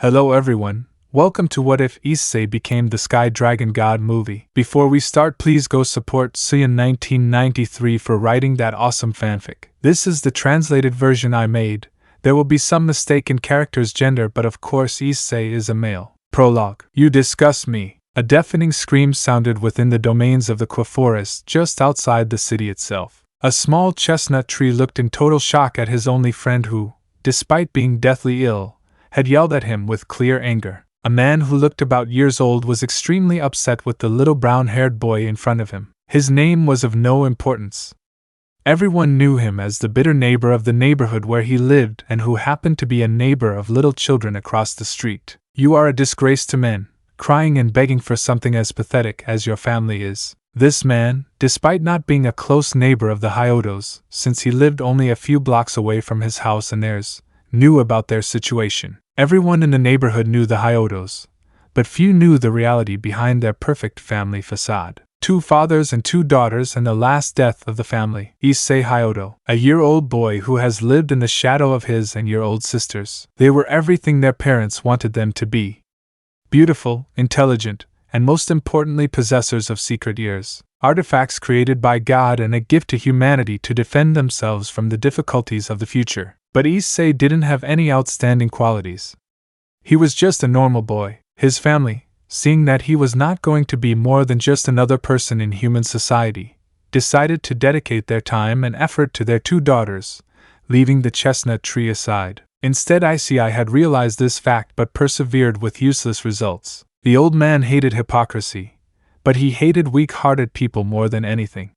Hello everyone, welcome to What If Issei Became the Sky Dragon God movie. Before we start, please go support Issei in 1993 for writing that awesome fanfic. This is the translated version I made. There will be some mistake in character's gender, but of course Issei is a male. Prologue. You disgust me. A deafening scream sounded within the domains of the Qua forest just outside the city itself. A small chestnut tree looked in total shock at his only friend who, despite being deathly ill, had yelled at him with clear anger. A man who looked about years old was extremely upset with the little brown-haired boy in front of him. His name was of no importance. Everyone knew him as the bitter neighbor of the neighborhood where he lived and who happened to be a neighbor of little children across the street. You are a disgrace to men, crying and begging for something as pathetic as your family is. This man, despite not being a close neighbor of the Hyodos, since he lived only a few blocks away from his house and theirs, knew about their situation. Everyone in the neighborhood knew the Hyodos, but few knew the reality behind their perfect family facade. 2 fathers and 2 daughters, and the last death of the family. Issei Hyodo, a year-old boy who has lived in the shadow of his and year-old sisters. They were everything their parents wanted them to be. Beautiful, intelligent, and most importantly possessors of secret ears. Artifacts created by God and a gift to humanity to defend themselves from the difficulties of the future. But Issei didn't have any outstanding qualities. He was just a normal boy. His family, seeing that he was not going to be more than just another person in human society, decided to dedicate their time and effort to their 2 daughters, leaving the chestnut tree aside. Instead, Issei had realized this fact but persevered with useless results. The old man hated hypocrisy, but he hated weak-hearted people more than anything.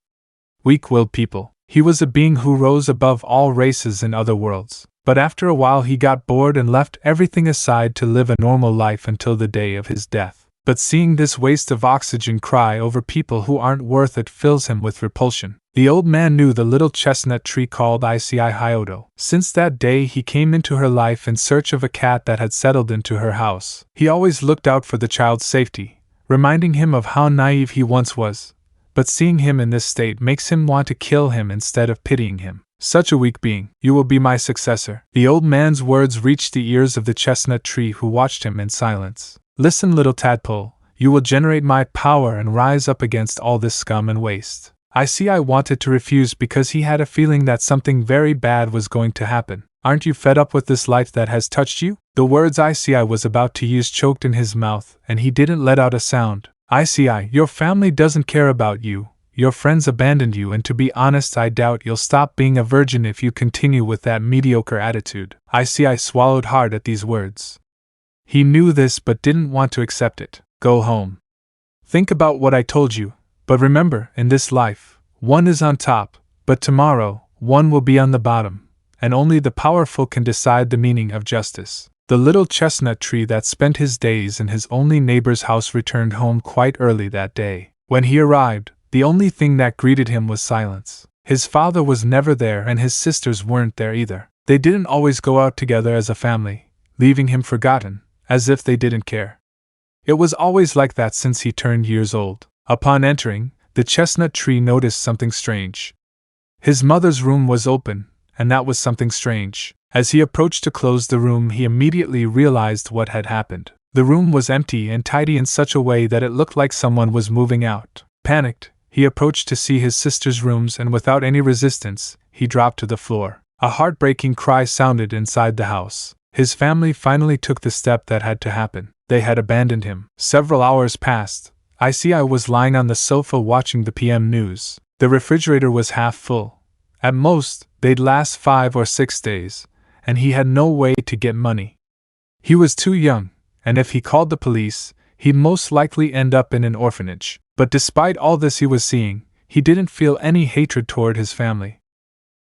Weak-willed people. He was a being who rose above all races in other worlds, but after a while he got bored and left everything aside to live a normal life until the day of his death. But seeing this waste of oxygen cry over people who aren't worth it fills him with repulsion. The old man knew the little chestnut tree called Issei Hyodo. Since that day he came into her life in search of a cat that had settled into her house. He always looked out for the child's safety, reminding him of how naive he once was. But seeing him in this state makes him want to kill him instead of pitying him. Such a weak being. You will be my successor. The old man's words reached the ears of the chestnut tree, who watched him in silence. Listen, little tadpole, you will generate my power and rise up against all this scum and waste. Issei wanted to refuse because he had a feeling that something very bad was going to happen. Aren't you fed up with this life that has touched you? The words Issei was about to use choked in his mouth, and he didn't let out a sound. Issei, your family doesn't care about you, your friends abandoned you, and to be honest I doubt you'll stop being a virgin if you continue with that mediocre attitude. Issei swallowed hard at these words. He knew this but didn't want to accept it. Go home. Think about what I told you, but remember, in this life, one is on top, but tomorrow, one will be on the bottom, and only the powerful can decide the meaning of justice. The little chestnut tree that spent his days in his only neighbor's house returned home quite early that day. When he arrived, the only thing that greeted him was silence. His father was never there and his sisters weren't there either. They didn't always go out together as a family, leaving him forgotten, as if they didn't care. It was always like that since he turned years old. Upon entering, the chestnut tree noticed something strange. His mother's room was open, and that was something strange. As he approached to close the room, he immediately realized what had happened. The room was empty and tidy in such a way that it looked like someone was moving out. Panicked, he approached to see his sister's rooms, and without any resistance, he dropped to the floor. A heartbreaking cry sounded inside the house. His family finally took the step that had to happen. They had abandoned him. Several hours passed. Issei was lying on the sofa watching the PM news. The refrigerator was half full. At most, they'd last 5 or 6 days. And he had no way to get money. He was too young, and if he called the police, he'd most likely end up in an orphanage. But despite all this he was seeing, he didn't feel any hatred toward his family.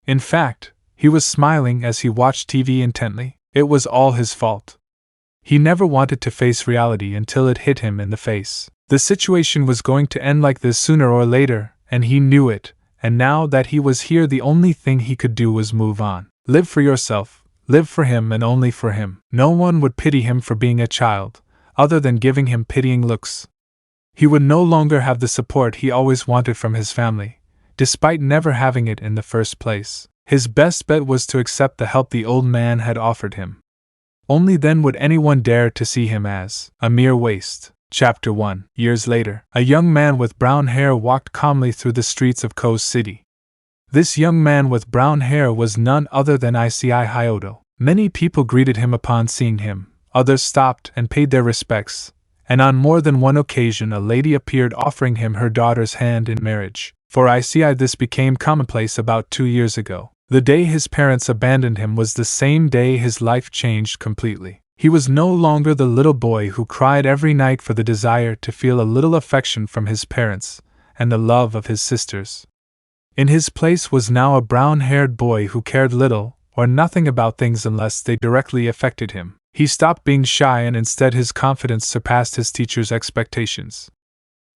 In fact, he was smiling as he watched TV intently. It was all his fault. He never wanted to face reality until it hit him in the face. The situation was going to end like this sooner or later, and he knew it, and now that he was here, the only thing he could do was move on. Live for yourself. Live for him and only for him. No one would pity him for being a child, other than giving him pitying looks. He would no longer have the support he always wanted from his family, despite never having it in the first place. His best bet was to accept the help the old man had offered him. Only then would anyone dare to see him as a mere waste. Chapter 1. Years later, a young man with brown hair walked calmly through the streets of Ko's city. This young man with brown hair was none other than Issei Hyodo. Many people greeted him upon seeing him, others stopped and paid their respects, and on more than one occasion a lady appeared offering him her daughter's hand in marriage. For Issei this became commonplace about 2 years ago. The day his parents abandoned him was the same day his life changed completely. He was no longer the little boy who cried every night for the desire to feel a little affection from his parents and the love of his sisters. In his place was now a brown-haired boy who cared little or nothing about things unless they directly affected him. He stopped being shy and instead his confidence surpassed his teacher's expectations.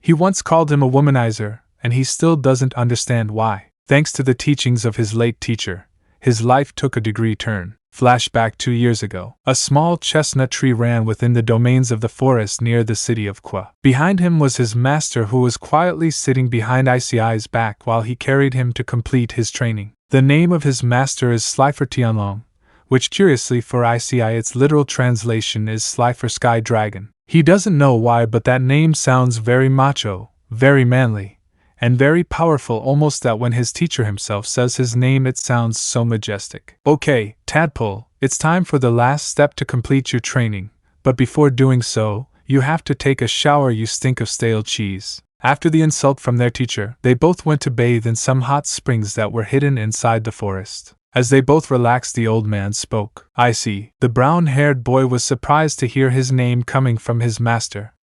He once called him a womanizer, and he still doesn't understand why. Thanks to the teachings of his late teacher, his life took a degree turn. Flashback 2 years ago. A small chestnut tree ran within the domains of the forest near the city of Kwa. Behind him was his master who was quietly sitting behind Issei's back while he carried him to complete his training. The name of his master is Slifer Tianlong, which curiously for Issei its literal translation is Slifer Sky Dragon. He doesn't know why, but that name sounds very macho, very manly, and very powerful, almost that when his teacher himself says his name it sounds so majestic. Okay, Tadpole, it's time for the last step to complete your training, but before doing so, you have to take a shower, you stink of stale cheese. After the insult from their teacher, they both went to bathe in some hot springs that were hidden inside the forest. As they both relaxed, the old man spoke. Issei, the brown-haired boy, was surprised to hear his name coming from his master.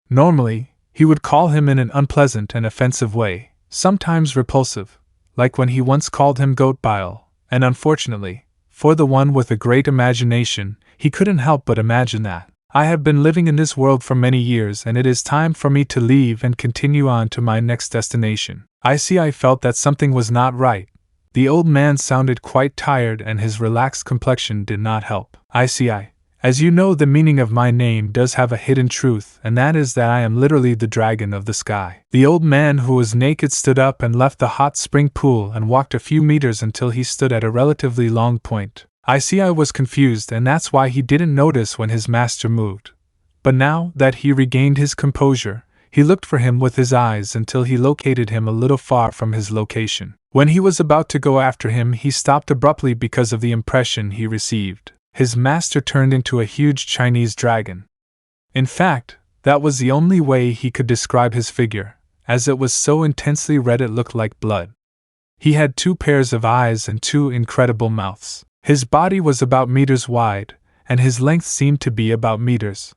Normally, he would call him in an unpleasant and offensive way, sometimes repulsive, like when he once called him goat bile, and unfortunately, for the one with a great imagination, he couldn't help but imagine that. I have been living in this world for many years and it is time for me to leave and continue on to my next destination. Issei felt that something was not right. The old man sounded quite tired and his relaxed complexion did not help. Issei, as you know, the meaning of my name does have a hidden truth, and that is that I am literally the dragon of the sky. The old man who was naked stood up and left the hot spring pool and walked a few meters until he stood at a relatively long point. Issei was confused, and that's why he didn't notice when his master moved. But now that he regained his composure, he looked for him with his eyes until he located him a little far from his location. When he was about to go after him, he stopped abruptly because of the impression he received. His master turned into a huge Chinese dragon. In fact, that was the only way he could describe his figure, as it was so intensely red it looked like blood. He had 2 pairs of eyes and 2 incredible mouths. His body was about meters wide, and his length seemed to be about meters.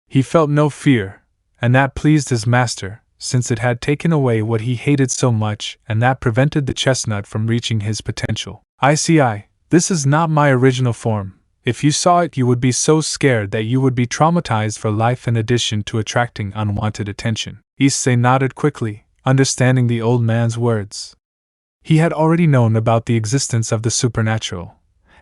He felt no fear, and that pleased his master, since it had taken away what he hated so much, and that prevented the chestnut from reaching his potential. Issei, this is not my original form. If you saw it, you would be so scared that you would be traumatized for life, in addition to attracting unwanted attention. Issei nodded quickly, understanding the old man's words. He had already known about the existence of the supernatural,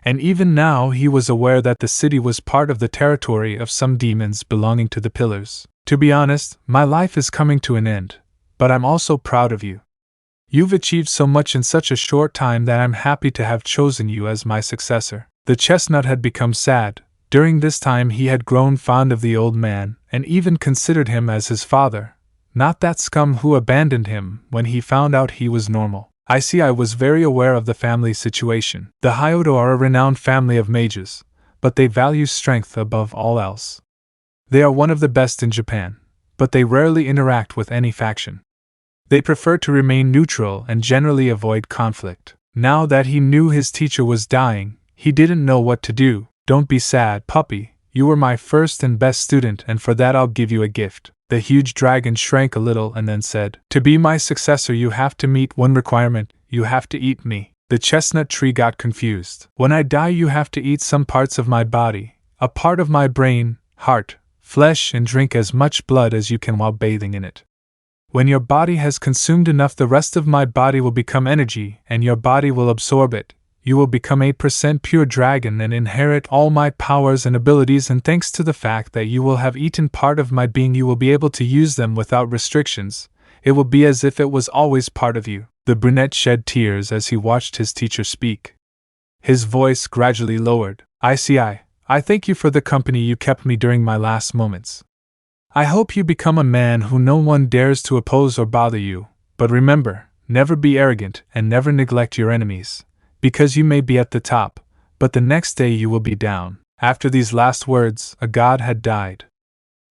and even now he was aware that the city was part of the territory of some demons belonging to the Pillars. To be honest, my life is coming to an end, but I'm also proud of you. You've achieved so much in such a short time that I'm happy to have chosen you as my successor. The chestnut had become sad. During this time he had grown fond of the old man, and even considered him as his father, not that scum who abandoned him when he found out he was normal. Issei was very aware of the family situation. The Hyodo are a renowned family of mages, but they value strength above all else. They are one of the best in Japan, but they rarely interact with any faction. They prefer to remain neutral and generally avoid conflict. Now that he knew his teacher was dying, he didn't know what to do. Don't be sad, puppy. You were my first and best student, and for that I'll give you a gift. The huge dragon shrank a little and then said, to be my successor you have to meet one requirement, you have to eat me. The chestnut tree got confused. When I die you have to eat some parts of my body, a part of my brain, heart, flesh, and drink as much blood as you can while bathing in it. When your body has consumed enough, the rest of my body will become energy and your body will absorb it. You will become 8% pure dragon and inherit all my powers and abilities, and thanks to the fact that you will have eaten part of my being you will be able to use them without restrictions. It will be as if it was always part of you. The brunette shed tears as he watched his teacher speak. His voice gradually lowered. Issei, I thank you for the company you kept me during my last moments. I hope you become a man who no one dares to oppose or bother you, but remember, never be arrogant and never neglect your enemies, because you may be at the top, but the next day you will be down." After these last words, a god had died.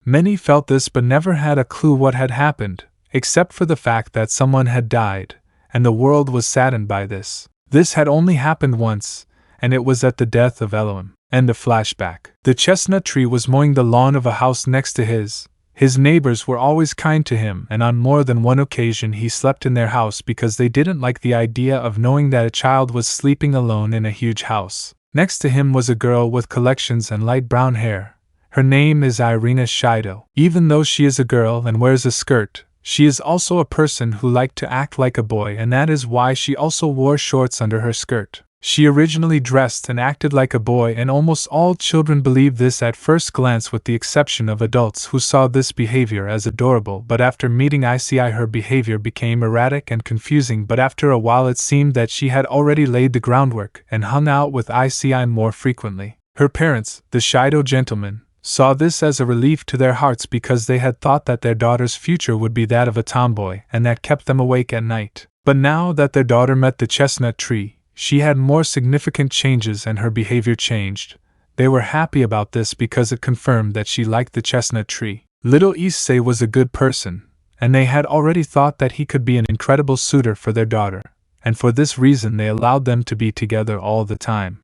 Many felt this but never had a clue what had happened, except for the fact that someone had died, and the world was saddened by this. This had only happened once, and it was at the death of Elohim. And the flashback. The chestnut tree was mowing the lawn of a house next to his. His neighbors were always kind to him, and on more than one occasion he slept in their house because they didn't like the idea of knowing that a child was sleeping alone in a huge house. Next to him was a girl with collections and light brown hair. Her name is Irina Shido. Even though she is a girl and wears a skirt, she is also a person who liked to act like a boy, and that is why she also wore shorts under her skirt. She originally dressed and acted like a boy, and almost all children believed this at first glance with the exception of adults who saw this behavior as adorable, but after meeting Issei her behavior became erratic and confusing, but after a while it seemed that she had already laid the groundwork and hung out with Issei more frequently. Her parents, the Shido gentlemen, saw this as a relief to their hearts because they had thought that their daughter's future would be that of a tomboy, and that kept them awake at night. But now that their daughter met the chestnut tree, she had more significant changes and her behavior changed. They were happy about this because it confirmed that she liked the chestnut tree. Little Issei was a good person, and they had already thought that he could be an incredible suitor for their daughter, and for this reason they allowed them to be together all the time.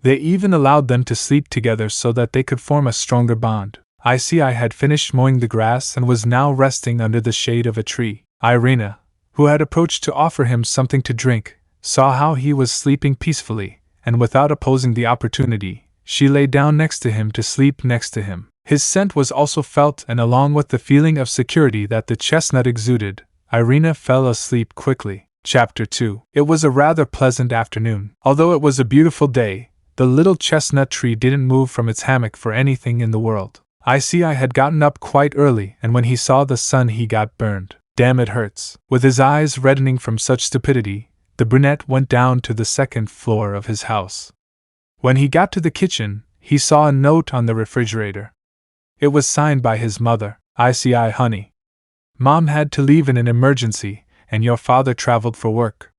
They even allowed them to sleep together so that they could form a stronger bond. Issei had finished mowing the grass and was now resting under the shade of a tree. Irina, who had approached to offer him something to drink, saw how he was sleeping peacefully, and without opposing the opportunity, she lay down next to him to sleep next to him. His scent was also felt, and along with the feeling of security that the chestnut exuded, Irina fell asleep quickly. Chapter 2. It was a rather pleasant afternoon. Although it was a beautiful day, the little chestnut tree didn't move from its hammock for anything in the world. Issei had gotten up quite early, and when he saw the sun he got burned. Damn, it hurts. With his eyes reddening from such stupidity, the brunette went down to the second floor of his house. When he got to the kitchen, he saw a note on the refrigerator. It was signed by his mother. Issei, honey. Mom had to leave in an emergency, and your father traveled for work.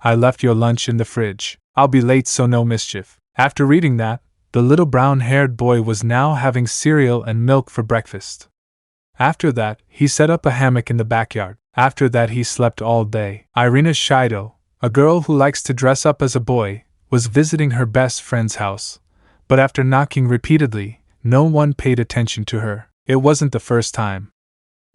I left your lunch in the fridge. I'll be late, so no mischief. After reading that, the little brown-haired boy was now having cereal and milk for breakfast. After that, he set up a hammock in the backyard. After that he slept all day. Irina Shido, a girl who likes to dress up as a boy, was visiting her best friend's house, but after knocking repeatedly, no one paid attention to her. It wasn't the first time.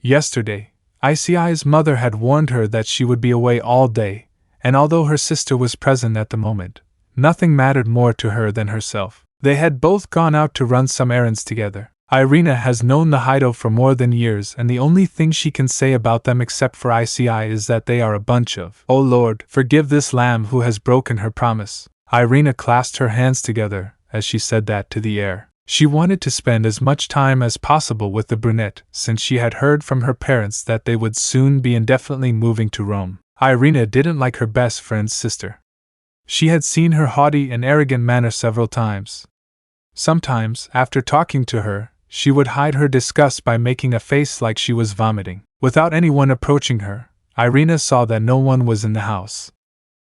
Yesterday, Issei's mother had warned her that she would be away all day, and although her sister was present at the moment, nothing mattered more to her than herself. They had both gone out to run some errands together. Irina has known the Hido for more than years, and the only thing she can say about them except for Issei is that they are a bunch of, "Oh Lord, forgive this lamb who has broken her promise." Irina clasped her hands together as she said that to the air. She wanted to spend as much time as possible with the brunette, since she had heard from her parents that they would soon be indefinitely moving to Rome. Irina didn't like her best friend's sister. She had seen her haughty and arrogant manner several times. Sometimes, after talking to her, she would hide her disgust by making a face like she was vomiting. Without anyone approaching her, Irina saw that no one was in the house.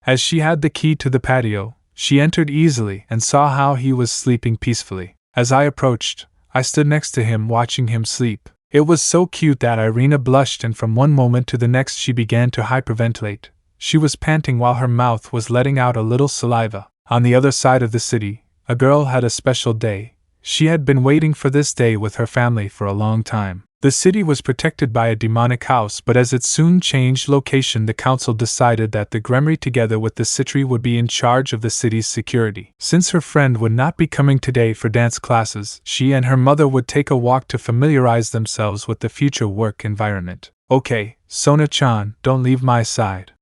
As she had the key to the patio, she entered easily and saw how he was sleeping peacefully. As I approached, I stood next to him watching him sleep. It was so cute that Irina blushed, and from one moment to the next she began to hyperventilate. She was panting while her mouth was letting out a little saliva. On the other side of the city, a girl had a special day. She had been waiting for this day with her family for a long time. The city was protected by a demonic house, but as it soon changed location, the council decided that the Gremory together with the Citri would be in charge of the city's security. Since her friend would not be coming today for dance classes, she and her mother would take a walk to familiarize themselves with the future work environment. Okay, Sona-chan, don't leave my side.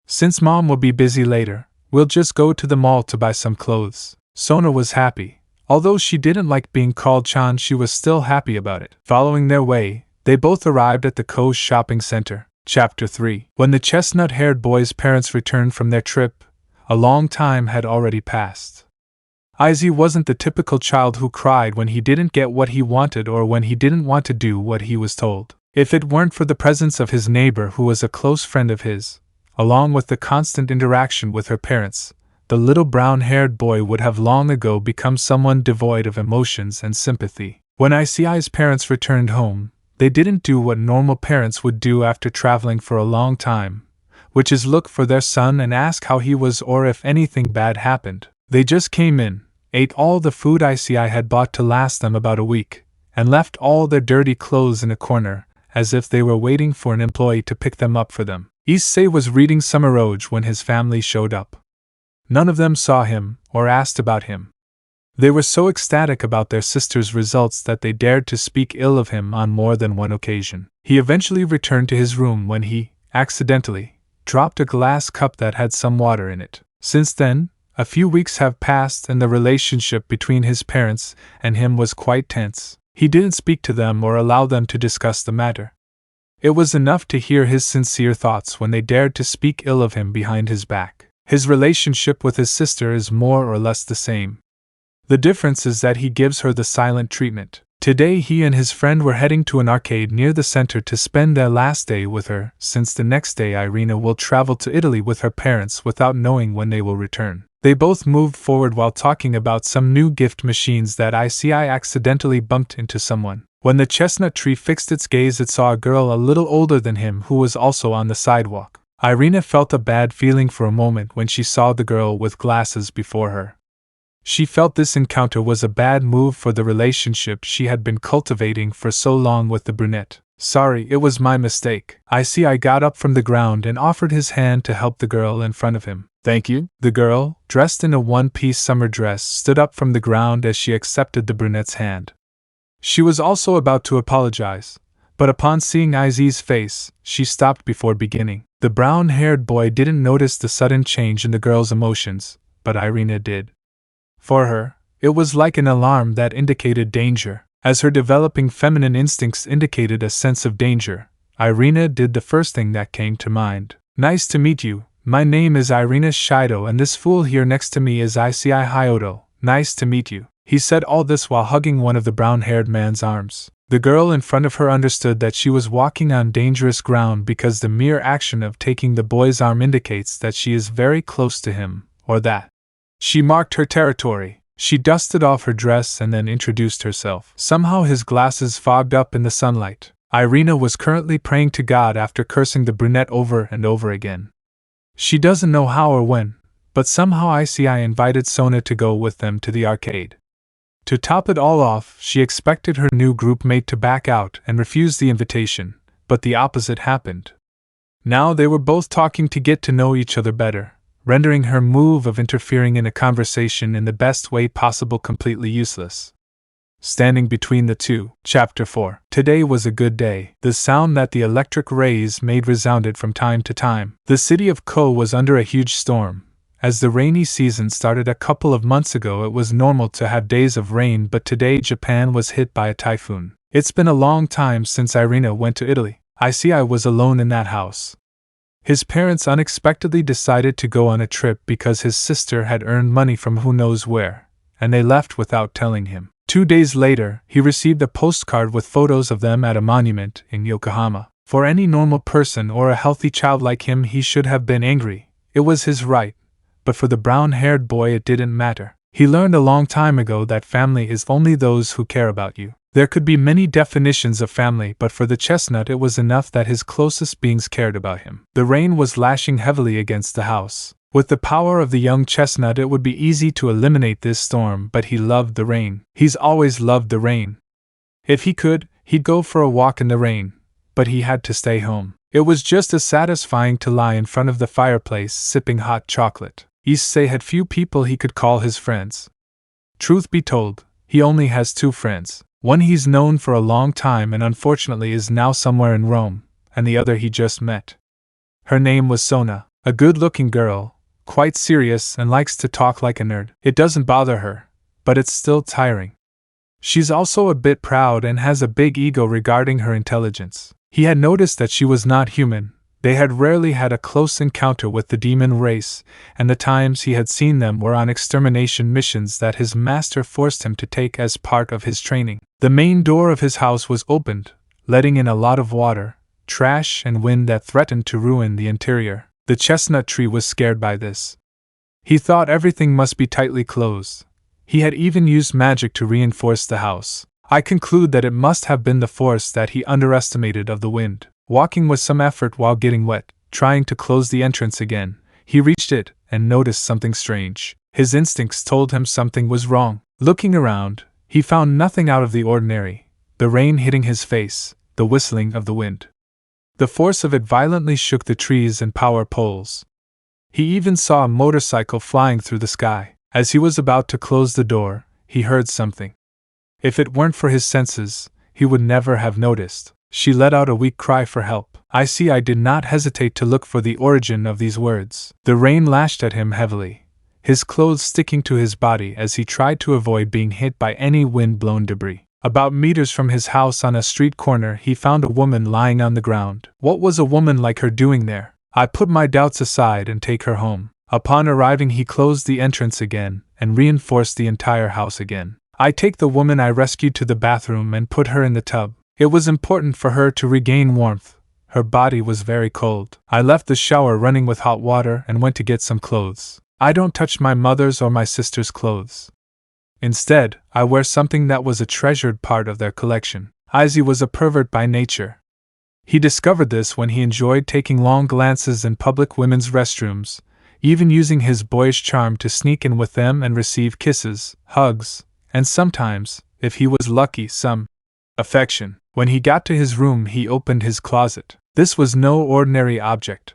Since Mom will be busy later, we'll just go to the mall to buy some clothes. Sona was happy. Although she didn't like being called Chan, she was still happy about it. Following their way, they both arrived at the Ko's shopping center. Chapter 3. When the chestnut-haired boy's parents returned from their trip, a long time had already passed. Issei wasn't the typical child who cried when he didn't get what he wanted or when he didn't want to do what he was told. If it weren't for the presence of his neighbor who was a close friend of his, along with the constant interaction with her parents, the little brown-haired boy would have long ago become someone devoid of emotions and sympathy. When Issei's parents returned home, they didn't do what normal parents would do after traveling for a long time, which is look for their son and ask how he was or if anything bad happened. They just came in, ate all the food Issei had bought to last them about a week, and left all their dirty clothes in a corner, as if they were waiting for an employee to pick them up for them. Issei was reading Sumeroge when his family showed up. None of them saw him or asked about him. They were so ecstatic about their sister's results that they dared to speak ill of him on more than one occasion. He eventually returned to his room when he, accidentally, dropped a glass cup that had some water in it. Since then, a few weeks have passed and the relationship between his parents and him was quite tense. He didn't speak to them or allow them to discuss the matter. It was enough to hear his sincere thoughts when they dared to speak ill of him behind his back. His relationship with his sister is more or less the same. The difference is that he gives her the silent treatment. Today he and his friend were heading to an arcade near the center to spend their last day with her, since the next day Irina will travel to Italy with her parents without knowing when they will return. They both moved forward while talking about some new gift machines that Issei accidentally bumped into someone. When the chestnut tree fixed its gaze, it saw a girl a little older than him who was also on the sidewalk. Irina felt a bad feeling for a moment when she saw the girl with glasses before her. She felt this encounter was a bad move for the relationship she had been cultivating for so long with the brunette. Sorry, it was my mistake. Issei got up from the ground and offered his hand to help the girl in front of him. Thank you. The girl, dressed in a one-piece summer dress, stood up from the ground as she accepted the brunette's hand. She was also about to apologize, but upon seeing Issei's face, she stopped before beginning. The brown-haired boy didn't notice the sudden change in the girl's emotions, but Irina did. For her, it was like an alarm that indicated danger. As her developing feminine instincts indicated a sense of danger, Irina did the first thing that came to mind. Nice to meet you. My name is Irina Shido and this fool here next to me is Issei Hyoto. Nice to meet you. He said all this while hugging one of the brown-haired man's arms. The girl in front of her understood that she was walking on dangerous ground because the mere action of taking the boy's arm indicates that she is very close to him, or that she marked her territory. She dusted off her dress and then introduced herself. Somehow his glasses fogged up in the sunlight. Irina was currently praying to God after cursing the brunette over and over again. She doesn't know how or when, but somehow Issei invited Sona to go with them to the arcade. To top it all off, she expected her new group mate to back out and refuse the invitation, but the opposite happened. Now they were both talking to get to know each other better, rendering her move of interfering in a conversation in the best way possible completely useless. Standing between the two. Chapter 4. Today was a good day. The sound that the electric rays made resounded from time to time. The city of Ko was under a huge storm. As the rainy season started a couple of months ago, it was normal to have days of rain, but today Japan was hit by a typhoon. It's been a long time since Irina went to Italy. Issei was alone in that house. His parents unexpectedly decided to go on a trip because his sister had earned money from who knows where, and they left without telling him. 2 days later, he received a postcard with photos of them at a monument in Yokohama. For any normal person or a healthy child like him, he should have been angry. It was his right. But for the brown-haired boy it didn't matter. He learned a long time ago that family is only those who care about you. There could be many definitions of family, but for the chestnut it was enough that his closest beings cared about him. The rain was lashing heavily against the house. With the power of the young chestnut it would be easy to eliminate this storm, but he loved the rain. He's always loved the rain. If he could, he'd go for a walk in the rain, but he had to stay home. It was just as satisfying to lie in front of the fireplace sipping hot chocolate. Issei had few people he could call his friends. Truth be told, he only has 2 friends. One he's known for a long time and unfortunately is now somewhere in Rome, and the other he just met. Her name was Sona, a good-looking girl, quite serious and likes to talk like a nerd. It doesn't bother her, but it's still tiring. She's also a bit proud and has a big ego regarding her intelligence. He had noticed that she was not human. They had rarely had a close encounter with the demon race, and the times he had seen them were on extermination missions that his master forced him to take as part of his training. The main door of his house was opened, letting in a lot of water, trash, and wind that threatened to ruin the interior. The chestnut tree was scared by this. He thought everything must be tightly closed. He had even used magic to reinforce the house. I conclude that it must have been the force that he underestimated of the wind. Walking with some effort while getting wet, trying to close the entrance again, he reached it and noticed something strange. His instincts told him something was wrong. Looking around, he found nothing out of the ordinary. The rain hitting his face, the whistling of the wind. The force of it violently shook the trees and power poles. He even saw a motorcycle flying through the sky. As he was about to close the door, he heard something. If it weren't for his senses, he would never have noticed. She let out a weak cry for help. Issei did not hesitate to look for the origin of these words. The rain lashed at him heavily, his clothes sticking to his body as he tried to avoid being hit by any wind-blown debris. About meters from his house on a street corner, he found a woman lying on the ground. What was a woman like her doing there? I put my doubts aside and take her home. Upon arriving, he closed the entrance again and reinforced the entire house again. I take the woman I rescued to the bathroom and put her in the tub. It was important for her to regain warmth. Her body was very cold. I left the shower running with hot water and went to get some clothes. I don't touch my mother's or my sister's clothes. Instead, I wear something that was a treasured part of their collection. Issei was a pervert by nature. He discovered this when he enjoyed taking long glances in public women's restrooms, even using his boyish charm to sneak in with them and receive kisses, hugs, and sometimes, if he was lucky, some affection. When he got to his room, he opened his closet. This was no ordinary object.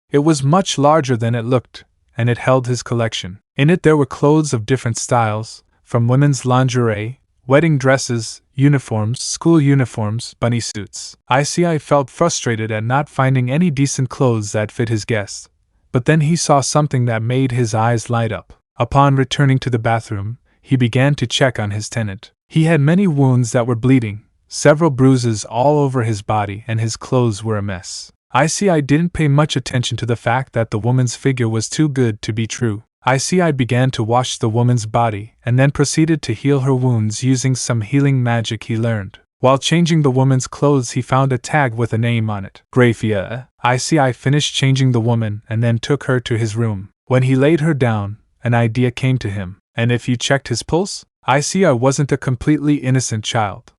It was much larger than it looked, and it held his collection. In it there were clothes of different styles, from women's lingerie, wedding dresses, uniforms, school uniforms, bunny suits. Issei felt frustrated at not finding any decent clothes that fit his guest, but then he saw something that made his eyes light up. Upon returning to the bathroom, he began to check on his tenant. He had many wounds that were bleeding, several bruises all over his body, and his clothes were a mess. Issei didn't pay much attention to the fact that the woman's figure was too good to be true. Issei began to wash the woman's body and then proceeded to heal her wounds using some healing magic he learned. While changing the woman's clothes, he found a tag with a name on it. Gremory. Issei finished changing the woman and then took her to his room. When he laid her down, an idea came to him. And if you checked his pulse? Issei wasn't a completely innocent child.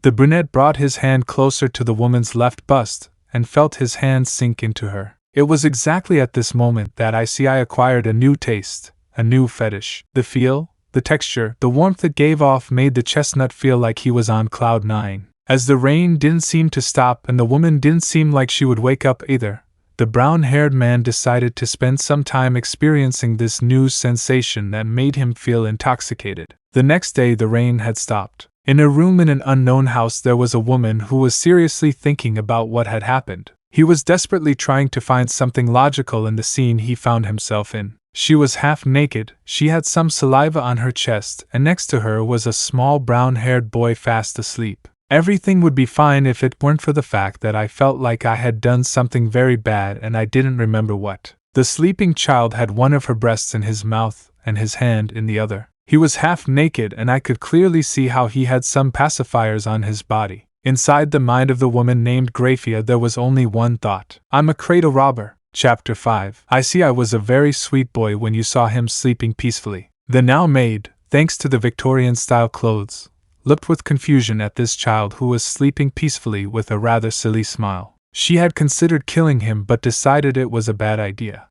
The brunette brought his hand closer to the woman's left bust and felt his hand sink into her. It was exactly at this moment that Issei acquired a new taste, a new fetish. The feel, the texture, the warmth it gave off made the chestnut feel like he was on cloud 9. As the rain didn't seem to stop and the woman didn't seem like she would wake up either, the brown-haired man decided to spend some time experiencing this new sensation that made him feel intoxicated. The next day the rain had stopped. In a room in an unknown house there was a woman who was seriously thinking about what had happened. He was desperately trying to find something logical in the scene he found himself in. She was half naked, she had some saliva on her chest, and next to her was a small brown-haired boy fast asleep. Everything would be fine if it weren't for the fact that I felt like I had done something very bad and I didn't remember what. The sleeping child had one of her breasts in his mouth and his hand in the other. He was half naked and I could clearly see how he had some pacifiers on his body. Inside the mind of the woman named Gremory there was only one thought. I'm a cradle robber. Chapter 5. Issei was a very sweet boy when you saw him sleeping peacefully. The now maid, thanks to the Victorian-style clothes, looked with confusion at this child who was sleeping peacefully with a rather silly smile. She had considered killing him but decided it was a bad idea.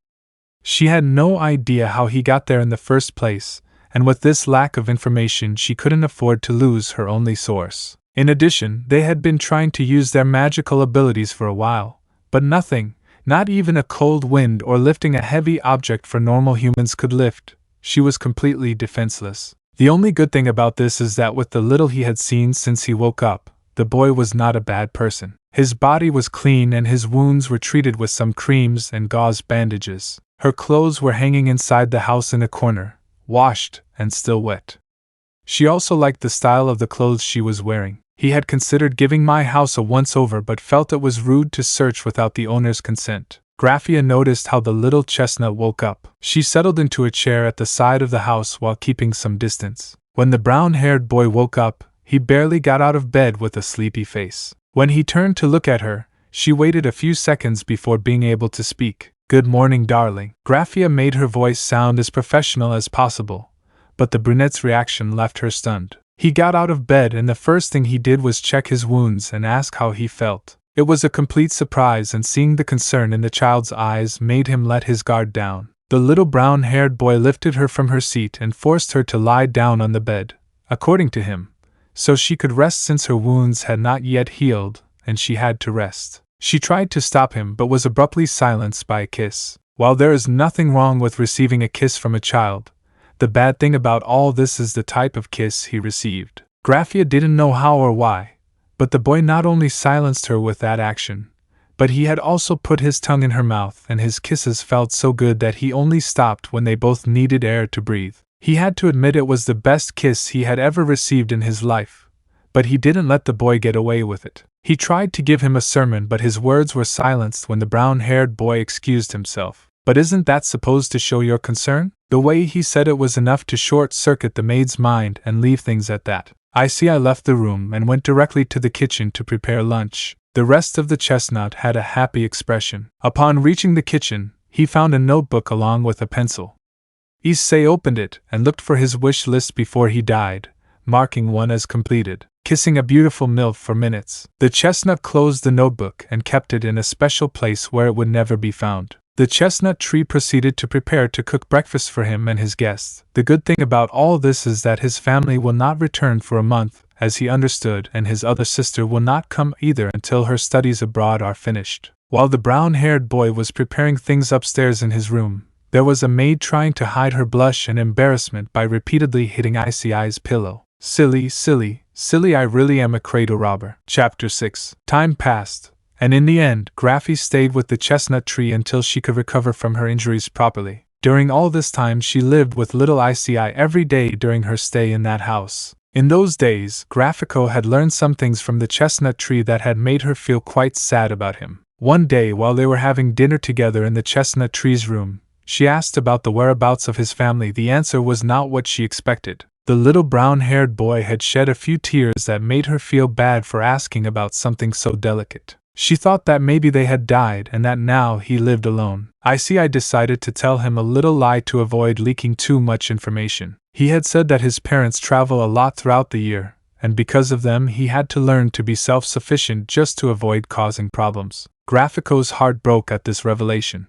She had no idea how he got there in the first place, and with this lack of information she couldn't afford to lose her only source. In addition, they had been trying to use their magical abilities for a while, but nothing, not even a cold wind or lifting a heavy object for normal humans could lift. She was completely defenseless. The only good thing about this is that with the little he had seen since he woke up, the boy was not a bad person. His body was clean and his wounds were treated with some creams and gauze bandages. Her clothes were hanging inside the house in a corner, washed and still wet. She also liked the style of the clothes she was wearing. He had considered giving my house a once-over but felt it was rude to search without the owner's consent. Graphia noticed how the little chestnut woke up. She settled into a chair at the side of the house while keeping some distance. When the brown-haired boy woke up, he barely got out of bed with a sleepy face. When he turned to look at her, she waited a few seconds before being able to speak. "Good morning, darling." Graphia made her voice sound as professional as possible, but the brunette's reaction left her stunned. He got out of bed and the first thing he did was check his wounds and ask how he felt. It was a complete surprise, and seeing the concern in the child's eyes made him let his guard down. The little brown-haired boy lifted her from her seat and forced her to lie down on the bed, according to him, so she could rest since her wounds had not yet healed and she had to rest. She tried to stop him but was abruptly silenced by a kiss. While there is nothing wrong with receiving a kiss from a child, the bad thing about all this is the type of kiss he received. Graphia didn't know how or why, but the boy not only silenced her with that action, but he had also put his tongue in her mouth, and his kisses felt so good that he only stopped when they both needed air to breathe. He had to admit it was the best kiss he had ever received in his life, but he didn't let the boy get away with it. He tried to give him a sermon, but his words were silenced when the brown-haired boy excused himself. "But isn't that supposed to show your concern?" The way he said it was enough to short-circuit the maid's mind and leave things at that. Issei left the room and went directly to the kitchen to prepare lunch. The rest of the chestnut had a happy expression. Upon reaching the kitchen, he found a notebook along with a pencil. Issei opened it and looked for his wish list before he died, marking one as completed. Kissing a beautiful MILF for minutes. The chestnut closed the notebook and kept it in a special place where it would never be found. The chestnut tree proceeded to prepare to cook breakfast for him and his guests. The good thing about all this is that his family will not return for a month, as he understood, and his other sister will not come either until her studies abroad are finished. While the brown-haired boy was preparing things upstairs in his room, there was a maid trying to hide her blush and embarrassment by repeatedly hitting Issei's pillow. "Silly, silly, silly, I really am a cradle robber." Chapter 6. Time passed, and in the end, Graphia stayed with the chestnut tree until she could recover from her injuries properly. During all this time she lived with little Issei every day during her stay in that house. In those days, Graphico had learned some things from the chestnut tree that had made her feel quite sad about him. One day while they were having dinner together in the chestnut tree's room, she asked about the whereabouts of his family. The answer was not what she expected. The little brown-haired boy had shed a few tears that made her feel bad for asking about something so delicate. She thought that maybe they had died and that now he lived alone. Issei decided to tell him a little lie to avoid leaking too much information. He had said that his parents travel a lot throughout the year, and because of them he had to learn to be self-sufficient just to avoid causing problems. Graphico's heart broke at this revelation.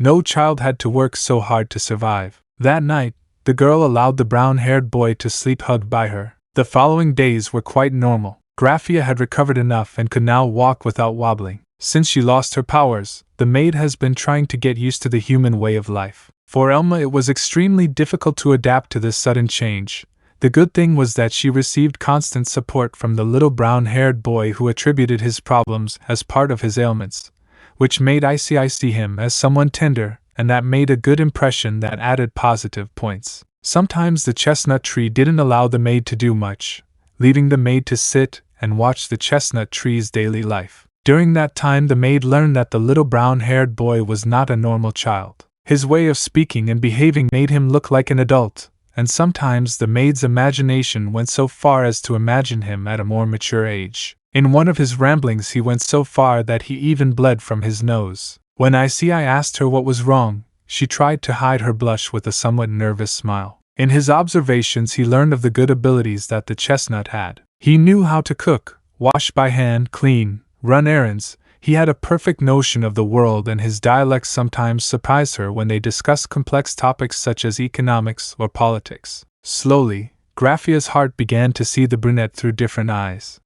No child had to work so hard to survive. That night, the girl allowed the brown-haired boy to sleep hugged by her. The following days were quite normal. Graphia had recovered enough and could now walk without wobbling. Since she lost her powers, the maid has been trying to get used to the human way of life. For Elma it was extremely difficult to adapt to this sudden change. The good thing was that she received constant support from the little brown-haired boy who attributed his problems as part of his ailments, which made Issei see him as someone tender, and that made a good impression that added positive points. Sometimes the chestnut tree didn't allow the maid to do much, leaving the maid to sit and watch the chestnut tree's daily life. During that time the maid learned that the little brown-haired boy was not a normal child. His way of speaking and behaving made him look like an adult, and sometimes the maid's imagination went so far as to imagine him at a more mature age. In one of his ramblings he went so far that he even bled from his nose. When Issei asked her what was wrong, she tried to hide her blush with a somewhat nervous smile. In his observations he learned of the good abilities that the chestnut had. He knew how to cook, wash by hand, clean, run errands. He had a perfect notion of the world, and his dialects sometimes surprised her when they discussed complex topics such as economics or politics. Slowly, Graphia's heart began to see the brunette through different eyes.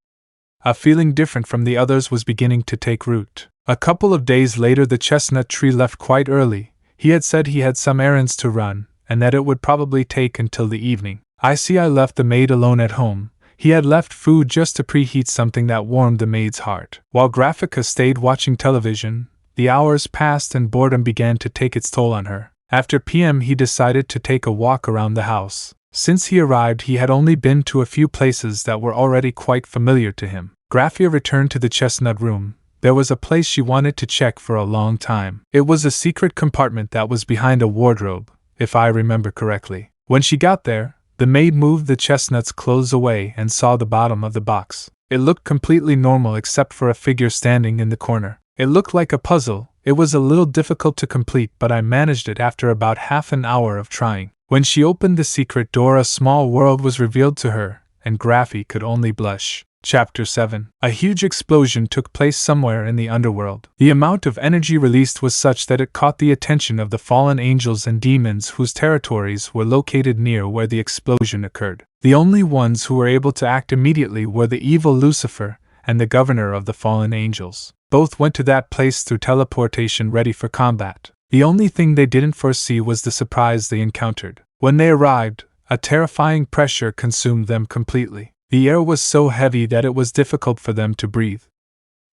A feeling different from the others was beginning to take root. A couple of days later the chestnut tree left quite early. He had said he had some errands to run, and that it would probably take until the evening. Issei left the maid alone at home. He had left food just to preheat something that warmed the maid's heart. While Graphica stayed watching television, the hours passed and boredom began to take its toll on her. After PM he decided to take a walk around the house. Since he arrived, he had only been to a few places that were already quite familiar to him. Graphia returned to the chestnut room. There was a place she wanted to check for a long time. It was a secret compartment that was behind a wardrobe, if I remember correctly. When she got there, the maid moved the chestnut's clothes away and saw the bottom of the box. It looked completely normal except for a figure standing in the corner. It looked like a puzzle. It was a little difficult to complete, but I managed it after about half an hour of trying. When she opened the secret door, a small world was revealed to her, and Graphie could only blush. Chapter 7. A huge explosion took place somewhere in the underworld. The amount of energy released was such that it caught the attention of the fallen angels and demons whose territories were located near where the explosion occurred. The only ones who were able to act immediately were the evil Lucifer and the governor of the fallen angels. Both went to that place through teleportation ready for combat. The only thing they didn't foresee was the surprise they encountered. When they arrived, a terrifying pressure consumed them completely. The air was so heavy that it was difficult for them to breathe.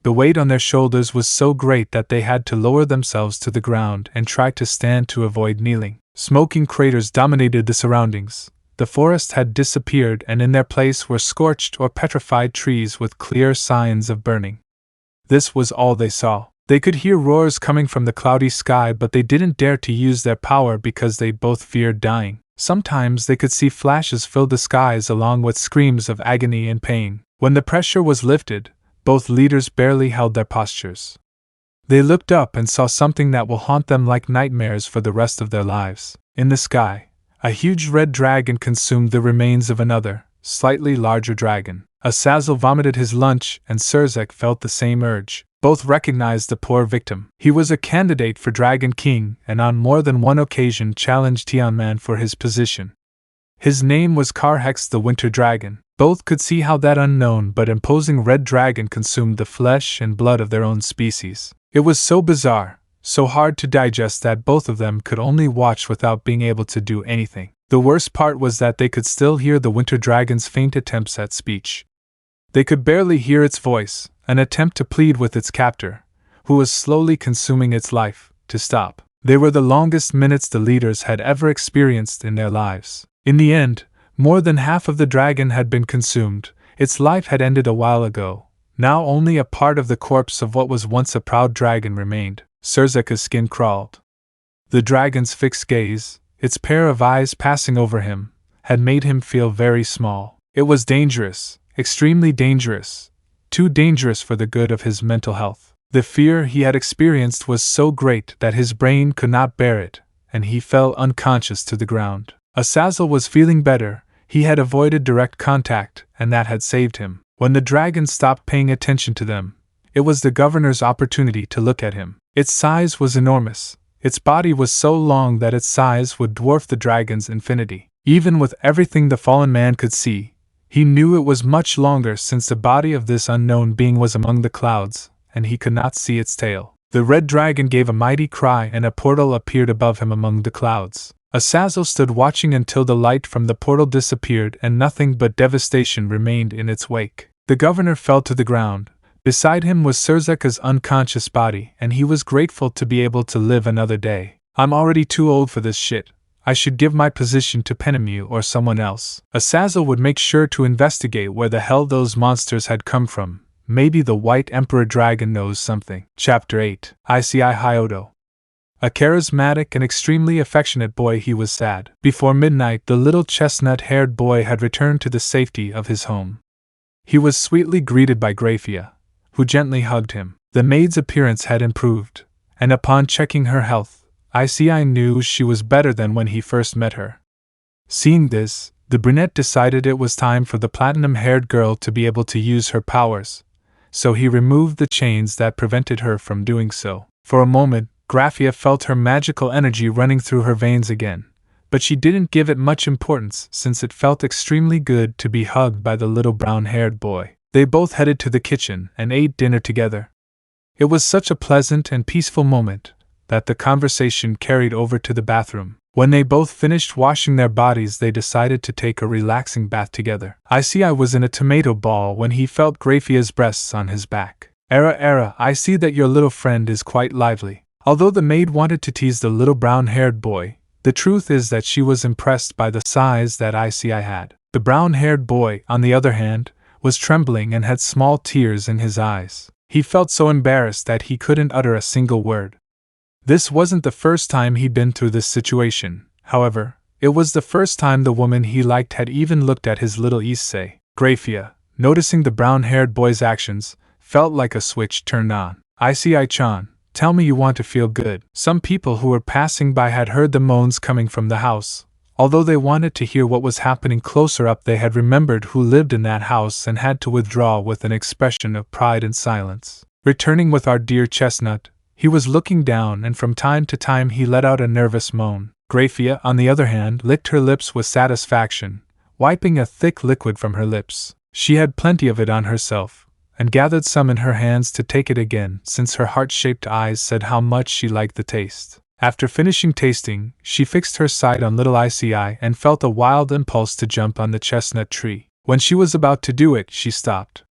The weight on their shoulders was so great that they had to lower themselves to the ground and try to stand to avoid kneeling. Smoking craters dominated the surroundings. The forest had disappeared, and in their place were scorched or petrified trees with clear signs of burning. This was all they saw. They could hear roars coming from the cloudy sky, but they didn't dare to use their power because they both feared dying. Sometimes they could see flashes fill the skies along with screams of agony and pain. When the pressure was lifted, both leaders barely held their postures. They looked up and saw something that will haunt them like nightmares for the rest of their lives. In the sky, a huge red dragon consumed the remains of another, slightly larger dragon. Azazel vomited his lunch, and Surzek felt the same urge. Both recognized the poor victim. He was a candidate for Dragon King, and on more than one occasion challenged Tianman for his position. His name was Karhex the Winter Dragon. Both could see how that unknown but imposing red dragon consumed the flesh and blood of their own species. It was so bizarre, so hard to digest that both of them could only watch without being able to do anything. The worst part was that they could still hear the Winter Dragon's faint attempts at speech. They could barely hear its voice, an attempt to plead with its captor, who was slowly consuming its life, to stop. They were the longest minutes the leaders had ever experienced in their lives. In the end, more than half of the dragon had been consumed. Its life had ended a while ago. Now only a part of the corpse of what was once a proud dragon remained. Surzeka's skin crawled. The dragon's fixed gaze, its pair of eyes passing over him, had made him feel very small. It was dangerous, extremely dangerous. Too dangerous for the good of his mental health. The fear he had experienced was so great that his brain could not bear it, and he fell unconscious to the ground. Azazel was feeling better. He had avoided direct contact, and that had saved him. When the dragon stopped paying attention to them, it was the governor's opportunity to look at him. Its size was enormous. Its body was so long that its size would dwarf the dragon's infinity. Even with everything the fallen man could see, he knew it was much longer since the body of this unknown being was among the clouds, and he could not see its tail. The red dragon gave a mighty cry and a portal appeared above him among the clouds. Azazel stood watching until the light from the portal disappeared and nothing but devastation remained in its wake. The governor fell to the ground. Beside him was Surzeka's unconscious body, and he was grateful to be able to live another day. "I'm already too old for this shit. I should give my position to Penemu or someone else." Azazel would make sure to investigate where the hell those monsters had come from. Maybe the White Emperor Dragon knows something. Chapter 8. Issei Hyodo. A charismatic and extremely affectionate boy, he was sad. Before midnight, the little chestnut-haired boy had returned to the safety of his home. He was sweetly greeted by Graphia, who gently hugged him. The maid's appearance had improved, and upon checking her health, Issei knew she was better than when he first met her. Seeing this, the brunette decided it was time for the platinum-haired girl to be able to use her powers, so he removed the chains that prevented her from doing so. For a moment, Graphia felt her magical energy running through her veins again, but she didn't give it much importance since it felt extremely good to be hugged by the little brown-haired boy. They both headed to the kitchen and ate dinner together. It was such a pleasant and peaceful moment that the conversation carried over to the bathroom. When they both finished washing their bodies, they decided to take a relaxing bath together. Issei was in a tomato ball when he felt Graphia's breasts on his back. Era, I see that your little friend is quite lively." Although the maid wanted to tease the little brown-haired boy, The truth is that she was impressed by the size that Issei had. The brown-haired boy, on the other hand, was trembling and had small tears in his eyes. He felt so embarrassed that he couldn't utter a single word. This wasn't the first time he'd been through this situation, however. It was the first time the woman he liked had even looked at his little Issei. Gremory, noticing the brown-haired boy's actions, felt like a switch turned on. Issei-chan, tell me you want to feel good. Some people who were passing by had heard the moans coming from the house. Although they wanted to hear what was happening closer up, they had remembered who lived in that house and had to withdraw with an expression of pride and silence. Returning with our dear chestnut, he was looking down and from time to time he let out a nervous moan. Gremory, on the other hand, licked her lips with satisfaction, wiping a thick liquid from her lips. She had plenty of it on herself, and gathered some in her hands to take it again, since her heart-shaped eyes said how much she liked the taste. After finishing tasting, she fixed her sight on little Issei and felt a wild impulse to jump on the chestnut tree. When she was about to do it, she stopped.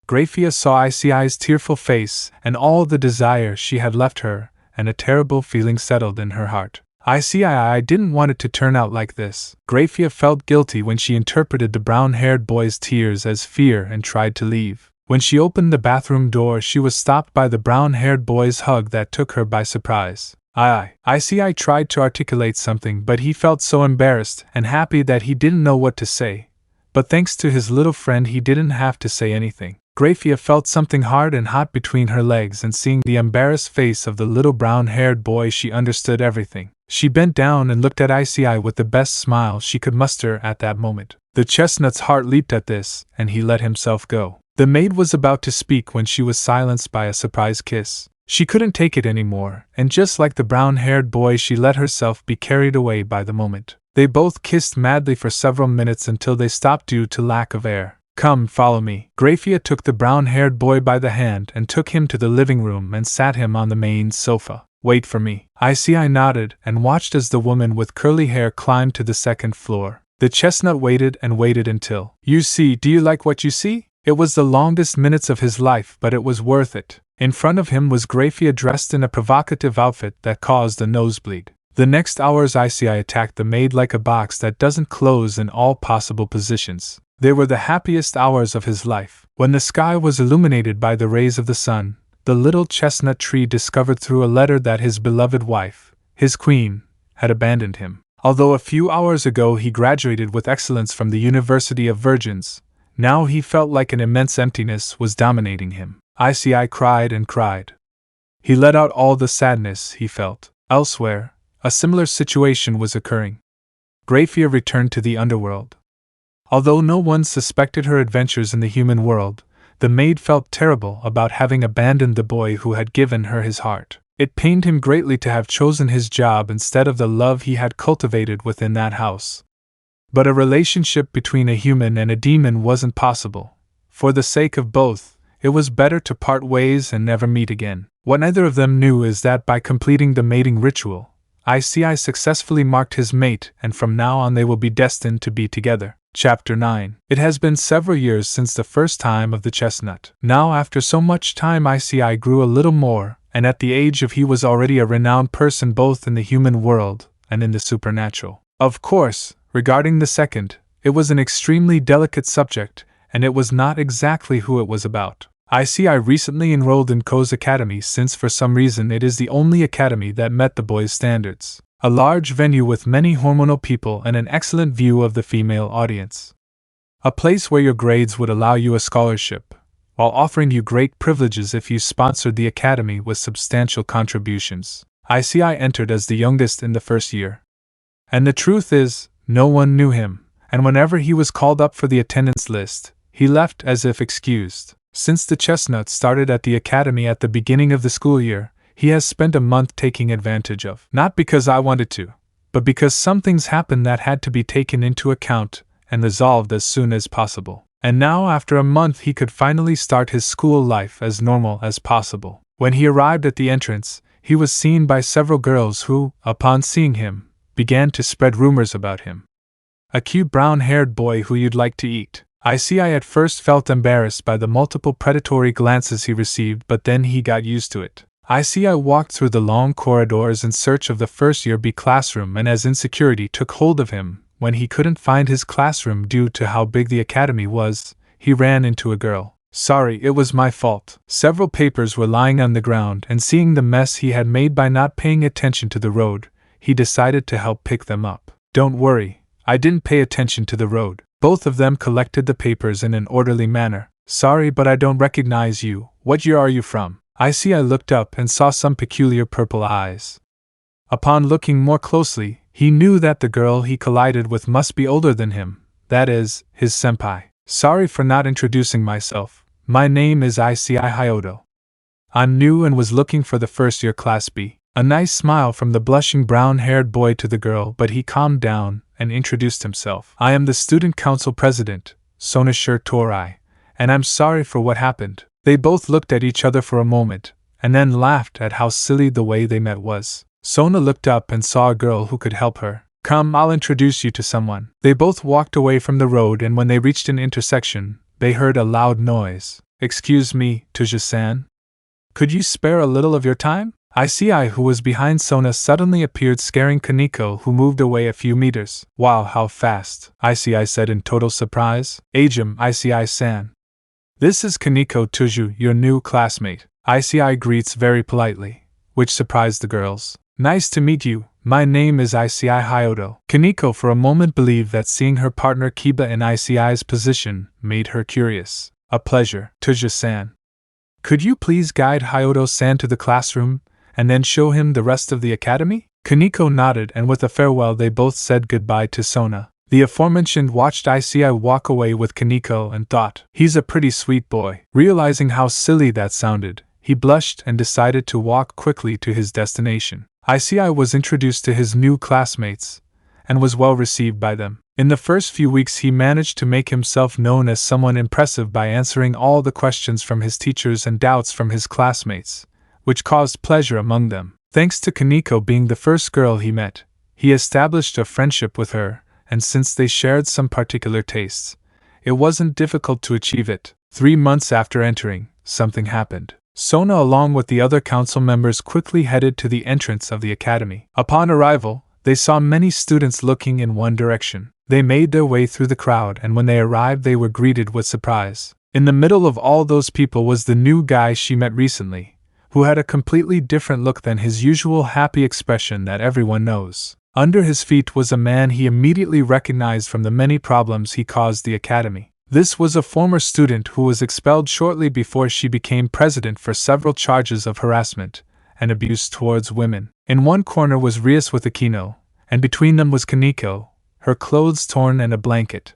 Gremory saw Issei's tearful face, and all the desire she had left her, and a terrible feeling settled in her heart. Issei didn't want it to turn out like this. Gremory felt guilty when she interpreted the brown-haired boy's tears as fear and tried to leave. When she opened the bathroom door, she was stopped by the brown-haired boy's hug that took her by surprise. Issei tried to articulate something, but he felt so embarrassed and happy that he didn't know what to say. But thanks to his little friend, he didn't have to say anything. Gremory felt something hard and hot between her legs, and seeing the embarrassed face of the little brown-haired boy, she understood everything. She bent down and looked at Issei with the best smile she could muster at that moment. The chestnut's heart leaped at this, and he let himself go. The maid was about to speak when she was silenced by a surprise kiss. She couldn't take it anymore, and just like the brown-haired boy, she let herself be carried away by the moment. They both kissed madly for several minutes until they stopped due to lack of air. Come, follow me. Gremory took the brown-haired boy by the hand and took him to the living room and sat him on the main sofa. Wait for me. Issei nodded and watched as the woman with curly hair climbed to the second floor. The chestnut waited and waited until, "You see, do you like what you see?" It was the longest minutes of his life, but it was worth it. In front of him was Gremory dressed in a provocative outfit that caused a nosebleed. The next hours Issei attacked the maid like a box that doesn't close in all possible positions. They were the happiest hours of his life. When the sky was illuminated by the rays of the sun, the little chestnut tree discovered through a letter that his beloved wife, his queen, had abandoned him. Although a few hours ago he graduated with excellence from the University of Virgins, now he felt like an immense emptiness was dominating him. Issei cried and cried. He let out all the sadness he felt. Elsewhere, a similar situation was occurring. Gremory returned to the underworld. Although no one suspected her adventures in the human world, the maid felt terrible about having abandoned the boy who had given her his heart. It pained him greatly to have chosen his job instead of the love he had cultivated within that house. But a relationship between a human and a demon wasn't possible. For the sake of both, it was better to part ways and never meet again. What neither of them knew is that by completing the mating ritual, Issei successfully marked his mate, and from now on they will be destined to be together. Chapter 9. It has been several years since the first time of the chestnut. Now after so much time Issei grew a little more, and at the age of he was already a renowned person both in the human world and in the supernatural. Of course, regarding the second, it was an extremely delicate subject, and it was not exactly who it was about. Issei recently enrolled in Ko's academy since for some reason it is the only academy that met the boys' standards. A large venue with many hormonal people and an excellent view of the female audience. A place where your grades would allow you a scholarship, while offering you great privileges if you sponsored the academy with substantial contributions. Issei entered as the youngest in the first year. And the truth is, no one knew him, and whenever he was called up for the attendance list, he left as if excused. Since the chestnut started at the academy at the beginning of the school year, he has spent a month taking advantage of. Not because I wanted to, but because some things happened that had to be taken into account and resolved as soon as possible. And now after a month he could finally start his school life as normal as possible. When he arrived at the entrance, he was seen by several girls who, upon seeing him, began to spread rumors about him. A cute brown-haired boy who you'd like to eat. Issei at first felt embarrassed by the multiple predatory glances he received, but then he got used to it. Issei walked through the long corridors in search of the first-year B classroom, and as insecurity took hold of him, when he couldn't find his classroom due to how big the academy was, he ran into a girl. "Sorry, it was my fault." Several papers were lying on the ground, and seeing the mess he had made by not paying attention to the road, he decided to help pick them up. "Don't worry, I didn't pay attention to the road." Both of them collected the papers in an orderly manner. "Sorry, but I don't recognize you. What year are you from?" Issei looked up and saw some peculiar purple eyes. Upon looking more closely, he knew that the girl he collided with must be older than him, that is, his senpai. "Sorry for not introducing myself. My name is Issei Hyodo. I'm new and was looking for the first-year Class B." A nice smile from the blushing brown-haired boy to the girl, but he calmed down and introduced himself. "I am the Student Council President, Sonashir Torai, and I'm sorry for what happened." They both looked at each other for a moment, and then laughed at how silly the way they met was. Sona looked up and saw a girl who could help her. "Come, I'll introduce you to someone." They both walked away from the road, and when they reached an intersection, they heard a loud noise. "Excuse me, Tuja-san? Could you spare a little of your time?" Issei, who was behind Sona, suddenly appeared, scaring Kaneko, who moved away a few meters. "Wow, how fast," Issei said in total surprise. "Agem, Issei-san. This is Kaneko Tuju, your new classmate." Issei greets very politely, which surprised the girls. "Nice to meet you, my name is Issei Hyodo." Kaneko for a moment believed that seeing her partner Kiba in Issei's position made her curious. "A pleasure, Tuja-san. Could you please guide Hyodo-san to the classroom, and then show him the rest of the academy?" Kaneko nodded, and with a farewell they both said goodbye to Sona. The aforementioned watched Issei walk away with Kaneko and thought, "He's a pretty sweet boy." Realizing how silly that sounded, he blushed and decided to walk quickly to his destination. Issei was introduced to his new classmates, and was well received by them. In the first few weeks he managed to make himself known as someone impressive by answering all the questions from his teachers and doubts from his classmates, which caused pleasure among them. Thanks to Kaneko being the first girl he met, he established a friendship with her, and since they shared some particular tastes, it wasn't difficult to achieve it. 3 months after entering, something happened. Sona along with the other council members quickly headed to the entrance of the academy. Upon arrival, they saw many students looking in one direction. They made their way through the crowd, and when they arrived they were greeted with surprise. In the middle of all those people was the new guy she met recently, who had a completely different look than his usual happy expression that everyone knows. Under his feet was a man he immediately recognized from the many problems he caused the academy. This was a former student who was expelled shortly before she became president for several charges of harassment and abuse towards women. In one corner was Rias with a kino, and between them was Kaneko, her clothes torn and a blanket.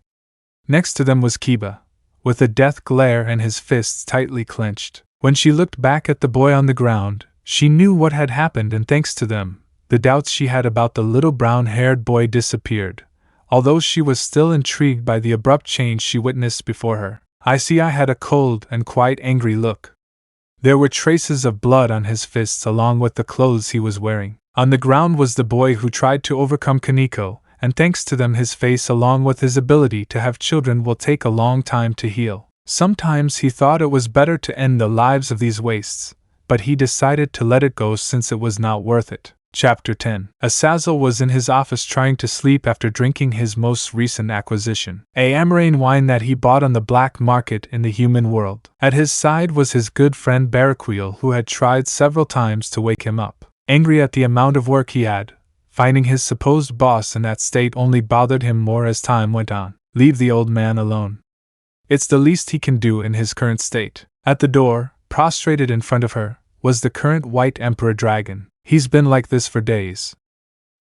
Next to them was Kiba, with a death glare and his fists tightly clenched. When she looked back at the boy on the ground, she knew what had happened, and thanks to them, the doubts she had about the little brown-haired boy disappeared, although she was still intrigued by the abrupt change she witnessed before her. Issei had a cold and quite angry look. There were traces of blood on his fists along with the clothes he was wearing. On the ground was the boy who tried to overcome Kaneko, and thanks to them his face along with his ability to have children will take a long time to heal. Sometimes he thought it was better to end the lives of these wastes, but he decided to let it go since it was not worth it. Chapter 10. Azazel was in his office trying to sleep after drinking his most recent acquisition, a Amarane wine that he bought on the black market in the human world. At his side was his good friend Baraquiel, who had tried several times to wake him up. Angry at the amount of work he had, finding his supposed boss in that state only bothered him more as time went on. Leave the old man alone. It's the least he can do in his current state. At the door, prostrated in front of her, was the current White Emperor Dragon. He's been like this for days.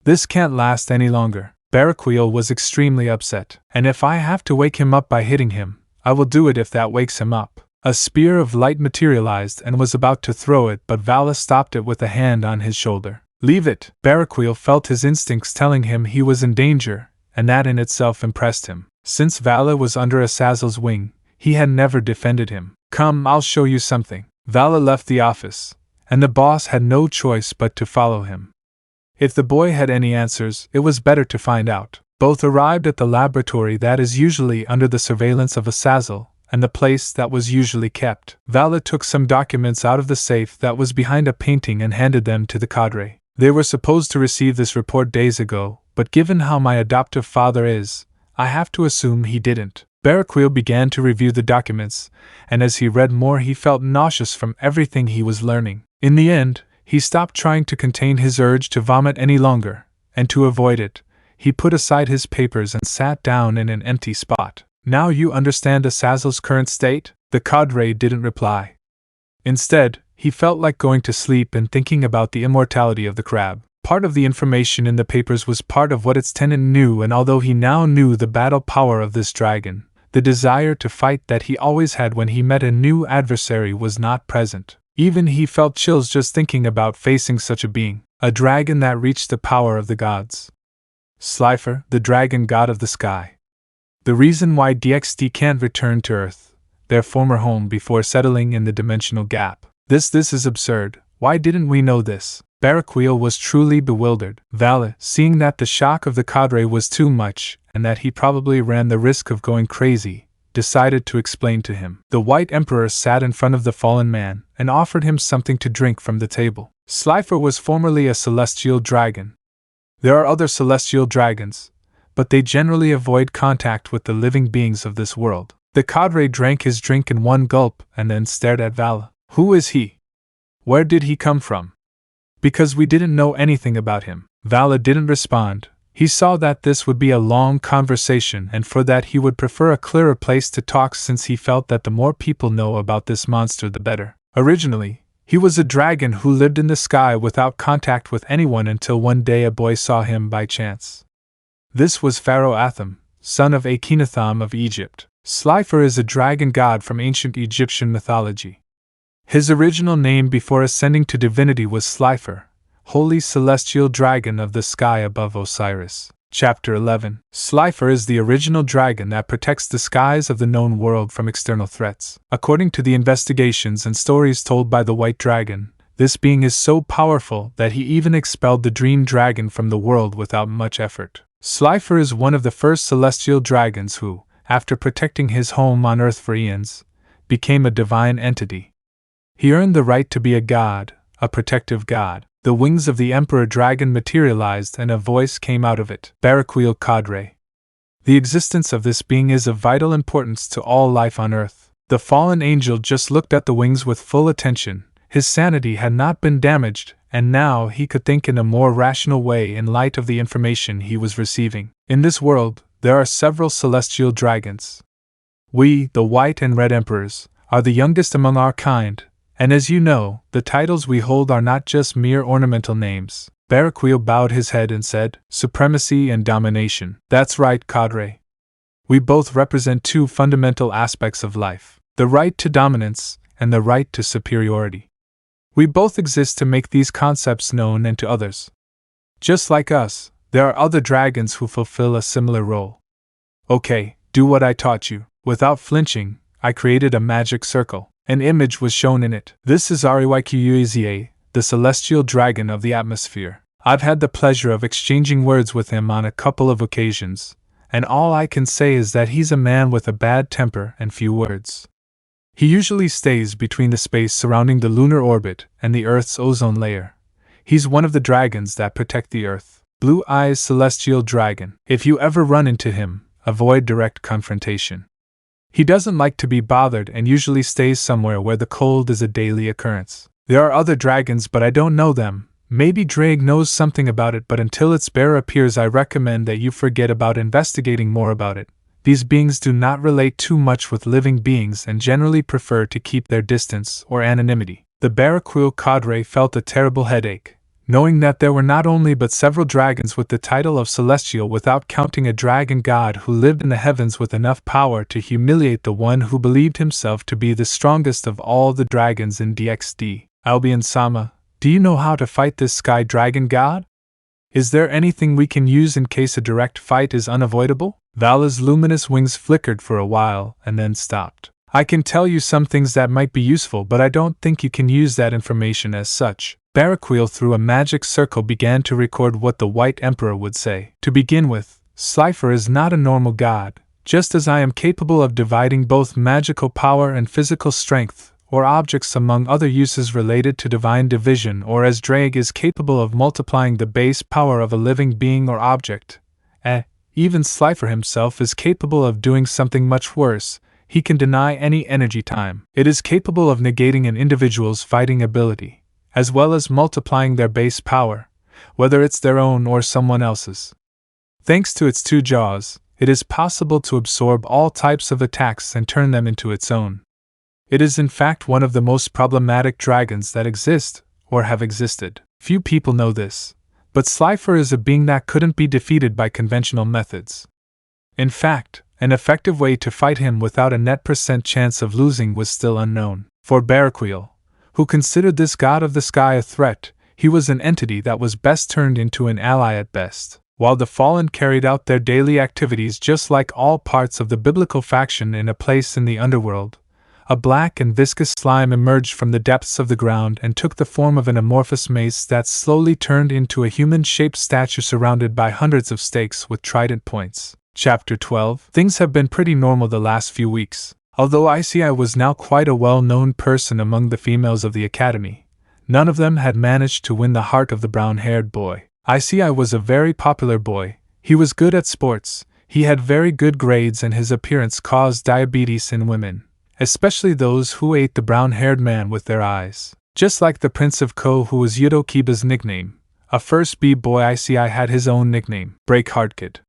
This can't last any longer. Baraquiel was extremely upset. And if I have to wake him up by hitting him, I will do it if that wakes him up. A spear of light materialized and was about to throw it, but Vala stopped it with a hand on his shoulder. Leave it. Baraquiel felt his instincts telling him he was in danger, and that in itself impressed him. Since Vala was under Azazel's wing, he had never defended him. Come, I'll show you something. Vala left the office, and the boss had no choice but to follow him. If the boy had any answers, it was better to find out. Both arrived at the laboratory that is usually under the surveillance of Azazel, and the place that was usually kept. Vala took some documents out of the safe that was behind a painting and handed them to the cadre. They were supposed to receive this report days ago, but given how my adoptive father is, I have to assume he didn't. Barraquil began to review the documents, and as he read more he felt nauseous from everything he was learning. In the end, he stopped trying to contain his urge to vomit any longer, and to avoid it, he put aside his papers and sat down in an empty spot. Now you understand Azazel's current state? The cadre didn't reply. Instead, he felt like going to sleep and thinking about the immortality of the crab. Part of the information in the papers was part of what its tenant knew, and although he now knew the battle power of this dragon, the desire to fight that he always had when he met a new adversary was not present. Even he felt chills just thinking about facing such a being, a dragon that reached the power of the gods. Slifer, the dragon god of the sky. The reason why DXD can't return to Earth, their former home, before settling in the dimensional gap. This is absurd. Why didn't we know this? Barraquil was truly bewildered. Vala, seeing that the shock of the cadre was too much, and that he probably ran the risk of going crazy, decided to explain to him. The White Emperor sat in front of the fallen man, and offered him something to drink from the table. Slifer was formerly a celestial dragon. There are other celestial dragons, but they generally avoid contact with the living beings of this world. The cadre drank his drink in one gulp and then stared at Vala. Who is he? Where did he come from? Because we didn't know anything about him. Vala didn't respond. He saw that this would be a long conversation, and for that he would prefer a clearer place to talk, since he felt that the more people know about this monster the better. Originally, he was a dragon who lived in the sky without contact with anyone until one day a boy saw him by chance. This was Pharaoh Atham, son of Akhenatham of Egypt. Slifer is a dragon god from ancient Egyptian mythology. His original name before ascending to divinity was Slifer, holy celestial dragon of the sky above Osiris. Chapter 11. Slifer is the original dragon that protects the skies of the known world from external threats. According to the investigations and stories told by the White Dragon, this being is so powerful that he even expelled the Dream Dragon from the world without much effort. Slifer is one of the first celestial dragons who, after protecting his home on Earth for eons, became a divine entity. He earned the right to be a god, a protective god. The wings of the Emperor Dragon materialized and a voice came out of it. Barraquil Cadre. The existence of this being is of vital importance to all life on Earth. The fallen angel just looked at the wings with full attention. His sanity had not been damaged, and now he could think in a more rational way in light of the information he was receiving. In this world, there are several celestial dragons. We, the White and Red Emperors, are the youngest among our kind, and as you know, the titles we hold are not just mere ornamental names. Barraquil bowed his head and said, Supremacy and domination. That's right, Cadre. We both represent two fundamental aspects of life, the right to dominance and the right to superiority. We both exist to make these concepts known and to others. Just like us, there are other dragons who fulfill a similar role. Okay, do what I taught you. Without flinching, I created a magic circle. An image was shown in it. This is Issei, the celestial dragon of the atmosphere. I've had the pleasure of exchanging words with him on a couple of occasions, and all I can say is that he's a man with a bad temper and few words. He usually stays between the space surrounding the lunar orbit and the Earth's ozone layer. He's one of the dragons that protect the Earth. Blue Eyes Celestial Dragon. If you ever run into him, avoid direct confrontation. He doesn't like to be bothered and usually stays somewhere where the cold is a daily occurrence. There are other dragons, but I don't know them. Maybe Drake knows something about it, but until its bearer appears, I recommend that you forget about investigating more about it. These beings do not relate too much with living beings and generally prefer to keep their distance or anonymity. The Barraquil Cadre felt a terrible headache, knowing that there were not only but several dragons with the title of Celestial, without counting a dragon god who lived in the heavens with enough power to humiliate the one who believed himself to be the strongest of all the dragons in DXD. Albion-sama, do you know how to fight this sky dragon god? Is there anything we can use in case a direct fight is unavoidable? Vala's luminous wings flickered for a while and then stopped. I can tell you some things that might be useful, but I don't think you can use that information as such. Barraquil, through a magic circle, began to record what the White Emperor would say. To begin with, Slifer is not a normal god, just as I am capable of dividing both magical power and physical strength, or objects among other uses related to divine division, or as Drag is capable of multiplying the base power of a living being or object. Even Slifer himself is capable of doing something much worse. He can deny any energy time. It is capable of negating an individual's fighting ability, as well as multiplying their base power, whether it's their own or someone else's. Thanks to its two jaws, it is possible to absorb all types of attacks and turn them into its own. It is in fact one of the most problematic dragons that exist, or have existed. Few people know this, but Slifer is a being that couldn't be defeated by conventional methods. In fact, an effective way to fight him without a net % chance of losing was still unknown. For Baraquiel, who considered this god of the sky a threat, he was an entity that was best turned into an ally at best. While the Fallen carried out their daily activities just like all parts of the biblical faction in a place in the underworld, a black and viscous slime emerged from the depths of the ground and took the form of an amorphous mace that slowly turned into a human-shaped statue surrounded by hundreds of stakes with trident points. Chapter 12. Things have been pretty normal the last few weeks. Although Issei was now quite a well-known person among the females of the academy, none of them had managed to win the heart of the brown-haired boy. Issei was a very popular boy. He was good at sports, he had very good grades, and his appearance caused diabetes in women, especially those who ate the brown-haired man with their eyes. Just like the Prince of Ko, who was Yudo Kiba's nickname, a first B-boy, Issei had his own nickname, Break Heart Kid.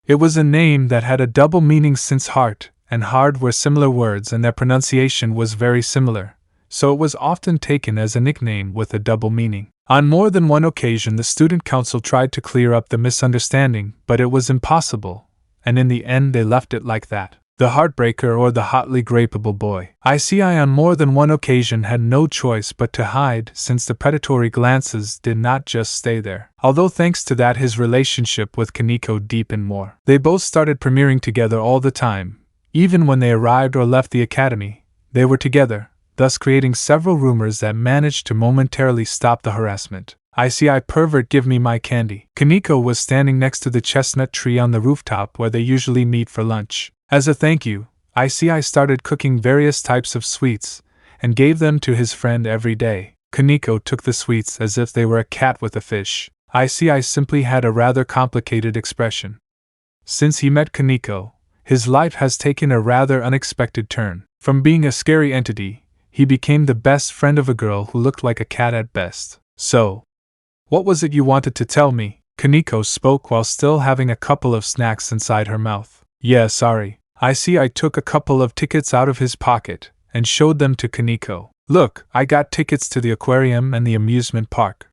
It was a name that had a double meaning since heart and hard were similar words and their pronunciation was very similar, so it was often taken as a nickname with a double meaning. On more than one occasion the student council tried to clear up the misunderstanding, but it was impossible, and in the end they left it like that. The Heartbreaker, or the hotly grapeable boy. Issei on more than one occasion had no choice but to hide, since the predatory glances did not just stay there. Although thanks to that his relationship with Kaneko deepened more. They both started premiering together all the time. Even when they arrived or left the academy, they were together, thus creating several rumors that managed to momentarily stop the harassment. Issei, pervert, give me my candy. Kaneko was standing next to the chestnut tree on the rooftop where they usually meet for lunch. As a thank you, Issei started cooking various types of sweets, and gave them to his friend every day. Kaneko took the sweets as if they were a cat with a fish. Issei simply had a rather complicated expression. Since he met Kaneko, his life has taken a rather unexpected turn. From being a scary entity, he became the best friend of a girl who looked like a cat at best. So, what was it you wanted to tell me? Kaneko spoke while still having a couple of snacks inside her mouth. Yeah, sorry. Issei took a couple of tickets out of his pocket and showed them to Kaneko. Look, I got tickets to the aquarium and the amusement park.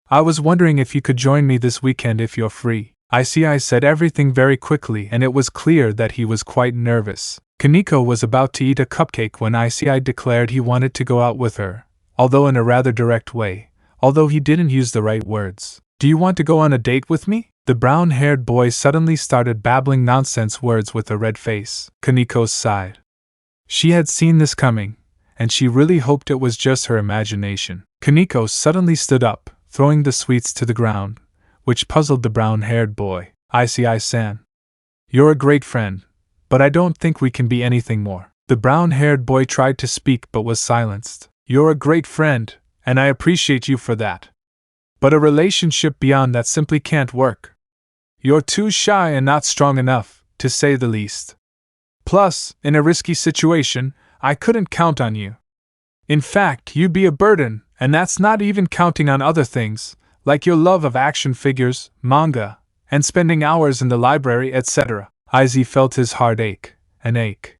I was wondering if you could join me this weekend if you're free. Issei said everything very quickly, and it was clear that he was quite nervous. Kaneko was about to eat a cupcake when Issei declared he wanted to go out with her, although in a rather direct way, although he didn't use the right words. Do you want to go on a date with me? The brown-haired boy suddenly started babbling nonsense words with a red face. Kaneko sighed. She had seen this coming, and she really hoped it was just her imagination. Kaneko suddenly stood up, throwing the sweets to the ground, which puzzled the brown-haired boy. Issei-san, you're a great friend, but I don't think we can be anything more. The brown-haired boy tried to speak but was silenced. You're a great friend, and I appreciate you for that. But a relationship beyond that simply can't work. You're too shy and not strong enough, to say the least. Plus, in a risky situation, I couldn't count on you. In fact, you'd be a burden, and that's not even counting on other things, like your love of action figures, manga, and spending hours in the library, etc. Issei felt his heart ache, an ache.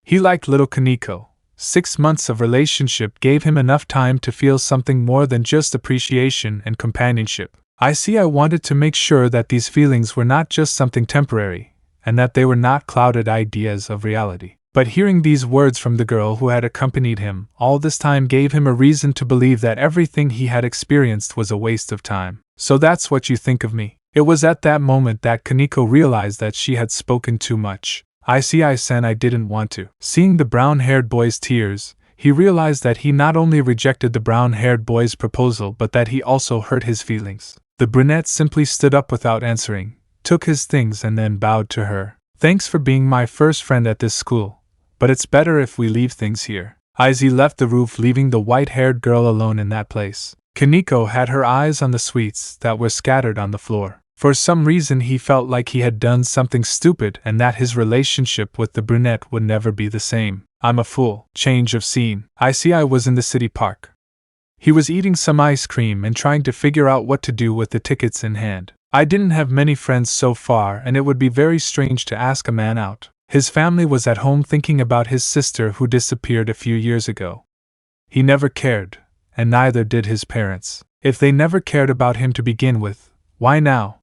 He liked little Kaneko. 6 months of relationship gave him enough time to feel something more than just appreciation and companionship. Issei wanted to make sure that these feelings were not just something temporary, and that they were not clouded ideas of reality. But hearing these words from the girl who had accompanied him all this time gave him a reason to believe that everything he had experienced was a waste of time. So that's what you think of me. It was at that moment that Kaneko realized that she had spoken too much. Issei-san, I didn't want to. Seeing the brown-haired boy's tears, he realized that he not only rejected the brown-haired boy's proposal but that he also hurt his feelings. The brunette simply stood up without answering, took his things and then bowed to her. Thanks for being my first friend at this school, but it's better if we leave things here. Issei left the roof, leaving the white-haired girl alone in that place. Kaneko had her eyes on the sweets that were scattered on the floor. For some reason he felt like he had done something stupid and that his relationship with the brunette would never be the same. I'm a fool. Change of scene. Issei was in the city park. He was eating some ice cream and trying to figure out what to do with the tickets in hand. I didn't have many friends so far, and it would be very strange to ask a man out. His family was at home thinking about his sister who disappeared a few years ago. He never cared, and neither did his parents. If they never cared about him to begin with, why now?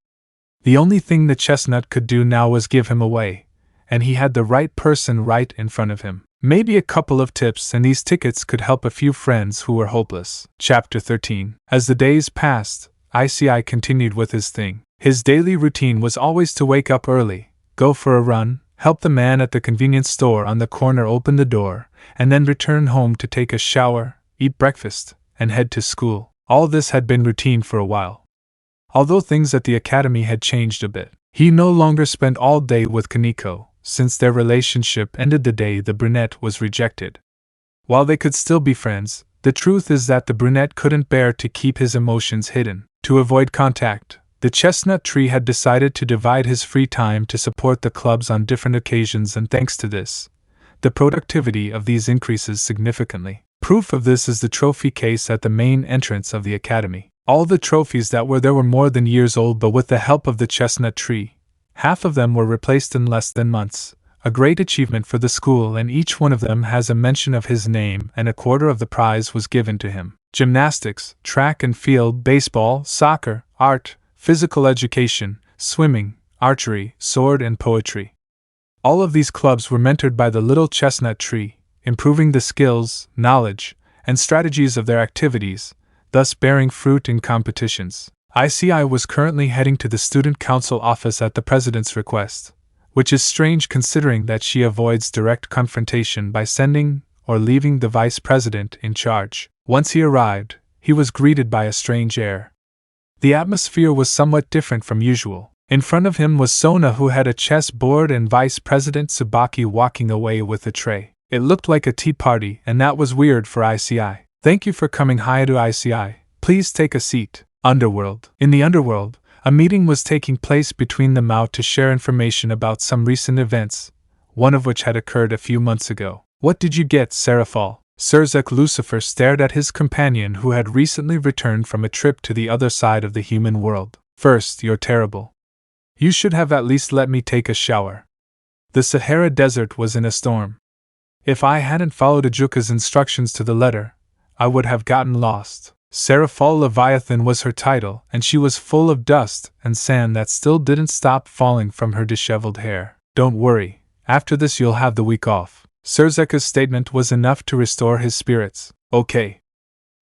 The only thing the chestnut could do now was give him away, and he had the right person right in front of him. Maybe a couple of tips and these tickets could help a few friends who were hopeless. Chapter 13. As the days passed, Issei continued with his thing. His daily routine was always to wake up early, go for a run, help the man at the convenience store on the corner open the door, and then return home to take a shower, eat breakfast, and head to school. All this had been routine for a while. Although things at the academy had changed a bit. He no longer spent all day with Kaneko, since their relationship ended the day the brunette was rejected. While they could still be friends, the truth is that the brunette couldn't bear to keep his emotions hidden. To avoid contact, the chestnut tree had decided to divide his free time to support the clubs on different occasions, and thanks to this, the productivity of these increases significantly. Proof of this is the trophy case at the main entrance of the academy. All the trophies that were there were more than years old, but with the help of the chestnut tree, half of them were replaced in less than months, a great achievement for the school, and each one of them has a mention of his name, and a quarter of the prize was given to him. Gymnastics, track and field, baseball, soccer, art, physical education, swimming, archery, sword and poetry. All of these clubs were mentored by the little chestnut tree, improving the skills, knowledge, and strategies of their activities, thus bearing fruit in competitions. Issei was currently heading to the student council office at the president's request, which is strange considering that she avoids direct confrontation by sending or leaving the vice president in charge. Once he arrived, he was greeted by a strange air. The atmosphere was somewhat different from usual. In front of him was Sona, who had a chess board, and Vice President Tsubaki walking away with a tray. It looked like a tea party, and that was weird for Issei. Thank you for coming. Hi to Issei. Please take a seat. Underworld. In the underworld, a meeting was taking place between them out to share information about some recent events, one of which had occurred a few months ago. What did you get, Seraphal? Surzek Lucifer stared at his companion, who had recently returned from a trip to the other side of the human world. First, you're terrible. You should have at least let me take a shower. The Sahara Desert was in a storm. If I hadn't followed Ajuka's instructions to the letter, I would have gotten lost. Seraphal Leviathan was her title, and she was full of dust and sand that still didn't stop falling from her disheveled hair. Don't worry, after this you'll have the week off. Surzeka's statement was enough to restore his spirits. Okay.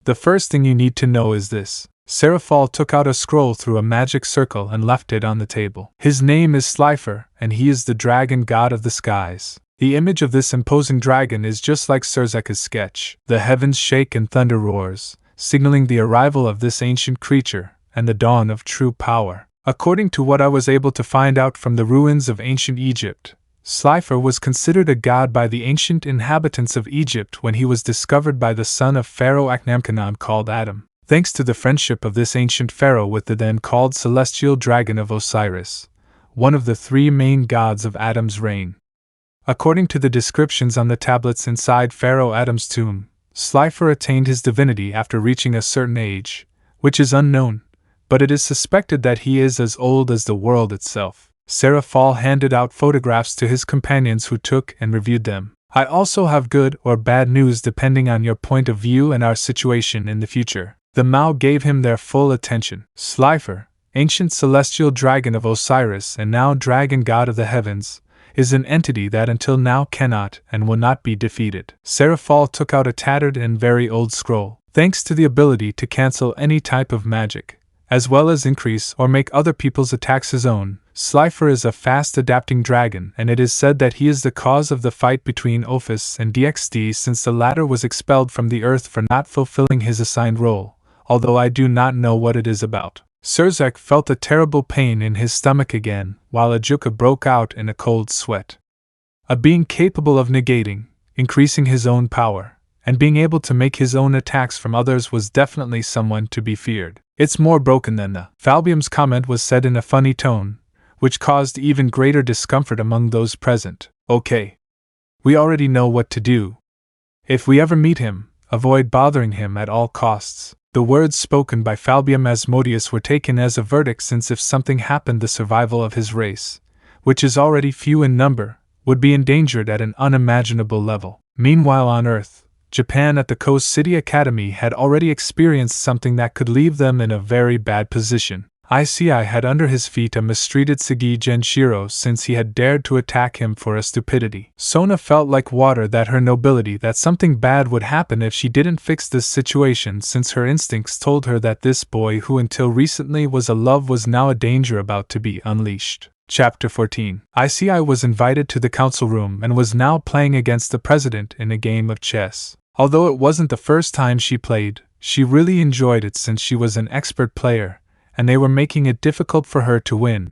The first thing you need to know is this. Seraphal took out a scroll through a magic circle and left it on the table. His name is Slifer, and he is the dragon god of the skies. The image of this imposing dragon is just like Surzeka's sketch. The heavens shake and thunder roars, signaling the arrival of this ancient creature and the dawn of true power. According to what I was able to find out from the ruins of ancient Egypt, Slifer was considered a god by the ancient inhabitants of Egypt when he was discovered by the son of Pharaoh Akhnamkanon called Adam. Thanks to the friendship of this ancient pharaoh with the then called celestial dragon of Osiris, one of the three main gods of Adam's reign. According to the descriptions on the tablets inside Pharaoh Adam's tomb, Slifer attained his divinity after reaching a certain age, which is unknown, but it is suspected that he is as old as the world itself. Seraphal handed out photographs to his companions, who took and reviewed them. I also have good or bad news depending on your point of view and our situation in the future. The Mao gave him their full attention. Slifer, ancient celestial dragon of Osiris and now dragon god of the heavens, is an entity that until now cannot and will not be defeated. Seraphal took out a tattered and very old scroll. Thanks to the ability to cancel any type of magic, as well as increase or make other people's attacks his own, Slifer is a fast-adapting dragon, and it is said that he is the cause of the fight between Ophis and DXD, since the latter was expelled from the earth for not fulfilling his assigned role, although I do not know what it is about. Surzek felt a terrible pain in his stomach again, while Ajuka broke out in a cold sweat. A being capable of negating, increasing his own power, and being able to make his own attacks from others was definitely someone to be feared. It's more broken than the. Falbium's comment was said in a funny tone, which caused even greater discomfort among those present. Okay. We already know what to do. If we ever meet him, avoid bothering him at all costs. The words spoken by Falbium Asmodeus were taken as a verdict, since if something happened, the survival of his race, which is already few in number, would be endangered at an unimaginable level. Meanwhile on Earth, Japan at the Coast City Academy had already experienced something that could leave them in a very bad position. ISEEI had under his feet a mistreated Sagi Genshiro since he had dared to attack him for a stupidity. Sona felt like water that her nobility, that something bad would happen if she didn't fix this situation, since her instincts told her that this boy who until recently was a love was now a danger about to be unleashed. Chapter 14. ISEEI was invited to the council room and was now playing against the president in a game of chess. Although it wasn't the first time she played, she really enjoyed it since she was an expert player, and they were making it difficult for her to win.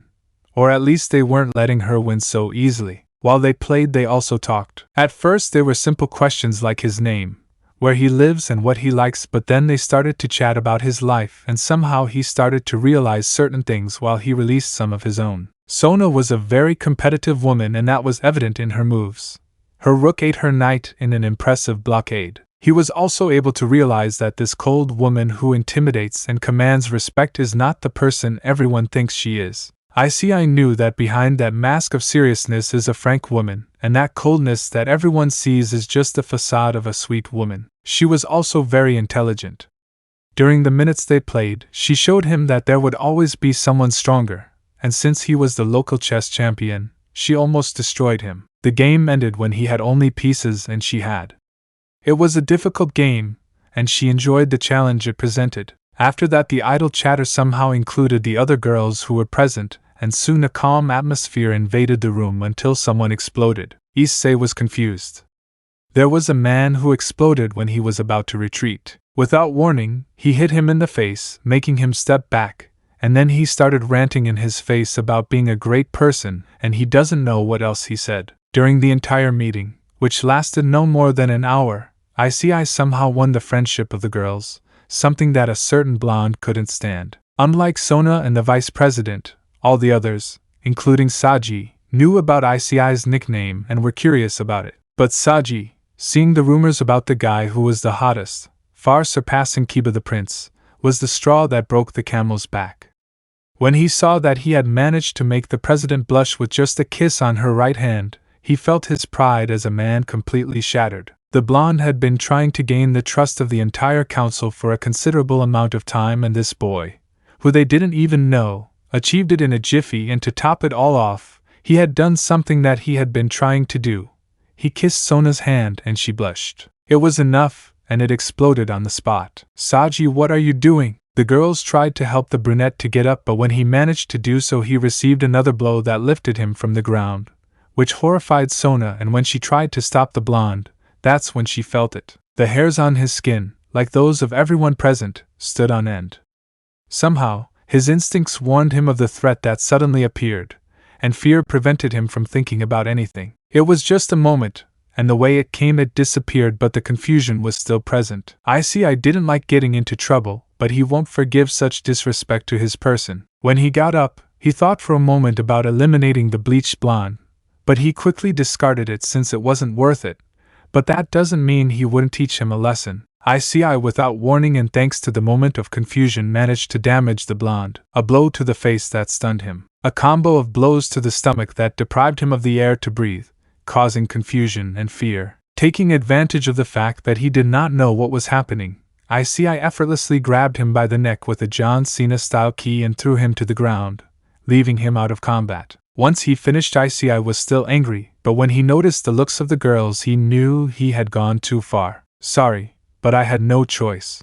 Or at least they weren't letting her win so easily. While they played, they also talked. At first they were simple questions like his name, where he lives and what he likes, but then they started to chat about his life, and somehow he started to realize certain things while he released some of his own. Sona was a very competitive woman, and that was evident in her moves. Her rook ate her knight in an impressive blockade. He was also able to realize that this cold woman who intimidates and commands respect is not the person everyone thinks she is. ISEEI knew that behind that mask of seriousness is a frank woman, and that coldness that everyone sees is just the facade of a sweet woman. She was also very intelligent. During the minutes they played, she showed him that there would always be someone stronger, and since he was the local chess champion, she almost destroyed him. The game ended when he had only pieces and she had. It was a difficult game, and she enjoyed the challenge it presented. After that, the idle chatter somehow included the other girls who were present, and soon a calm atmosphere invaded the room until someone exploded. Issei was confused. There was a man who exploded when he was about to retreat. Without warning, he hit him in the face, making him step back, and then he started ranting in his face about being a great person, and he doesn't know what else he said. During the entire meeting, which lasted no more than an hour, ISEEI somehow won the friendship of the girls, something that a certain blonde couldn't stand. Unlike Sona and the vice president, all the others, including Saji, knew about ISEEI's nickname and were curious about it. But Saji, seeing the rumors about the guy who was the hottest, far surpassing Kiba the prince, was the straw that broke the camel's back. When he saw that he had managed to make the president blush with just a kiss on her right hand, he felt his pride as a man completely shattered. The blonde had been trying to gain the trust of the entire council for a considerable amount of time, and this boy, who they didn't even know, achieved it in a jiffy, and to top it all off, he had done something that he had been trying to do. He kissed Sona's hand and she blushed. It was enough, and it exploded on the spot. Saji, what are you doing? The girls tried to help the brunette to get up, but when he managed to do so, he received another blow that lifted him from the ground, which horrified Sona, and when she tried to stop the blonde, that's when she felt it. The hairs on his skin, like those of everyone present, stood on end. Somehow, his instincts warned him of the threat that suddenly appeared, and fear prevented him from thinking about anything. It was just a moment, and the way it came it disappeared, but the confusion was still present. ISEEI didn't like getting into trouble, but he won't forgive such disrespect to his person. When he got up, he thought for a moment about eliminating the bleached blonde, but he quickly discarded it since it wasn't worth it. But that doesn't mean he wouldn't teach him a lesson. ISEEI, without warning and thanks to the moment of confusion, managed to damage the blonde. A blow to the face that stunned him. A combo of blows to the stomach that deprived him of the air to breathe, causing confusion and fear. Taking advantage of the fact that he did not know what was happening, ISEEI effortlessly grabbed him by the neck with a John Cena-style key and threw him to the ground, leaving him out of combat. Once he finished, ISEEI was still angry, but when he noticed the looks of the girls, he knew he had gone too far. Sorry, but I had no choice.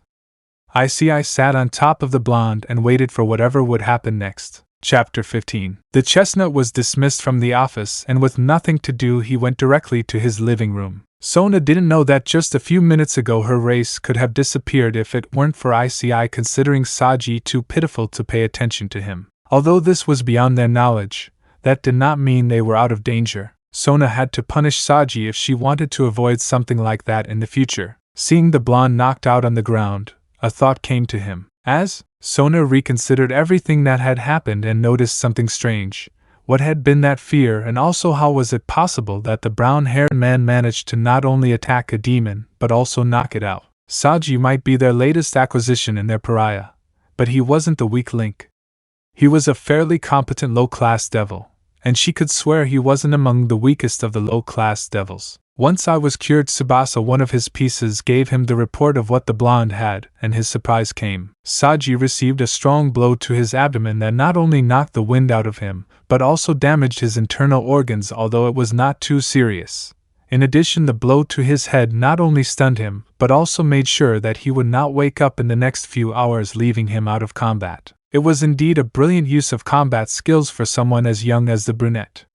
ISEEI sat on top of the blonde and waited for whatever would happen next. Chapter 15. The chestnut was dismissed from the office, and with nothing to do he went directly to his living room. Sona didn't know that just a few minutes ago her race could have disappeared if it weren't for Issei considering Saji too pitiful to pay attention to him. Although this was beyond their knowledge, that did not mean they were out of danger. Sona had to punish Saji if she wanted to avoid something like that in the future. Seeing the blonde knocked out on the ground, a thought came to him. As Sona reconsidered everything that had happened and noticed something strange. What had been that fear, and also how was it possible that the brown-haired man managed to not only attack a demon, but also knock it out? Saji might be their latest acquisition in their pariah, but he wasn't the weak link. He was a fairly competent low-class devil, and she could swear he wasn't among the weakest of the low-class devils. Once I was cured, Tsubasa, one of his pieces, gave him the report of what the blonde had, and his surprise came. Saji received a strong blow to his abdomen that not only knocked the wind out of him, but also damaged his internal organs, although it was not too serious. In addition, the blow to his head not only stunned him, but also made sure that he would not wake up in the next few hours, leaving him out of combat. It was indeed a brilliant use of combat skills for someone as young as the brunette.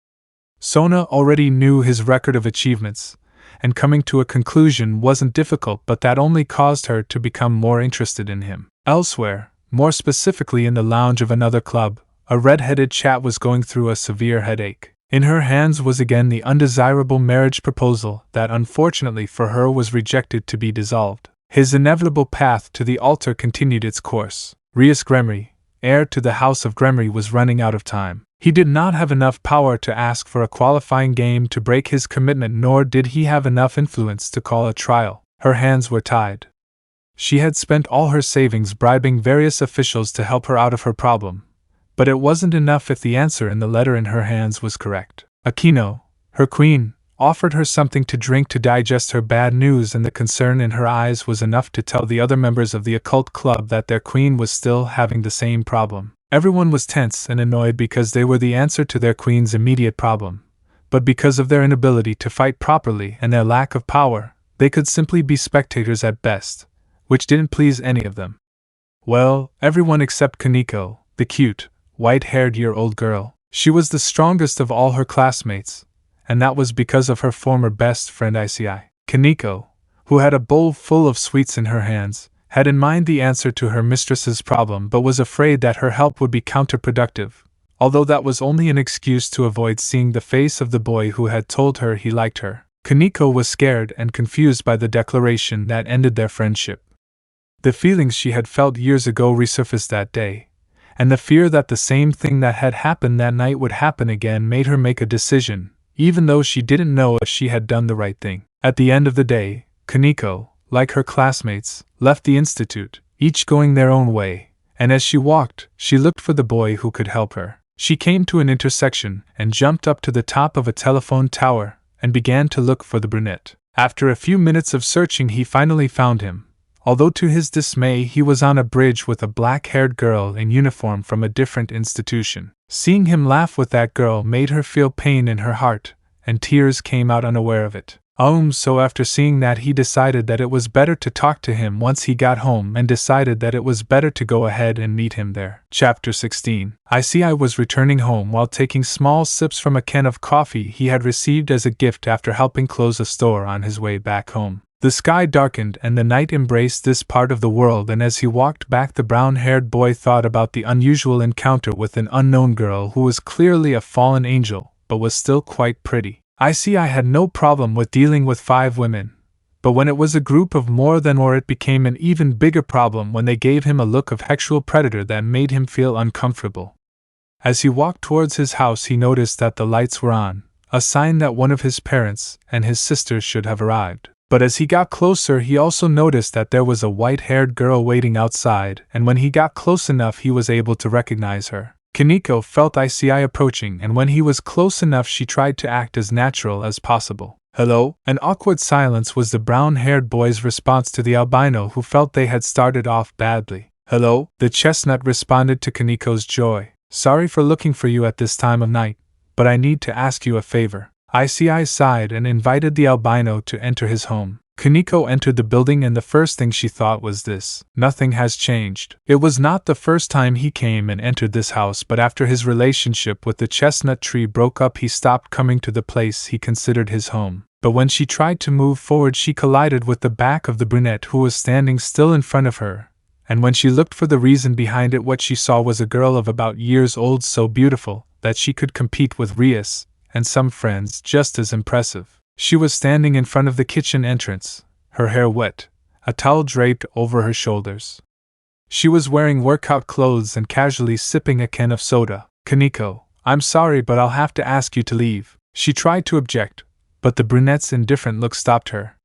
Sona already knew his record of achievements, and coming to a conclusion wasn't difficult, but that only caused her to become more interested in him. Elsewhere, more specifically in the lounge of another club, a red-headed chat was going through a severe headache. In her hands was again the undesirable marriage proposal that unfortunately for her was rejected to be dissolved. His inevitable path to the altar continued its course. Rias Gremory, heir to the house of Gremory, was running out of time. He did not have enough power to ask for a qualifying game to break his commitment, nor did he have enough influence to call a trial. Her hands were tied. She had spent all her savings bribing various officials to help her out of her problem, but it wasn't enough if the answer in the letter in her hands was correct. Akino, her queen, offered her something to drink to digest her bad news, and the concern in her eyes was enough to tell the other members of the occult club that their queen was still having the same problem. Everyone was tense and annoyed because they were the answer to their queen's immediate problem, but because of their inability to fight properly and their lack of power, they could simply be spectators at best, which didn't please any of them. Well, everyone except Kaneko, the cute, white-haired year-old girl. She was the strongest of all her classmates, and that was because of her former best friend Issei. Kaneko, who had a bowl full of sweets in her hands, had in mind the answer to her mistress's problem, but was afraid that her help would be counterproductive, although that was only an excuse to avoid seeing the face of the boy who had told her he liked her. Kaneko was scared and confused by the declaration that ended their friendship. The feelings she had felt years ago resurfaced that day, and the fear that the same thing that had happened that night would happen again made her make a decision, even though she didn't know if she had done the right thing. At the end of the day, Kaneko, like her classmates, left the institute, each going their own way, and as she walked, she looked for the boy who could help her. She came to an intersection and jumped up to the top of a telephone tower and began to look for the brunette. After a few minutes of searching, he finally found him, although to his dismay he was on a bridge with a black-haired girl in uniform from a different institution. Seeing him laugh with that girl made her feel pain in her heart, and tears came out unaware of it. So after seeing that, he decided that it was better to talk to him once he got home, and decided that it was better to go ahead and meet him there. Chapter 16. Issei was returning home while taking small sips from a can of coffee he had received as a gift after helping close a store on his way back home. The sky darkened and the night embraced this part of the world, and as he walked back, the brown-haired boy thought about the unusual encounter with an unknown girl who was clearly a fallen angel, but was still quite pretty. Issei had no problem with dealing with 5 women, but when it was a group of more than or it became an even bigger problem when they gave him a look of sexual predator that made him feel uncomfortable. As he walked towards his house, he noticed that the lights were on, a sign that one of his parents and his sisters should have arrived. But as he got closer, he also noticed that there was a white-haired girl waiting outside, and when he got close enough he was able to recognize her. Kaneko felt Issei approaching, and when he was close enough she tried to act as natural as possible. "Hello?" An awkward silence was the brown-haired boy's response to the albino, who felt they had started off badly. "Hello?" the chestnut responded to Kaneko's joy. "Sorry for looking for you at this time of night, but I need to ask you a favor." Issei sighed and invited the albino to enter his home. Kaneko entered the building, and the first thing she thought was this: nothing has changed. It was not the first time he came and entered this house, but after his relationship with the chestnut tree broke up he stopped coming to the place he considered his home. but when she tried to move forward she collided with the back of the brunette who was standing still in front of her, and when she looked for the reason behind it what she saw was a girl of about years old so beautiful that she could compete with Rias, and some friends just as impressive. She was standing in front of the kitchen entrance, her hair wet, a towel draped over her shoulders. She was wearing workout clothes and casually sipping a can of soda. "Kaneko, I'm sorry but I'll have to ask you to leave." She tried to object, but the brunette's indifferent look stopped her.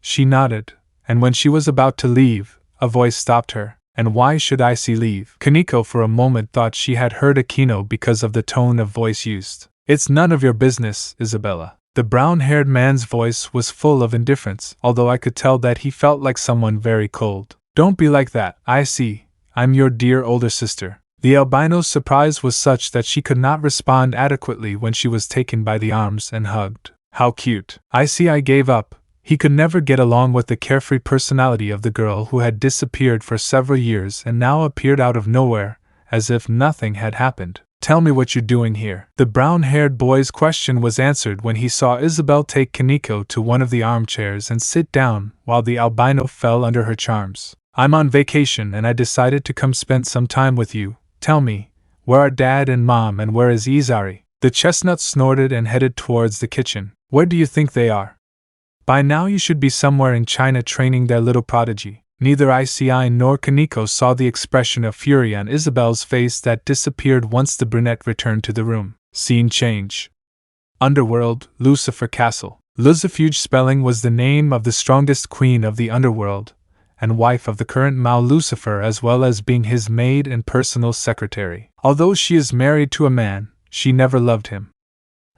She nodded, and when she was about to leave, a voice stopped her. "And why should Issei leave?" Kaneko for a moment thought she had heard Akino because of the tone of voice used. "It's none of your business, Isabella." The brown-haired man's voice was full of indifference, although I could tell that he felt like someone very cold. "Don't be like that, Issei. I'm your dear older sister." The albino's surprise was such that she could not respond adequately when she was taken by the arms and hugged. "How cute." Issei gave up. He could never get along with the carefree personality of the girl who had disappeared for several years and now appeared out of nowhere, as if nothing had happened. "Tell me what you're doing here." The brown-haired boy's question was answered when he saw Isabel take Kaneko to one of the armchairs and sit down while the albino fell under her charms. "I'm on vacation and I decided to come spend some time with you. Tell me, where are Dad and Mom and where is Issei?" The chestnut snorted and headed towards the kitchen. "Where do you think they are? By now you should be somewhere in China training their little prodigy." Neither Issei nor Kaneko saw the expression of fury on Isabel's face that disappeared once the brunette returned to the room. Scene change. Underworld, Lucifer Castle. Lucifuge spelling was the name of the strongest queen of the underworld, and wife of the current Mao Lucifer as well as being his maid and personal secretary. Although she is married to a man, she never loved him.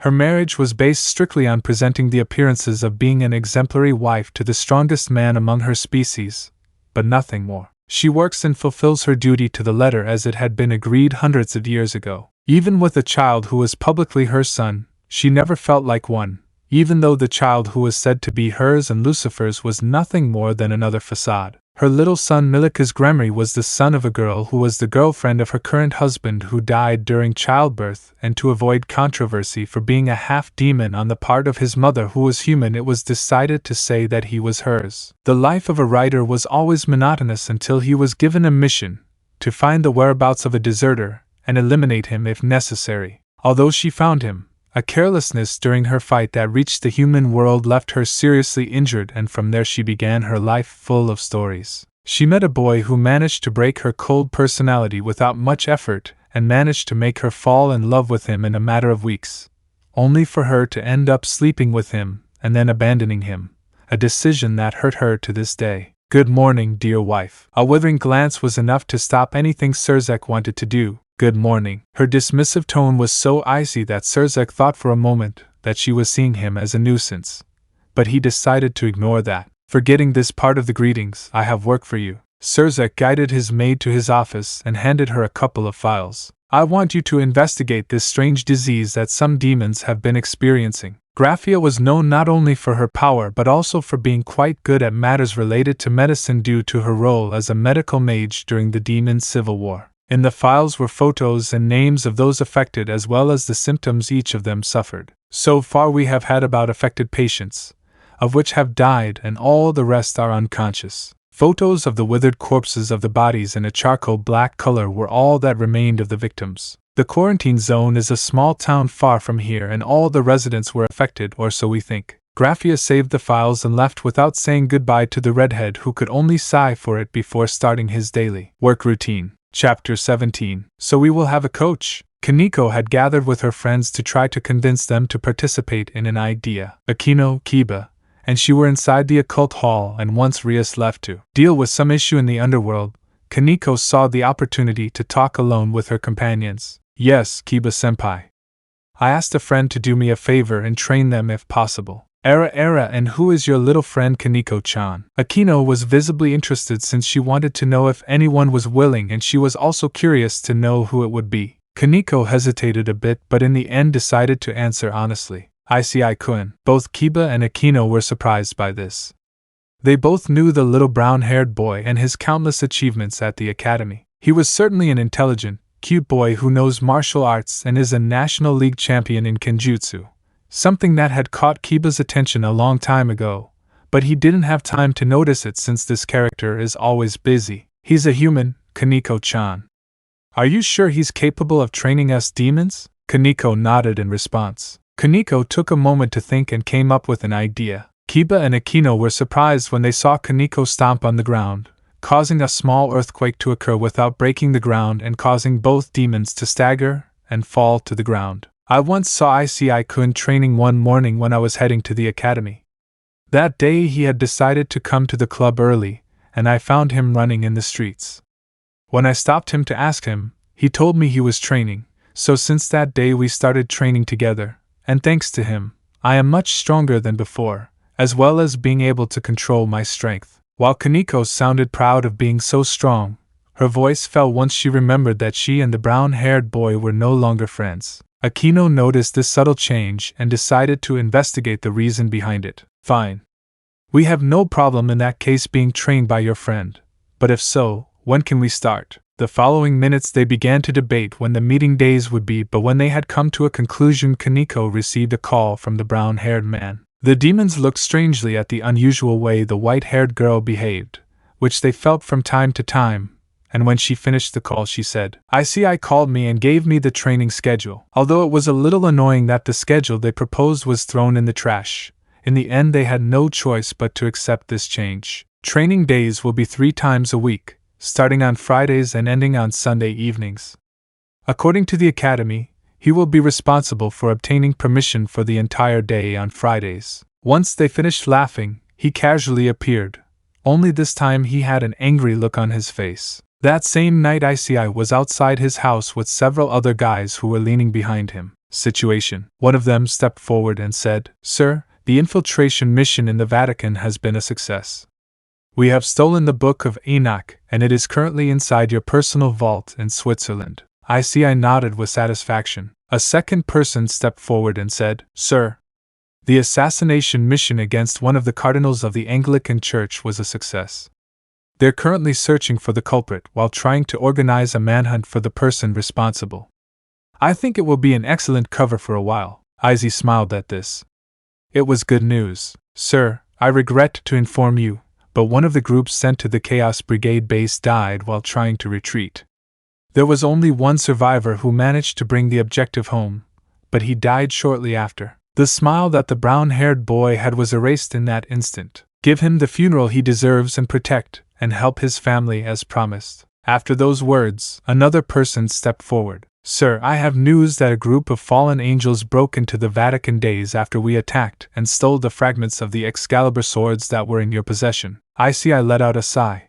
Her marriage was based strictly on presenting the appearances of being an exemplary wife to the strongest man among her species, but nothing more. She works and fulfills her duty to the letter as it had been agreed hundreds of years ago. Even with a child who was publicly her son, she never felt like one, even though the child who was said to be hers and Lucifer's was nothing more than another facade. Her little son Milika's Gremory was the son of a girl who was the girlfriend of her current husband who died during childbirth, and to avoid controversy for being a half-demon on the part of his mother who was human it was decided to say that he was hers. The life of a writer was always monotonous until he was given a mission to find the whereabouts of a deserter and eliminate him if necessary. Although she found him, a carelessness during her fight that reached the human world left her seriously injured, and from there she began her life full of stories. She met a boy who managed to break her cold personality without much effort and managed to make her fall in love with him in a matter of weeks, only for her to end up sleeping with him and then abandoning him, a decision that hurt her to this day. "Good morning, dear wife." A withering glance was enough to stop anything Sirzek wanted to do. "Good morning." Her dismissive tone was so icy that Sirzek thought for a moment that she was seeing him as a nuisance, but he decided to ignore that. Forgetting this part of the greetings, "I have work for you." Sirzek guided his maid to his office and handed her a couple of files. "I want you to investigate this strange disease that some demons have been experiencing." Graphia was known not only for her power but also for being quite good at matters related to medicine due to her role as a medical mage during the demon civil war. In the files were photos and names of those affected as well as the symptoms each of them suffered. So far we have had about affected patients, of which have died and all the rest are unconscious. Photos of the withered corpses of the bodies in a charcoal black color were all that remained of the victims. The quarantine zone is a small town far from here and all the residents were affected, or so we think. Graphia saved the files and left without saying goodbye to the redhead who could only sigh for it before starting his daily work routine. Chapter 17. So we will have a coach. Kaneko had gathered with her friends to try to convince them to participate in an idea. Akino, Kiba, and she were inside the occult hall, and once Rias left to deal with some issue in the underworld, Kaneko saw the opportunity to talk alone with her companions. "Yes, Kiba-senpai. I asked a friend to do me a favor and train them if possible." Era, and who is your little friend Kaneko-chan?" Akino was visibly interested since she wanted to know if anyone was willing, and she was also curious to know who it would be. Kaneko hesitated a bit but in the end decided to answer honestly. "Issei-kun." Both Kiba and Akino were surprised by this. They both knew the little brown-haired boy and his countless achievements at the academy. He was certainly an intelligent, cute boy who knows martial arts and is a National League champion in Kenjutsu, something that had caught Kiba's attention a long time ago, but he didn't have time to notice it since this character is always busy. He's a human, Kaneko-chan. Are you sure he's capable of training us demons? Kaneko nodded in response. Kaneko took a moment to think and came up with an idea. Kiba and Akino were surprised when they saw Kaneko stomp on the ground, causing a small earthquake to occur without breaking the ground and causing both demons to stagger and fall to the ground. I once saw Issei-kun training one morning when I was heading to the academy. That day he had decided to come to the club early, and I found him running in the streets. When I stopped him to ask him, he told me he was training, so since that day we started training together, and thanks to him, I am much stronger than before, as well as being able to control my strength. While Kaneko sounded proud of being so strong, her voice fell once she remembered that she and the brown-haired boy were no longer friends. Akino noticed this subtle change and decided to investigate the reason behind it. Fine. We have no problem in that case being trained by your friend, but if so, when can we start? The following minutes they began to debate when the meeting days would be, but when they had come to a conclusion, Kaneko received a call from the brown-haired man. The demons looked strangely at the unusual way the white-haired girl behaved, which they felt from time to time, and when she finished the call she said, "Issei called me and gave me the training schedule." Although it was a little annoying that the schedule they proposed was thrown in the trash, in the end they had no choice but to accept this change. Training days will be 3 times a week, starting on Fridays and ending on Sunday evenings. According to the academy, he will be responsible for obtaining permission for the entire day on Fridays. Once they finished laughing, he casually appeared, only this time he had an angry look on his face. That same night Issei was outside his house with several other guys who were leaning behind him. Situation. One of them stepped forward and said, "Sir, the infiltration mission in the Vatican has been a success. We have stolen the Book of Enoch, and it is currently inside your personal vault in Switzerland." Issei nodded with satisfaction. A second person stepped forward and said, "Sir, the assassination mission against one of the cardinals of the Anglican Church was a success. They're currently searching for the culprit while trying to organize a manhunt for the person responsible. I think it will be an excellent cover for a while." Issei smiled at this. It was good news. "Sir, I regret to inform you, but one of the groups sent to the Chaos Brigade base died while trying to retreat. There was only one survivor who managed to bring the objective home, but he died shortly after." The smile that the brown-haired boy had was erased in that instant. "Give him the funeral he deserves and protect, and help his family as promised." After those words, another person stepped forward. "Sir, I have news that a group of fallen angels broke into the Vatican days after we attacked and stole the fragments of the Excalibur swords that were in your possession." Issei let out a sigh.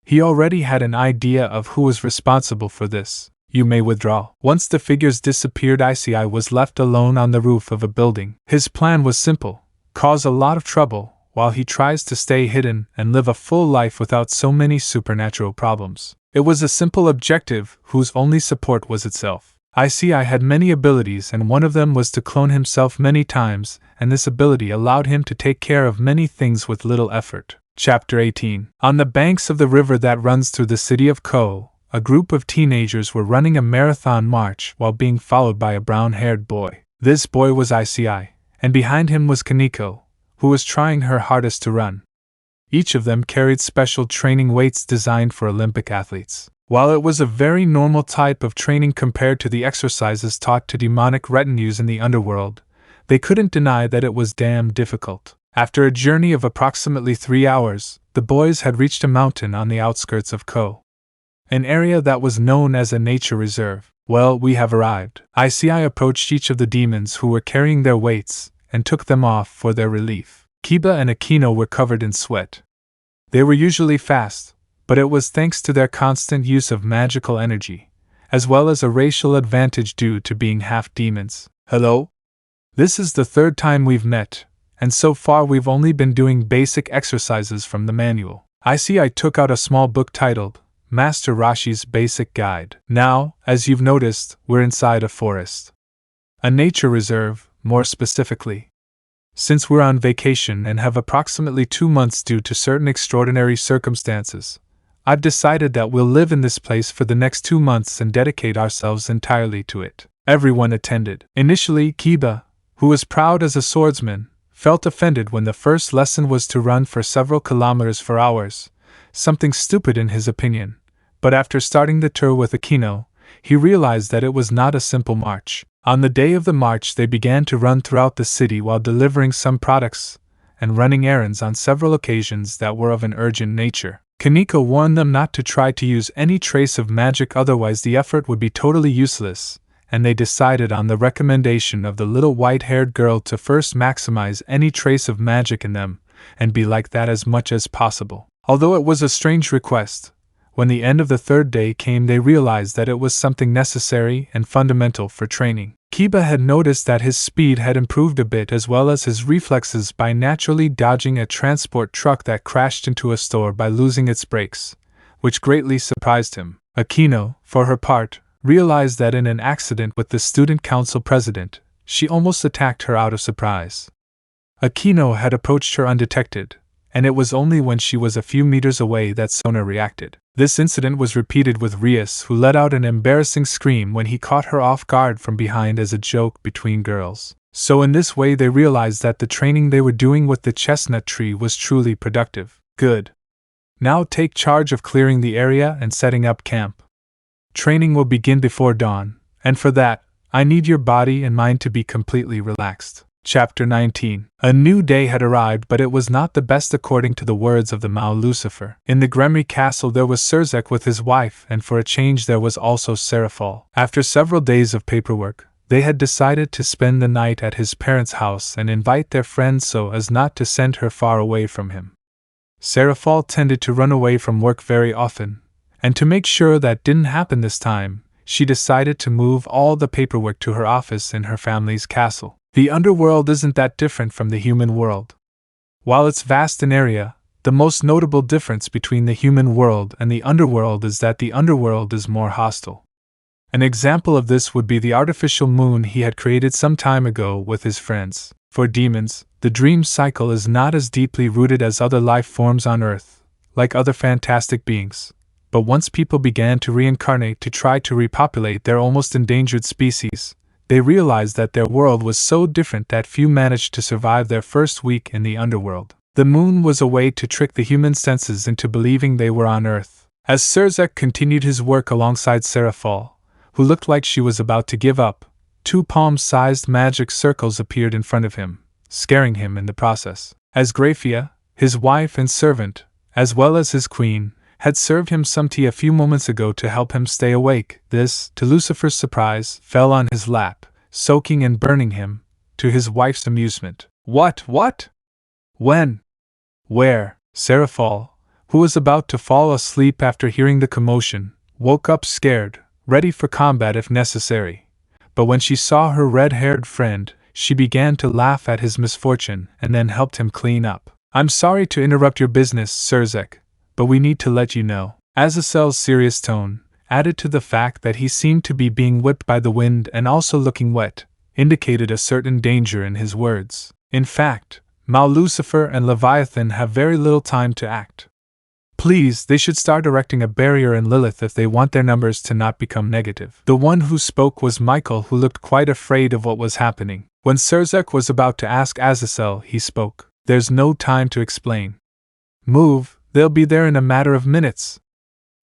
He already had an idea of who was responsible for this. "You may withdraw." Once the figures disappeared, Issei was left alone on the roof of a building. His plan was simple: cause a lot of trouble, while he tries to stay hidden and live a full life without so many supernatural problems. It was a simple objective whose only support was itself. Issei had many abilities, and one of them was to clone himself many times, and this ability allowed him to take care of many things with little effort. Chapter 18. On the banks of the river that runs through the city of Ko, a group of teenagers were running a marathon march while being followed by a brown-haired boy. This boy was Issei, and behind him was Kaneko, who was trying her hardest to run. Each of them carried special training weights designed for Olympic athletes. While it was a very normal type of training compared to the exercises taught to demonic retinues in the underworld, they couldn't deny that it was damn difficult. After a journey of approximately 3 hours, the boys had reached a mountain on the outskirts of Ko, an area that was known as a nature reserve. "Well, we have arrived." Issei approached each of the demons who were carrying their weights and took them off for their relief. Kiba and Akino were covered in sweat. They were usually fast, but it was thanks to their constant use of magical energy, as well as a racial advantage due to being half demons. "Hello? This is the 3rd time we've met, and so far we've only been doing basic exercises from the manual." Issei took out a small book titled Master Roshi's Basic Guide. "Now, as you've noticed, we're inside a forest. A nature reserve, more specifically. Since we're on vacation and have approximately 2 months due to certain extraordinary circumstances, I've decided that we'll live in this place for the next 2 months and dedicate ourselves entirely to it." Everyone attended. Initially, Kiba, who was proud as a swordsman, felt offended when the first lesson was to run for several kilometers for hours, something stupid in his opinion, but after starting the tour with Akino, he realized that it was not a simple march. On the day of the march they began to run throughout the city while delivering some products and running errands on several occasions that were of an urgent nature. Kaneko warned them not to try to use any trace of magic, otherwise the effort would be totally useless, and they decided on the recommendation of the little white-haired girl to first maximize any trace of magic in them, and be like that as much as possible. Although it was a strange request, when the end of the third day came they realized that it was something necessary and fundamental for training. Kiba had noticed that his speed had improved a bit as well as his reflexes by naturally dodging a transport truck that crashed into a store by losing its brakes, which greatly surprised him. Akino, for her part, realized that in an accident with the student council president, she almost attacked her out of surprise. Akino had approached her undetected, and it was only when she was a few meters away that Sona reacted. This incident was repeated with Rias, who let out an embarrassing scream when he caught her off guard from behind as a joke between girls. So in this way they realized that the training they were doing with the chestnut tree was truly productive. Good. Now take charge of clearing the area and setting up camp. Training will begin before dawn, and for that, I need your body and mind to be completely relaxed. Chapter 19. A new day had arrived, but it was not the best according to the words of the Mao Lucifer. In the Gremory castle there was Surzek with his wife, and for a change there was also Serafal. After several days of paperwork, they had decided to spend the night at his parents' house and invite their friend so as not to send her far away from him. Serafal tended to run away from work very often, and to make sure that didn't happen this time, she decided to move all the paperwork to her office in her family's castle. The underworld isn't that different from the human world. While it's vast in area, the most notable difference between the human world and the underworld is that the underworld is more hostile. An example of this would be the artificial moon he had created some time ago with his friends. For demons, the dream cycle is not as deeply rooted as other life forms on Earth, like other fantastic beings. But once people began to reincarnate to try to repopulate their almost endangered species, they realized that their world was so different that few managed to survive their first week in the underworld. The moon was a way to trick the human senses into believing they were on Earth. As Surzek continued his work alongside Serafal, who looked like she was about to give up, 2 palm-sized magic circles appeared in front of him, scaring him in the process. As Grafia, his wife and servant, as well as his queen, had served him some tea a few moments ago to help him stay awake, this, to Lucifer's surprise, fell on his lap, soaking and burning him, to his wife's amusement. What? When? Where? Serafal, who was about to fall asleep after hearing the commotion, woke up scared, ready for combat if necessary. But when she saw her red-haired friend, she began to laugh at his misfortune and then helped him clean up. I'm sorry to interrupt your business, Surzek, but we need to let you know. Azazel's serious tone, added to the fact that he seemed to be being whipped by the wind and also looking wet, indicated a certain danger in his words. In fact, Mao Lucifer and Leviathan have very little time to act. Please, they should start erecting a barrier in Lilith if they want their numbers to not become negative. The one who spoke was Michael, who looked quite afraid of what was happening. When Surzek was about to ask Azazel, he spoke. There's no time to explain. Move. They'll be there in a matter of minutes.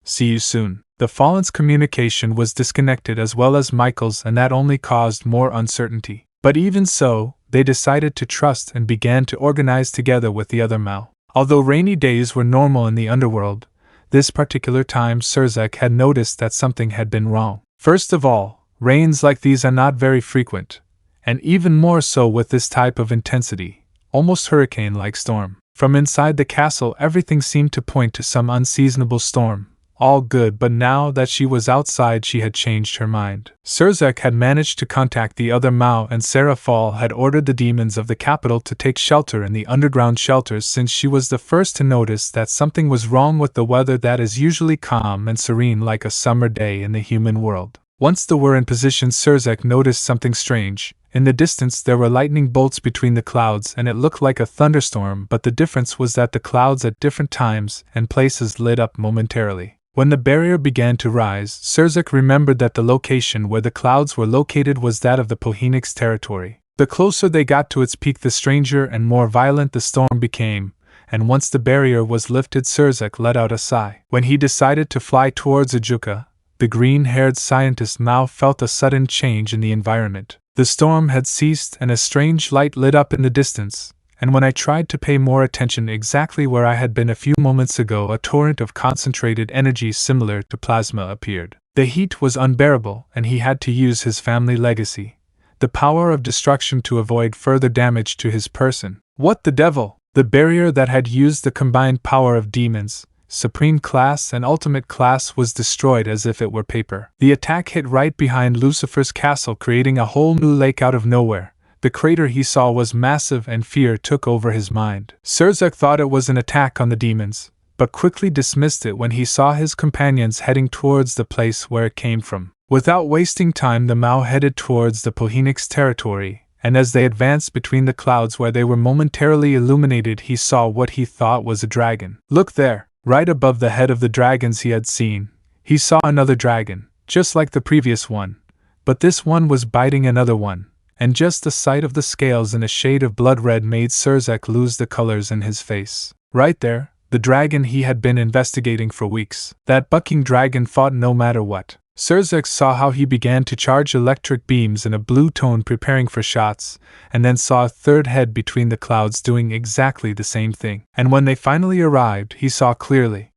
See you soon. The Fallen's communication was disconnected as well as Michael's, and that only caused more uncertainty. But even so, they decided to trust and began to organize together with the other Mao. Although rainy days were normal in the underworld, this particular time Surzek had noticed that something had been wrong. First of all, rains like these are not very frequent, and even more so with this type of intensity, almost hurricane-like storm. From inside the castle everything seemed to point to some unseasonable storm. All good, but now that she was outside she had changed her mind. Surzek had managed to contact the other Mao, and Serafal had ordered the demons of the capital to take shelter in the underground shelters since she was the first to notice that something was wrong with the weather that is usually calm and serene like a summer day in the human world. Once they were in position, Surzek noticed something strange. In the distance there were lightning bolts between the clouds and it looked like a thunderstorm, but the difference was that the clouds at different times and places lit up momentarily. When the barrier began to rise, Surzek remembered that the location where the clouds were located was that of the Pohenix territory. The closer they got to its peak, the stranger and more violent the storm became, and once the barrier was lifted, Surzek let out a sigh. When he decided to fly towards Ajuka, the green-haired scientist Mao felt a sudden change in the environment. The storm had ceased and a strange light lit up in the distance, and when I tried to pay more attention exactly where I had been a few moments ago, a torrent of concentrated energy similar to plasma appeared. The heat was unbearable, and he had to use his family legacy, the power of destruction, to avoid further damage to his person. What the devil? The barrier that had used the combined power of demons, Supreme Class and Ultimate Class, was destroyed as if it were paper. The attack hit right behind Lucifer's castle, creating a whole new lake out of nowhere. The crater he saw was massive and fear took over his mind. Surzek thought it was an attack on the demons, but quickly dismissed it when he saw his companions heading towards the place where it came from. Without wasting time, the Mao headed towards the Pohenix territory, and as they advanced between the clouds where they were momentarily illuminated, he saw what he thought was a dragon. Look there! Right above the head of the dragons he had seen, he saw another dragon, just like the previous one, but this one was biting another one, and just the sight of the scales in a shade of blood red made Surzek lose the colors in his face. Right there, the dragon he had been investigating for weeks. That bucking dragon fought no matter what. Surzek saw how he began to charge electric beams in a blue tone, preparing for shots, and then saw a third head between the clouds doing exactly the same thing. And when they finally arrived, he saw clearly.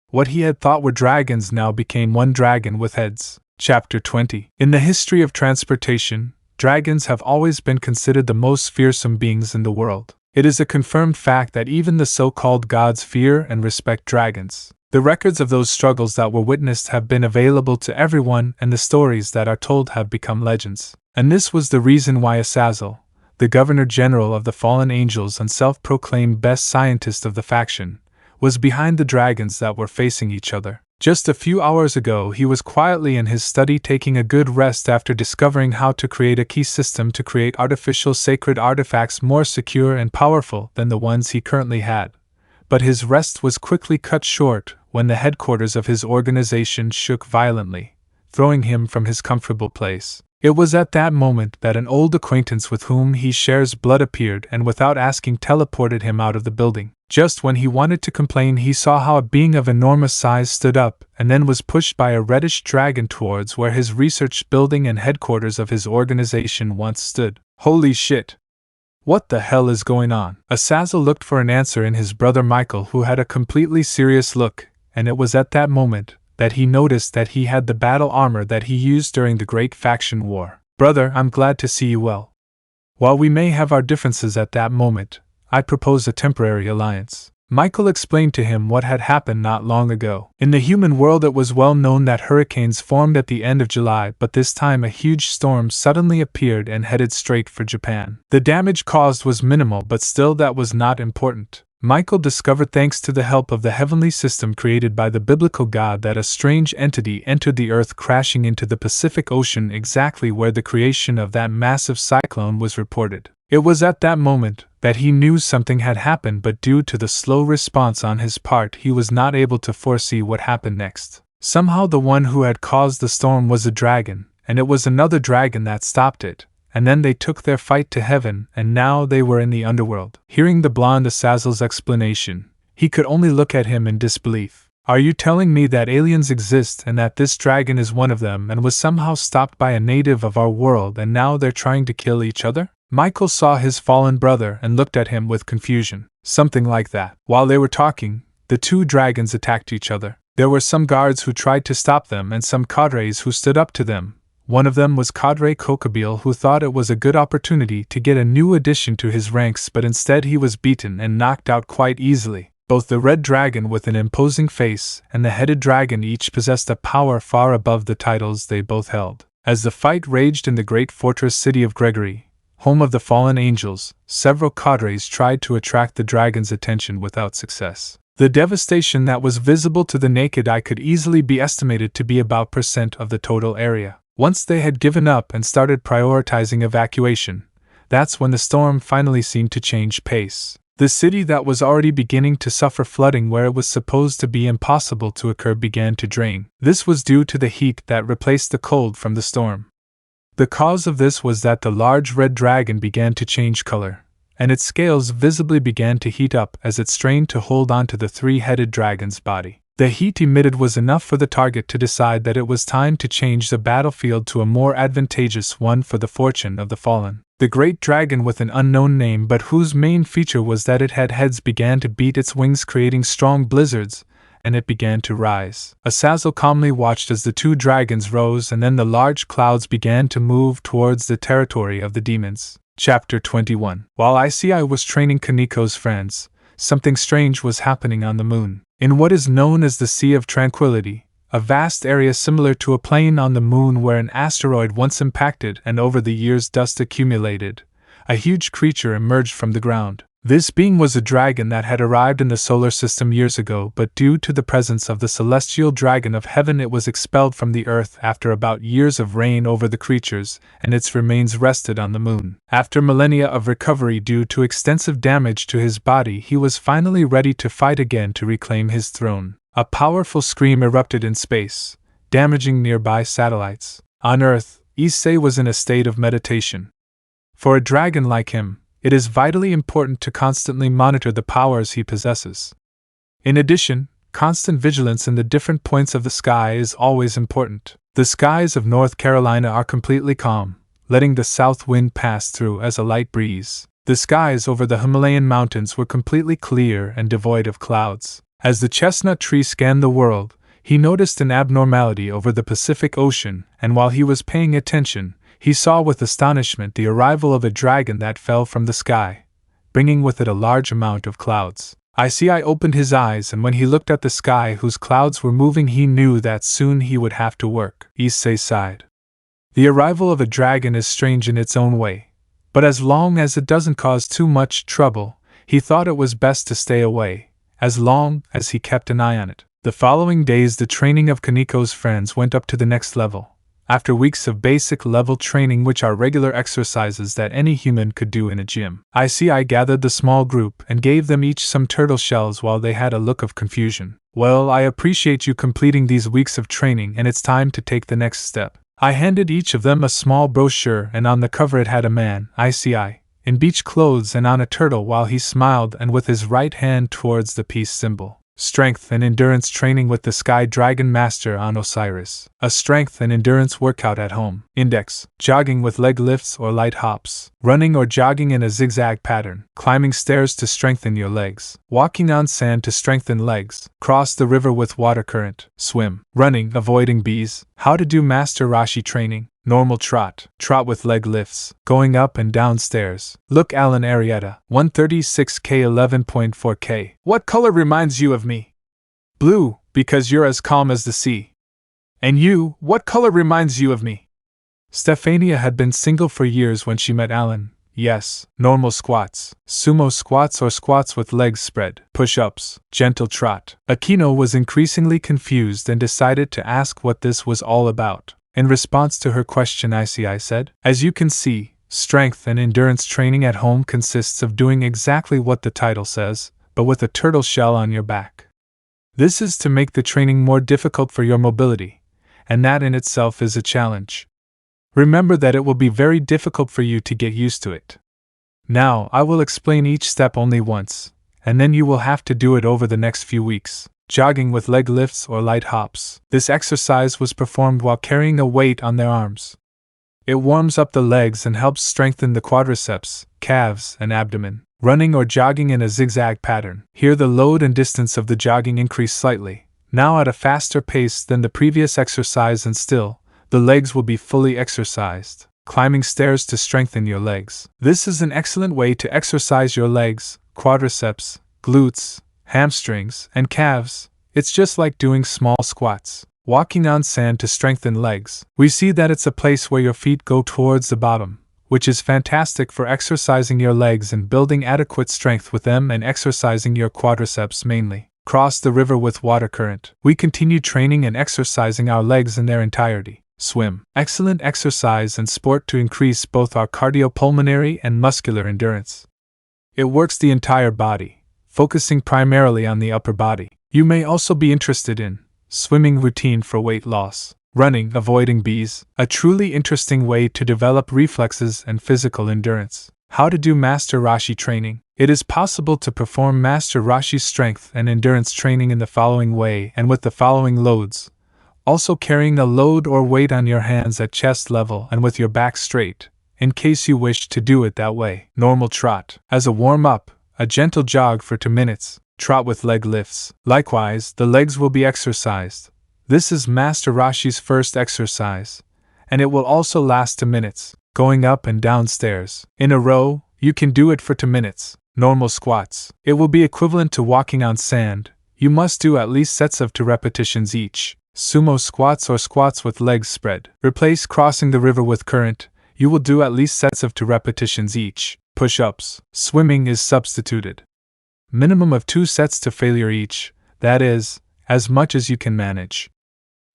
What he had thought were dragons now became one dragon with heads. Chapter 20. In the history of transportation, dragons have always been considered the most fearsome beings in the world. It is a confirmed fact that even the so-called gods fear and respect dragons. The records of those struggles that were witnessed have been available to everyone, and the stories that are told have become legends. And this was the reason why Azazel, the Governor General of the Fallen Angels and self-proclaimed best scientist of the faction, was behind the dragons that were facing each other. Just a few hours ago, he was quietly in his study taking a good rest after discovering how to create a key system to create artificial sacred artifacts more secure and powerful than the ones he currently had. But his rest was quickly cut short when the headquarters of his organization shook violently, throwing him from his comfortable place. It was at that moment that an old acquaintance with whom he shares blood appeared and without asking teleported him out of the building. Just when he wanted to complain, he saw how a being of enormous size stood up and then was pushed by a reddish dragon towards where his research building and headquarters of his organization once stood. Holy shit! What the hell is going on? Azazel looked for an answer in his brother Michael, who had a completely serious look, and it was at that moment that he noticed that he had the battle armor that he used during the Great Faction War. Brother, I'm glad to see you well. While we may have our differences at that moment, I propose a temporary alliance. Michael explained to him what had happened not long ago. In the human world, it was well known that hurricanes formed at the end of July, but this time a huge storm suddenly appeared and headed straight for Japan. The damage caused was minimal, but still that was not important. Michael discovered, thanks to the help of the heavenly system created by the biblical God, that a strange entity entered the earth, crashing into the Pacific Ocean exactly where the creation of that massive cyclone was reported. It was at that moment that he knew something had happened, but due to the slow response on his part, he was not able to foresee what happened next. Somehow the one who had caused the storm was a dragon, and it was another dragon that stopped it. And then they took their fight to heaven, and now they were in the underworld. Hearing the blonde Azazel's explanation, he could only look at him in disbelief. Are you telling me that aliens exist and that this dragon is one of them and was somehow stopped by a native of our world and now they're trying to kill each other? Michael saw his fallen brother and looked at him with confusion. Something like that. While they were talking, the two dragons attacked each other. There were some guards who tried to stop them and some cadres who stood up to them. One of them was Cadre Kokabeel, who thought it was a good opportunity to get a new addition to his ranks, but instead he was beaten and knocked out quite easily. Both the red dragon with an imposing face and the headed dragon each possessed a power far above the titles they both held. As the fight raged in the great fortress city of Gregory, home of the fallen angels, several cadres tried to attract the dragon's attention without success. The devastation that was visible to the naked eye could easily be estimated to be about % of the total area. Once they had given up and started prioritizing evacuation, that's when the storm finally seemed to change pace. The city that was already beginning to suffer flooding where it was supposed to be impossible to occur began to drain. This was due to the heat that replaced the cold from the storm. The cause of this was that the large red dragon began to change color, and its scales visibly began to heat up as it strained to hold onto the three-headed dragon's body. The heat emitted was enough for the target to decide that it was time to change the battlefield to a more advantageous one for the fortune of the fallen. The great dragon with an unknown name but whose main feature was that it had heads began to beat its wings, creating strong blizzards, and it began to rise. Azazel calmly watched as the two dragons rose, and then the large clouds began to move towards the territory of the demons. Chapter 21. While ISEEI was training Kaniko's friends, something strange was happening on the moon. In what is known as the Sea of Tranquility, a vast area similar to a plain on the moon where an asteroid once impacted and over the years dust accumulated, a huge creature emerged from the ground. This being was a dragon that had arrived in the solar system years ago, but due to the presence of the celestial dragon of heaven it was expelled from the earth after about years of reign over the creatures, and its remains rested on the moon. After millennia of recovery due to extensive damage to his body, he was finally ready to fight again to reclaim his throne. A powerful scream erupted in space, damaging nearby satellites. On Earth, Issei was in a state of meditation. For a dragon like him, it is vitally important to constantly monitor the powers he possesses. In addition, constant vigilance in the different points of the sky is always important. The skies of North Carolina are completely calm, letting the south wind pass through as a light breeze. The skies over the Himalayan mountains were completely clear and devoid of clouds. As the chestnut tree scanned the world, he noticed an abnormality over the Pacific Ocean, and while he was paying attention, he saw with astonishment the arrival of a dragon that fell from the sky, bringing with it a large amount of clouds. ISEEI opened his eyes, and when he looked at the sky whose clouds were moving, he knew that soon he would have to work. Issei sighed. The arrival of a dragon is strange in its own way, but as long as it doesn't cause too much trouble, he thought it was best to stay away, as long as he kept an eye on it. The following days the training of Kaniko's friends went up to the next level. After weeks of basic level training, which are regular exercises that any human could do in a gym, ISEEI gathered the small group and gave them each some turtle shells while they had a look of confusion. Well, I appreciate you completing these weeks of training, and it's time to take the next step. I handed each of them a small brochure, and on the cover it had a man, ISEEI, in beach clothes and on a turtle while he smiled and with his right hand towards the peace symbol. Strength and endurance training with the Sky Dragon Master on Osiris. A strength and endurance workout at home. Index. Jogging with leg lifts or light hops. Running or jogging in a zigzag pattern. Climbing stairs to strengthen your legs. Walking on sand to strengthen legs. Cross the river with water current. Swim. Running, avoiding bees. How to do Master Rashi training. Normal trot. Trot with leg lifts. Going up and down stairs. Look Alan Arietta. 136K 11.4K. What color reminds you of me? Blue, because you're as calm as the sea. And you, what color reminds you of me? Stefania had been single for years when she met Alan. Yes, normal squats, sumo squats or squats with legs spread, push-ups, gentle trot. Aquino was increasingly confused and decided to ask what this was all about. In response to her question, ISEEI said, "As you can see, strength and endurance training at home consists of doing exactly what the title says, but with a turtle shell on your back. This is to make the training more difficult for your mobility, and that in itself is a challenge. Remember that it will be very difficult for you to get used to it. Now, I will explain each step only once, and then you will have to do it over the next few weeks. Jogging with leg lifts or light hops. This exercise was performed while carrying a weight on their arms. It warms up the legs and helps strengthen the quadriceps, calves, and abdomen. Running or jogging in a zigzag pattern. Here the load and distance of the jogging increase slightly, now at a faster pace than the previous exercise, and still, the legs will be fully exercised. Climbing stairs to strengthen your legs. This is an excellent way to exercise your legs, quadriceps, glutes, hamstrings, and calves. It's just like doing small squats. Walking on sand to strengthen legs. We see that it's a place where your feet go towards the bottom, which is fantastic for exercising your legs and building adequate strength with them and exercising your quadriceps mainly. Cross the river with water current. We continue training and exercising our legs in their entirety. Swim. Excellent exercise and sport to increase both our cardiopulmonary and muscular endurance. It works the entire body, focusing primarily on the upper body. You may also be interested in swimming routine for weight loss. Running, avoiding bees, a truly interesting way to develop reflexes and physical endurance. How to do Master Rashi training. It is possible to perform Master Rashi's strength and endurance training in the following way and with the following loads. Also carrying a load or weight on your hands at chest level and with your back straight, in case you wish to do it that way. Normal trot. As a warm-up, a gentle jog for 2 minutes. Trot with leg lifts. Likewise, the legs will be exercised. This is Master Rashi's first exercise, and it will also last 2 minutes, going up and down stairs. In a row, you can do it for 2 minutes. Normal squats. It will be equivalent to walking on sand. You must do at least sets of 2 repetitions each. Sumo squats or squats with legs spread. Replace crossing the river with current. You will do at least sets of 2 repetitions each. Push-ups. Swimming is substituted. Minimum of 2 sets to failure each, that is, as much as you can manage.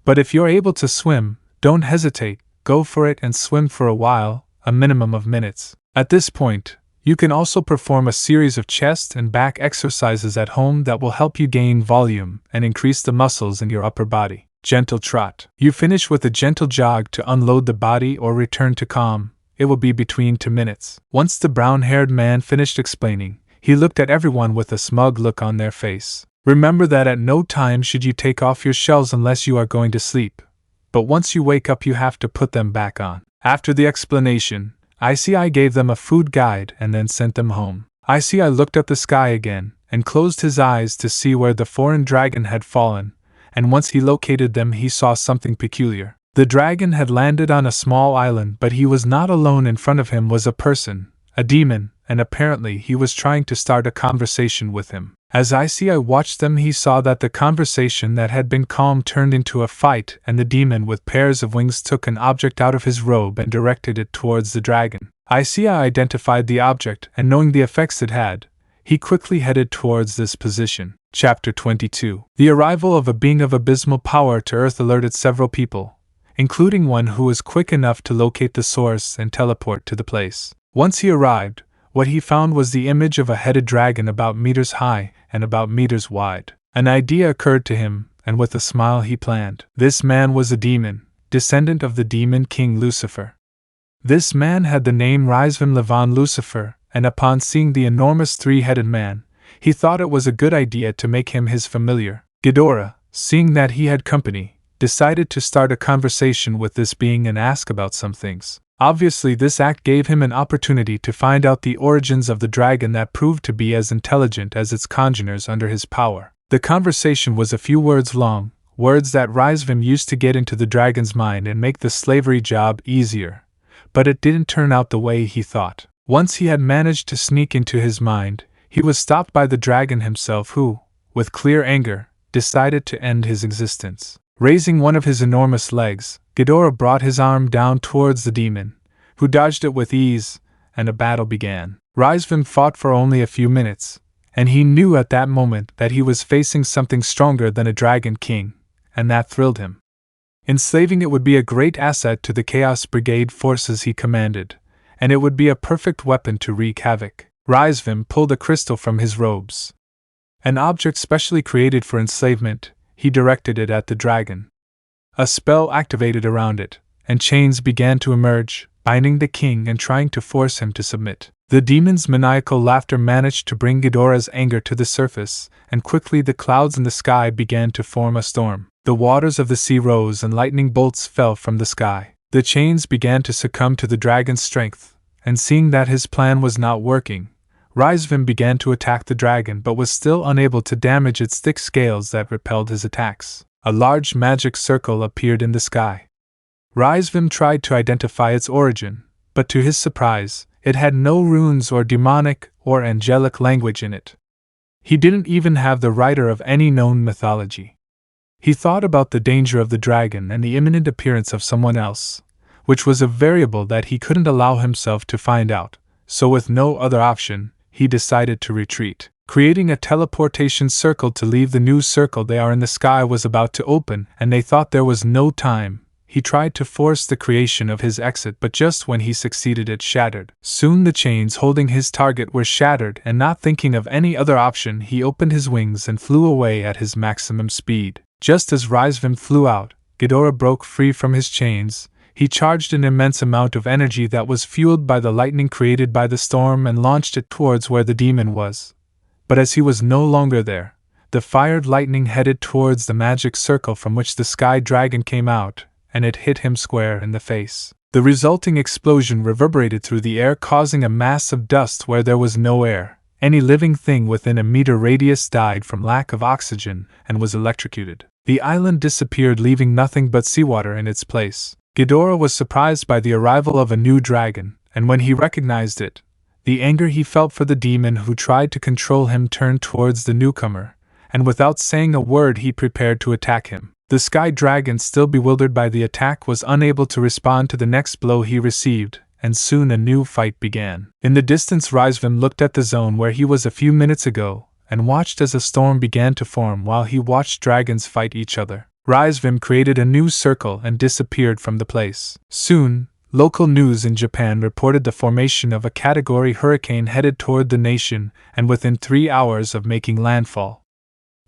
But if you're able to swim, don't hesitate, go for it and swim for a while, a minimum of minutes. At this point, you can also perform a series of chest and back exercises at home that will help you gain volume and increase the muscles in your upper body. Gentle trot. You finish with a gentle jog to unload the body or return to calm. It will be between 2 minutes. Once the brown-haired man finished explaining, he looked at everyone with a smug look on their face. Remember that at no time should you take off your shells unless you are going to sleep. But once you wake up you have to put them back on. After the explanation, ISEEI gave them a food guide and then sent them home. ISEEI looked up the sky again, and closed his eyes to see where the foreign dragon had fallen, and once he located them he saw something peculiar. The dragon had landed on a small island, but he was not alone. In front of him was a person, a demon, and apparently he was trying to start a conversation with him. As ISEEI watched them he saw that the conversation that had been calm turned into a fight, and the demon with pairs of wings took an object out of his robe and directed it towards the dragon. ISEEI identified the object, and knowing the effects it had, he quickly headed towards this position. Chapter 22. The arrival of a being of abysmal power to Earth alerted several people, including one who was quick enough to locate the source and teleport to the place. Once he arrived, what he found was the image of a headed dragon about meters high and about meters wide. An idea occurred to him, and with a smile he planned. This man was a demon, descendant of the demon king Lucifer. This man had the name Rizvim Levon Lucifer, and upon seeing the enormous 3-headed man, he thought it was a good idea to make him his familiar. Ghidorah, seeing that he had company, decided to start a conversation with this being and ask about some things. Obviously, this act gave him an opportunity to find out the origins of the dragon that proved to be as intelligent as its congeners under his power. The conversation was a few words long, words that Rizvim used to get into the dragon's mind and make the slavery job easier. But it didn't turn out the way he thought. Once he had managed to sneak into his mind, he was stopped by the dragon himself who, with clear anger, decided to end his existence. Raising one of his enormous legs, Ghidorah brought his arm down towards the demon, who dodged it with ease, and a battle began. Rizvim fought for only a few minutes, and he knew at that moment that he was facing something stronger than a dragon king, and that thrilled him. Enslaving it would be a great asset to the Chaos Brigade forces he commanded, and it would be a perfect weapon to wreak havoc. Rizvim pulled a crystal from his robes. An object specially created for enslavement, he directed it at the dragon. A spell activated around it, and chains began to emerge, binding the king and trying to force him to submit. The demon's maniacal laughter managed to bring Ghidorah's anger to the surface, and quickly the clouds in the sky began to form a storm. The waters of the sea rose and lightning bolts fell from the sky. The chains began to succumb to the dragon's strength, and seeing that his plan was not working, Rizvim began to attack the dragon but was still unable to damage its thick scales that repelled his attacks. A large magic circle appeared in the sky. Rizvim tried to identify its origin, but to his surprise, it had no runes or demonic or angelic language in it. He didn't even have the writer of any known mythology. He thought about the danger of the dragon and the imminent appearance of someone else, which was a variable that he couldn't allow himself to find out, so with no other option, he decided to retreat. Creating a teleportation circle to leave the new circle they are in the sky was about to open, and they thought there was no time. He tried to force the creation of his exit, but just when he succeeded it shattered. Soon the chains holding his target were shattered, and not thinking of any other option he opened his wings and flew away at his maximum speed. Just as Rizvim flew out, Ghidorah broke free from his chains. He charged an immense amount of energy that was fueled by the lightning created by the storm and launched it towards where the demon was. But as he was no longer there, the fired lightning headed towards the magic circle from which the Sky Dragon came out, and it hit him square in the face. The resulting explosion reverberated through the air, causing a mass of dust where there was no air. Any living thing within a meter radius died from lack of oxygen and was electrocuted. The island disappeared, leaving nothing but seawater in its place. Ghidorah was surprised by the arrival of a new dragon, and when he recognized it, the anger he felt for the demon who tried to control him turned towards the newcomer, and without saying a word he prepared to attack him. The Sky Dragon, still bewildered by the attack, was unable to respond to the next blow he received, and soon a new fight began. In the distance, Rysvim looked at the zone where he was a few minutes ago, and watched as a storm began to form while he watched dragons fight each other. Rysvim created a new circle and disappeared from the place. Soon, local news in Japan reported the formation of a Category hurricane headed toward the nation, and within 3 hours of making landfall.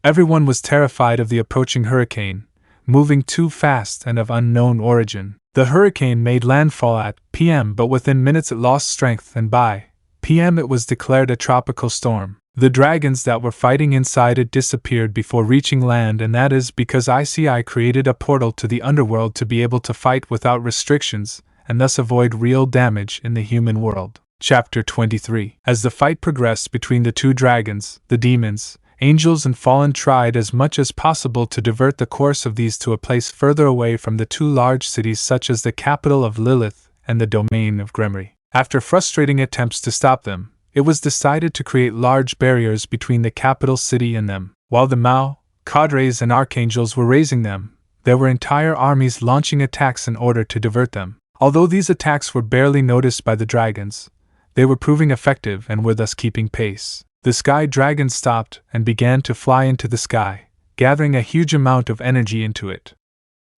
Everyone was terrified of the approaching hurricane, moving too fast and of unknown origin. The hurricane made landfall at p.m., but within minutes it lost strength, and by p.m. it was declared a tropical storm. The dragons that were fighting inside it disappeared before reaching land, and that is because ISEEI created a portal to the underworld to be able to fight without restrictions, and thus avoid real damage in the human world. Chapter 23. As the fight progressed between the two dragons, the demons, angels and fallen tried as much as possible to divert the course of these to a place further away from the two large cities, such as the capital of Lilith and the domain of Gremory. After frustrating attempts to stop them, it was decided to create large barriers between the capital city and them. While the Mao, cadres and archangels were raising them, there were entire armies launching attacks in order to divert them. Although these attacks were barely noticed by the dragons, they were proving effective and were thus keeping pace. The Sky Dragon stopped and began to fly into the sky, gathering a huge amount of energy into it.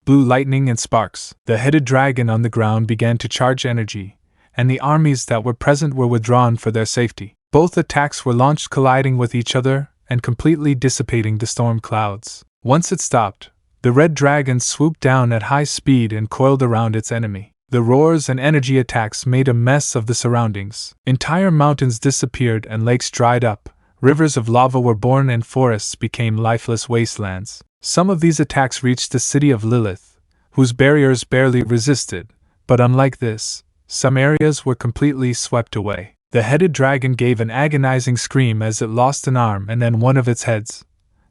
Blue lightning and sparks. The headed dragon on the ground began to charge energy, and the armies that were present were withdrawn for their safety. Both attacks were launched, colliding with each other and completely dissipating the storm clouds. Once it stopped, the red dragon swooped down at high speed and coiled around its enemy. The roars and energy attacks made a mess of the surroundings. Entire mountains disappeared and lakes dried up, rivers of lava were born and forests became lifeless wastelands. Some of these attacks reached the city of Lilith, whose barriers barely resisted, but unlike this, some areas were completely swept away. The headed dragon gave an agonizing scream as it lost an arm and then one of its heads,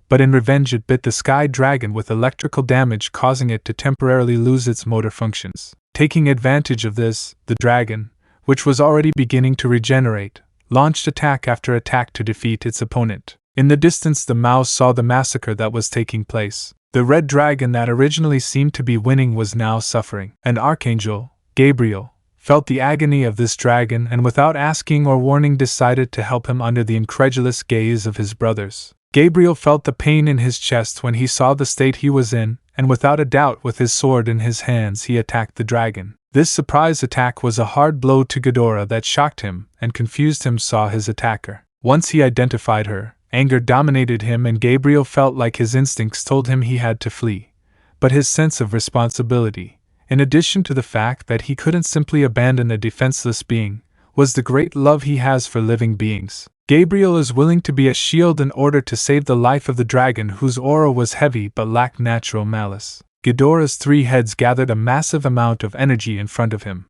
but in revenge it bit the Sky Dragon with electrical damage, causing it to temporarily lose its motor functions. Taking advantage of this, the dragon, which was already beginning to regenerate, launched attack after attack to defeat its opponent. In the distance, the mouse saw the massacre that was taking place. The red dragon that originally seemed to be winning was now suffering. An Archangel, Gabriel, felt the agony of this dragon and without asking or warning decided to help him under the incredulous gaze of his brothers. Gabriel felt the pain in his chest when he saw the state he was in, and without a doubt with his sword in his hands he attacked the dragon. This surprise attack was a hard blow to Ghidorah that shocked him and confused him. Saw his attacker. Once he identified her, anger dominated him and Gabriel felt like his instincts told him he had to flee. But his sense of responsibility, in addition to the fact that he couldn't simply abandon a defenseless being, was the great love he has for living beings. Gabriel is willing to be a shield in order to save the life of the dragon, whose aura was heavy but lacked natural malice. Ghidorah's 3 heads gathered a massive amount of energy in front of him.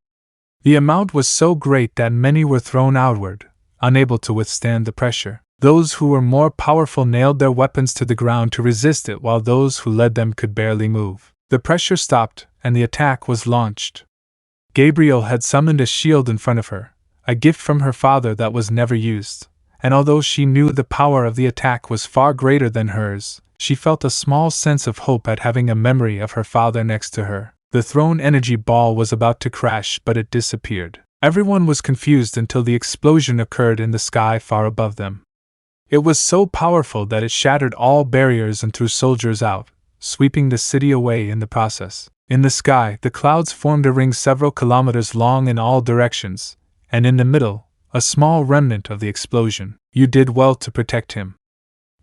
The amount was so great that many were thrown outward, unable to withstand the pressure. Those who were more powerful nailed their weapons to the ground to resist it, while those who led them could barely move. The pressure stopped, and the attack was launched. Gabriel had summoned a shield in front of her, a gift from her father that was never used. And although she knew the power of the attack was far greater than hers, she felt a small sense of hope at having a memory of her father next to her. The thrown energy ball was about to crash, but it disappeared. Everyone was confused until the explosion occurred in the sky far above them. It was so powerful that it shattered all barriers and threw soldiers out, sweeping the city away in the process. In the sky, the clouds formed a ring several kilometers long in all directions, and in the middle, a small remnant of the explosion. You did well to protect him.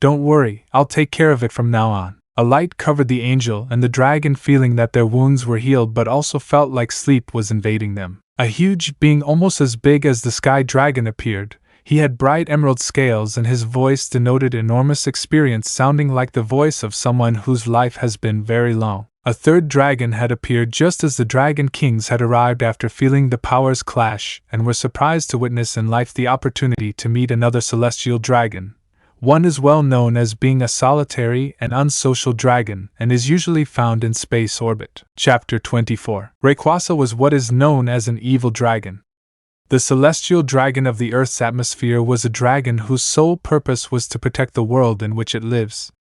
Don't worry, I'll take care of it from now on. A light covered the angel and the dragon, feeling that their wounds were healed but also felt like sleep was invading them. A huge being almost as big as the sky dragon appeared. He had bright emerald scales and his voice denoted enormous experience, sounding like the voice of someone whose life has been very long. A third dragon had appeared just as the Dragon Kings had arrived after feeling the powers clash and were surprised to witness in life the opportunity to meet another celestial dragon. One is well known as being a solitary and unsocial dragon and is usually found in space orbit. Chapter 24. Rayquaza was what is known as an evil dragon. The celestial dragon of the Earth's atmosphere was a dragon whose sole purpose was to protect the world in which it lives.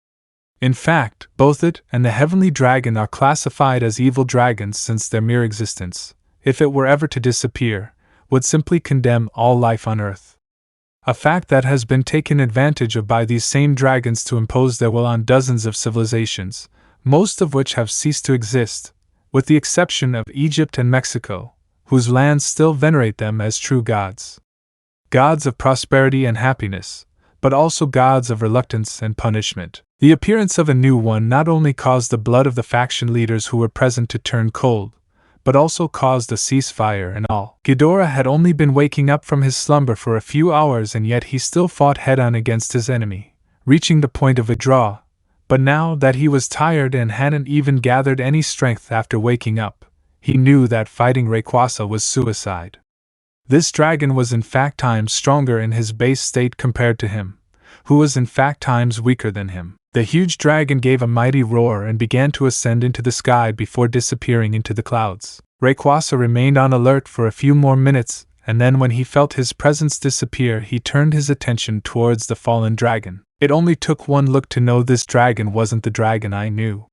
In fact, both it and the heavenly dragon are classified as evil dragons, since their mere existence, if it were ever to disappear, would simply condemn all life on Earth. A fact that has been taken advantage of by these same dragons to impose their will on dozens of civilizations, most of which have ceased to exist, with the exception of Egypt and Mexico, whose lands still venerate them as true gods. Gods of prosperity and happiness, but also gods of reluctance and punishment. The appearance of a new one not only caused the blood of the faction leaders who were present to turn cold, but also caused a ceasefire and all. Ghidorah had only been waking up from his slumber for a few hours, and yet he still fought head-on against his enemy, reaching the point of withdrawal. But now that he was tired and hadn't even gathered any strength after waking up, he knew that fighting Rayquaza was suicide. This dragon was in fact times stronger in his base state compared to him, who was in fact times weaker than him. The huge dragon gave a mighty roar and began to ascend into the sky before disappearing into the clouds. Rayquaza remained on alert for a few more minutes, and then when he felt his presence disappear, he turned his attention towards the fallen dragon. It only took one look to know this dragon wasn't the dragon I knew.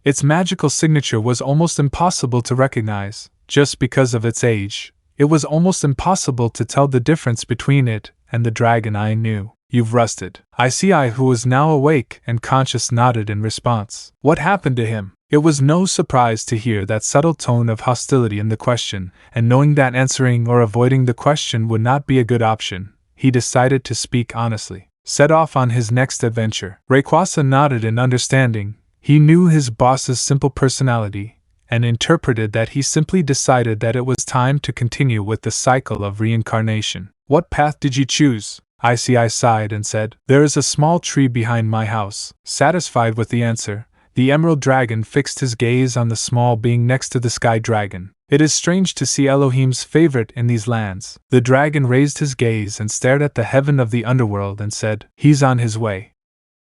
Its magical signature was almost impossible to recognize, just because of its age. It was almost impossible to tell the difference between it and the dragon I knew. You've rusted. Issei, who was now awake and conscious, nodded in response. What happened to him? It was no surprise to hear that subtle tone of hostility in the question, and knowing that answering or avoiding the question would not be a good option, he decided to speak honestly. Set off on his next adventure. Rayquaza nodded in understanding. He knew his boss's simple personality, and interpreted that he simply decided that it was time to continue with the cycle of reincarnation. What path did you choose? Issei sighed and said, There is a small tree behind my house. Satisfied with the answer, the emerald dragon fixed his gaze on the small being next to the sky dragon. It is strange to see Elohim's favorite in these lands. The dragon raised his gaze and stared at the heaven of the underworld and said, He's on his way.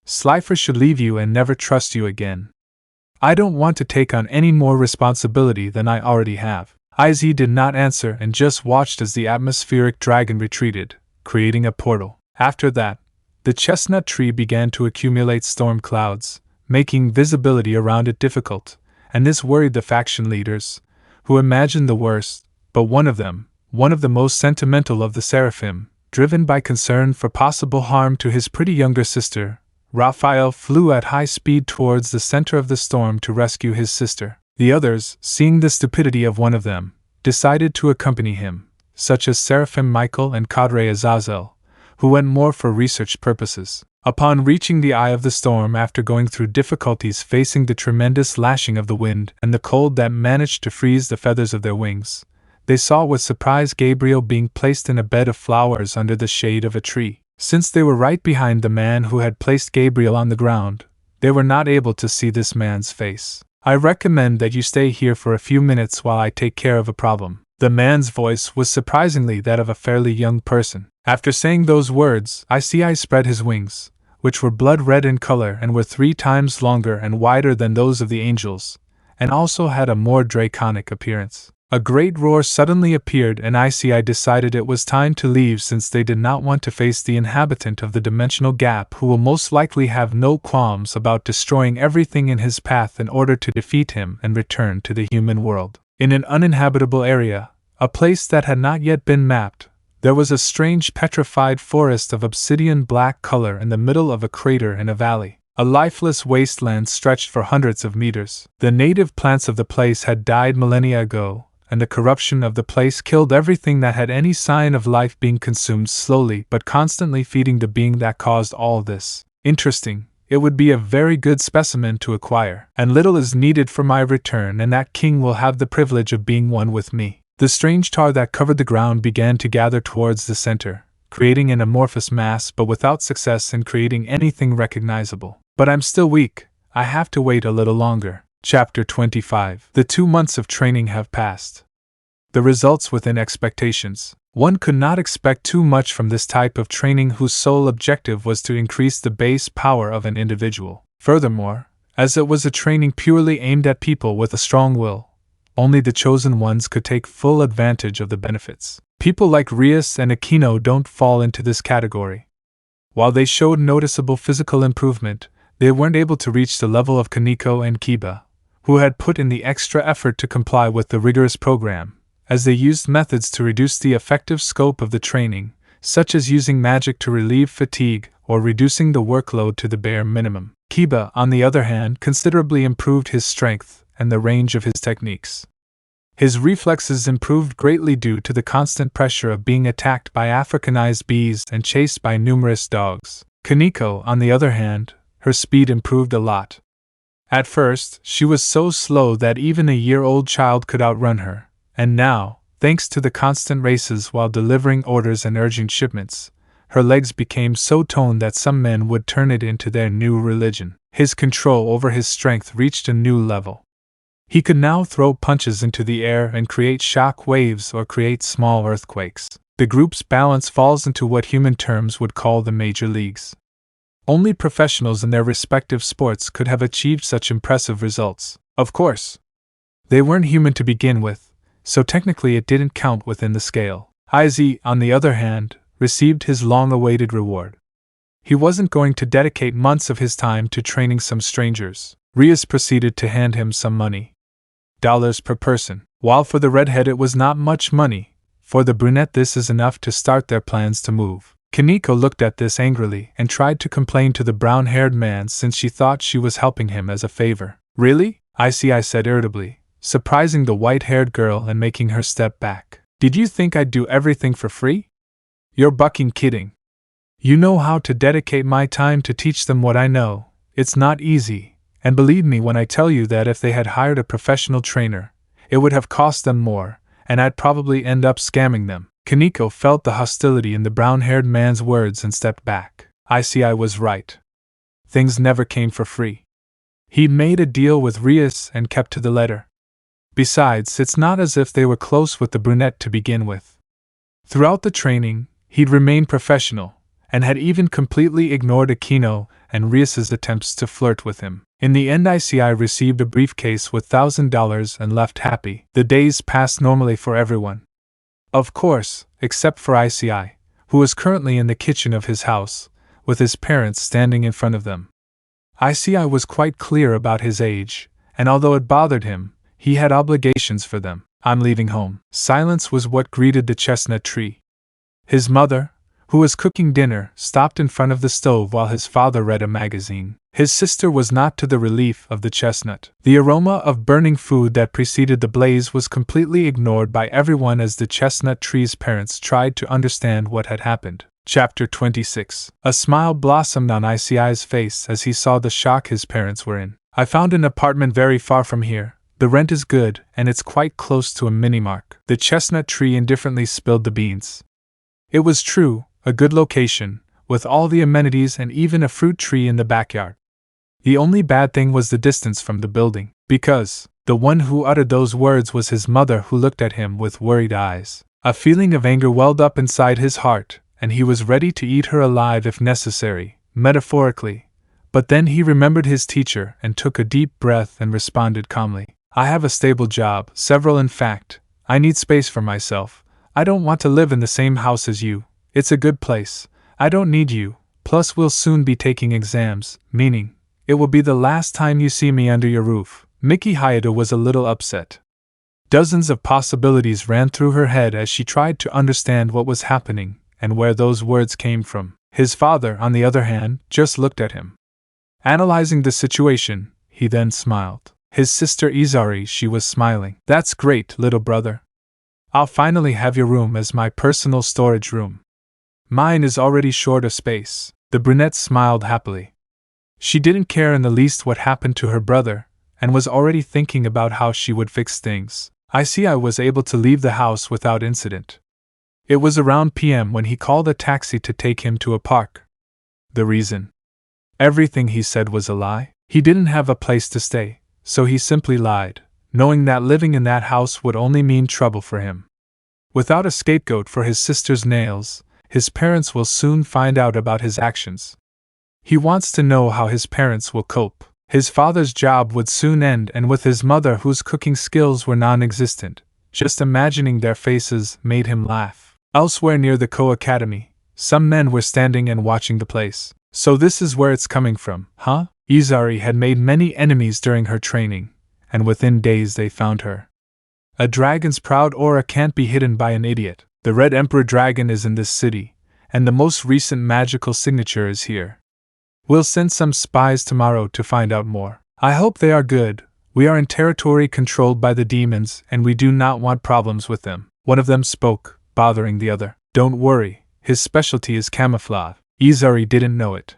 Slifer should leave you and never trust you again. I don't want to take on any more responsibility than I already have. Issei did not answer and just watched as the atmospheric dragon retreated, creating a portal. After that, the chestnut tree began to accumulate storm clouds, making visibility around it difficult, and this worried the faction leaders, who imagined the worst. But one of them, one of the most sentimental of the Seraphim, driven by concern for possible harm to his pretty younger sister, Raphael, flew at high speed towards the center of the storm to rescue his sister. The others, seeing the stupidity of one of them, decided to accompany him, such as Seraphim Michael and Cadre Azazel, who went more for research purposes. Upon reaching the eye of the storm after going through difficulties facing the tremendous lashing of the wind and the cold that managed to freeze the feathers of their wings, they saw with surprise Gabriel being placed in a bed of flowers under the shade of a tree. Since they were right behind the man who had placed Gabriel on the ground, they were not able to see this man's face. I recommend that you stay here for a few minutes while I take care of a problem. The man's voice was surprisingly that of a fairly young person. After saying those words, Issei spread his wings, which were blood red in color and were 3 times longer and wider than those of the angels, and also had a more draconic appearance. A great roar suddenly appeared, and Issei decided it was time to leave, since they did not want to face the inhabitant of the dimensional gap, who will most likely have no qualms about destroying everything in his path in order to defeat him and return to the human world. In an uninhabitable area, a place that had not yet been mapped, there was a strange petrified forest of obsidian black color in the middle of a crater in a valley. A lifeless wasteland stretched for hundreds of meters. The native plants of the place had died millennia ago, and the corruption of the place killed everything that had any sign of life, being consumed slowly but constantly, feeding the being that caused all this. Interesting, it would be a very good specimen to acquire, and little is needed for my return, and that king will have the privilege of being one with me. The strange tar that covered the ground began to gather towards the center, creating an amorphous mass but without success in creating anything recognizable. But I'm still weak, I have to wait a little longer. Chapter 25. The 2 months of training have passed. The results within expectations. One could not expect too much from this type of training whose sole objective was to increase the base power of an individual. Furthermore, as it was a training purely aimed at people with a strong will, only the chosen ones could take full advantage of the benefits. People like Rias and Aquino don't fall into this category. While they showed noticeable physical improvement, they weren't able to reach the level of Kaneko and Kiba, who had put in the extra effort to comply with the rigorous program, as they used methods to reduce the effective scope of the training, such as using magic to relieve fatigue or reducing the workload to the bare minimum. Kiba, on the other hand, considerably improved his strength and the range of his techniques. His reflexes improved greatly due to the constant pressure of being attacked by Africanized bees and chased by numerous dogs. Kaneko, on the other hand, her speed improved a lot. At first, she was so slow that even a year-old child could outrun her, and now, thanks to the constant races while delivering orders and urging shipments, her legs became so toned that some men would turn it into their new religion. His control over his strength reached a new level. He could now throw punches into the air and create shock waves or create small earthquakes. The group's balance falls into what human terms would call the major leagues. Only professionals in their respective sports could have achieved such impressive results. Of course, they weren't human to begin with, so technically it didn't count within the scale. Issei, on the other hand, received his long-awaited reward. He wasn't going to dedicate months of his time to training some strangers. Rias proceeded to hand him some money. $1 per person. While for the redhead it was not much money, for the brunette this is enough to start their plans to move. Kaneko looked at this angrily and tried to complain to the brown-haired man since she thought she was helping him as a favor. Really? Issei said irritably, surprising the white-haired girl and making her step back. Did you think I'd do everything for free? You're bucking kidding. You know how to dedicate my time to teach them what I know. It's not easy, and believe me when I tell you that if they had hired a professional trainer, it would have cost them more, and I'd probably end up scamming them. Kaneko felt the hostility in the brown-haired man's words and stepped back. Issei was right. Things never came for free. He'd made a deal with Rias and kept to the letter. Besides, it's not as if they were close with the brunette to begin with. Throughout the training, he'd remained professional, and had even completely ignored Aquino and Rias's attempts to flirt with him. In the end, Issei received a briefcase with $1,000 and left happy. The days passed normally for everyone. Of course, except for Issei, who was currently in the kitchen of his house, with his parents standing in front of them. Issei was quite clear about his age, and although it bothered him, he had obligations for them. I'm leaving home. Silence was what greeted the chestnut tree. His mother, who was cooking dinner, stopped in front of the stove while his father read a magazine. His sister was not to the relief of the chestnut. The aroma of burning food that preceded the blaze was completely ignored by everyone as the chestnut tree's parents tried to understand what had happened. Chapter 26. A smile blossomed on Issei's face as he saw the shock his parents were in. I found an apartment very far from here. The rent is good, and it's quite close to a mini-mark. The chestnut tree indifferently spilled the beans. It was true, a good location, with all the amenities and even a fruit tree in the backyard. The only bad thing was the distance from the building, because the one who uttered those words was his mother, who looked at him with worried eyes. A feeling of anger welled up inside his heart, and he was ready to eat her alive if necessary, metaphorically. But then he remembered his teacher and took a deep breath and responded calmly. I have a stable job, several in fact. I need space for myself. I don't want to live in the same house as you. It's a good place. I don't need you. Plus we'll soon be taking exams, meaning it will be the last time you see me under your roof. Miki Hayato was a little upset. Dozens of possibilities ran through her head as she tried to understand what was happening and where those words came from. His father, on the other hand, just looked at him. Analyzing the situation, he then smiled. His sister Issei, she was smiling. That's great, little brother. I'll finally have your room as my personal storage room. Mine is already short of space. The brunette smiled happily. She didn't care in the least what happened to her brother, and was already thinking about how she would fix things. Issei was able to leave the house without incident. It was around PM when he called a taxi to take him to a park. The reason? Everything he said was a lie. He didn't have a place to stay, so he simply lied, knowing that living in that house would only mean trouble for him. Without a scapegoat for his sister's nails, his parents will soon find out about his actions. He wants to know how his parents will cope. His father's job would soon end, and with his mother whose cooking skills were non-existent, just imagining their faces made him laugh. Elsewhere near the Co-Academy, some men were standing and watching the place. So this is where it's coming from, huh? Issei had made many enemies during her training, and within days they found her. A dragon's proud aura can't be hidden by an idiot. The Red Emperor Dragon is in this city, and the most recent magical signature is here. We'll send some spies tomorrow to find out more. I hope they are good. We are in territory controlled by the demons, and we do not want problems with them. One of them spoke, bothering the other. Don't worry, his specialty is camouflage. Issei didn't know it.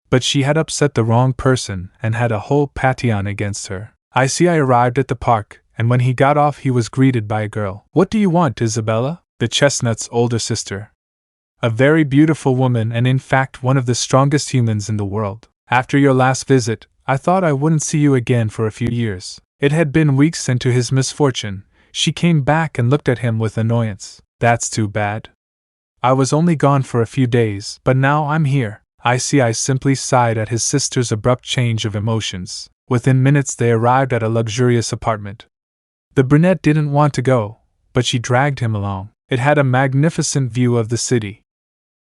But she had upset the wrong person and had a whole pantheon against her. Issei arrived at the park, and when he got off he was greeted by a girl. What do you want, Isabella? The chestnut's older sister. A very beautiful woman, and in fact one of the strongest humans in the world. After your last visit, I thought I wouldn't see you again for a few years. It had been weeks, and to his misfortune, she came back and looked at him with annoyance. That's too bad. I was only gone for a few days, but now I'm here. Issei simply sighed at his sister's abrupt change of emotions. Within minutes they arrived at a luxurious apartment. The brunette didn't want to go, but she dragged him along. It had a magnificent view of the city.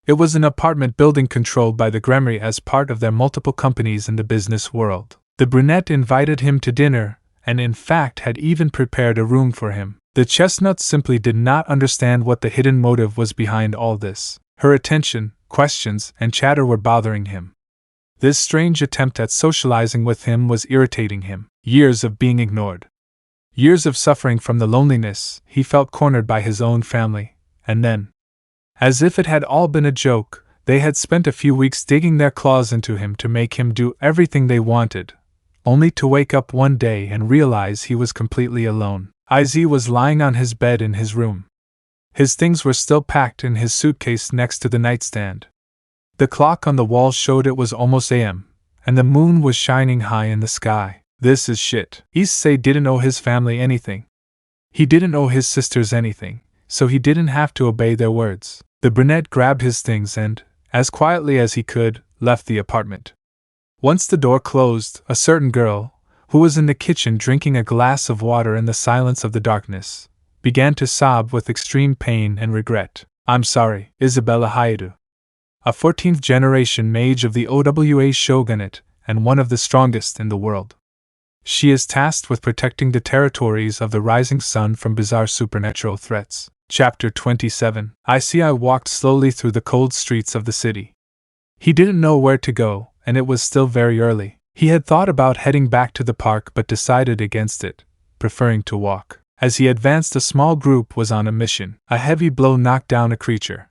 It was an apartment building controlled by the Gremory as part of their multiple companies in the business world. The brunette invited him to dinner, and in fact had even prepared a room for him. The chestnut simply did not understand what the hidden motive was behind all this. Her attention, questions, and chatter were bothering him. This strange attempt at socializing with him was irritating him. Years of being ignored. Years of suffering from the loneliness. He felt cornered by his own family, and then, as if it had all been a joke, they had spent a few weeks digging their claws into him to make him do everything they wanted, only to wake up one day and realize he was completely alone. Issei was lying on his bed in his room. His things were still packed in his suitcase next to the nightstand. The clock on the wall showed it was almost AM, and the moon was shining high in the sky. This is shit. Issei didn't owe his family anything. He didn't owe his sisters anything, so he didn't have to obey their words. The brunette grabbed his things and, as quietly as he could, left the apartment. Once the door closed, a certain girl, who was in the kitchen drinking a glass of water in the silence of the darkness, began to sob with extreme pain and regret. I'm sorry, Isabella Hayato. A 14th generation mage of the OWA shogunate, and one of the strongest in the world. She is tasked with protecting the territories of the rising sun from bizarre supernatural threats. Chapter 27. Issei walked slowly through the cold streets of the city. He didn't know where to go, and it was still very early. He had thought about heading back to the park but decided against it, preferring to walk. As he advanced, a small group was on a mission. A heavy blow knocked down a creature.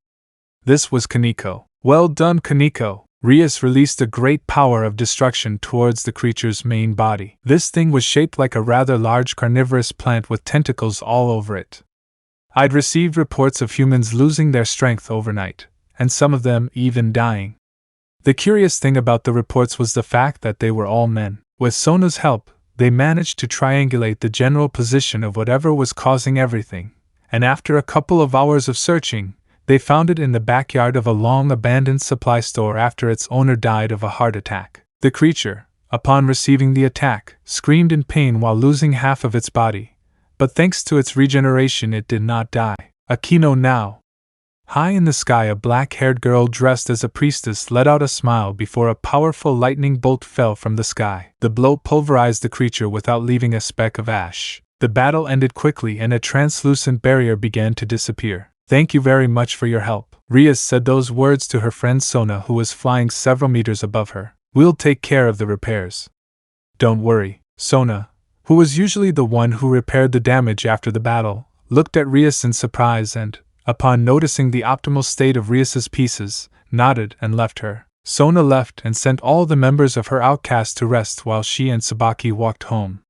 This was Kaneko. Well done, Kaneko. Rias released a great power of destruction towards the creature's main body. This thing was shaped like a rather large carnivorous plant with tentacles all over it. I'd received reports of humans losing their strength overnight, and some of them even dying. The curious thing about the reports was the fact that they were all men. With Sona's help, they managed to triangulate the general position of whatever was causing everything, and after a couple of hours of searching, they found it in the backyard of a long-abandoned supply store after its owner died of a heart attack. The creature, upon receiving the attack, screamed in pain while losing half of its body, but thanks to its regeneration it did not die. Akino now. High in the sky, a black-haired girl dressed as a priestess let out a smile before a powerful lightning bolt fell from the sky. The blow pulverized the creature without leaving a speck of ash. The battle ended quickly and a translucent barrier began to disappear. Thank you very much for your help. Rias said those words to her friend Sona, who was flying several meters above her. We'll take care of the repairs. Don't worry. Sona, who was usually the one who repaired the damage after the battle, looked at Rias in surprise and, upon noticing the optimal state of Rias's pieces, nodded and left her. Sona left and sent all the members of her outcast to rest while she and Tsubaki walked home.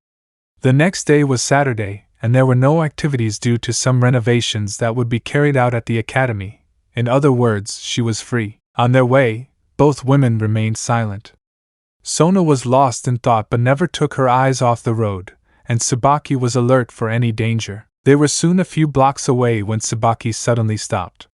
The next day was Saturday, and there were no activities due to some renovations that would be carried out at the academy. In other words, she was free. On their way, both women remained silent. Sona was lost in thought but never took her eyes off the road, and Tsubaki was alert for any danger. They were soon a few blocks away when Tsubaki suddenly stopped.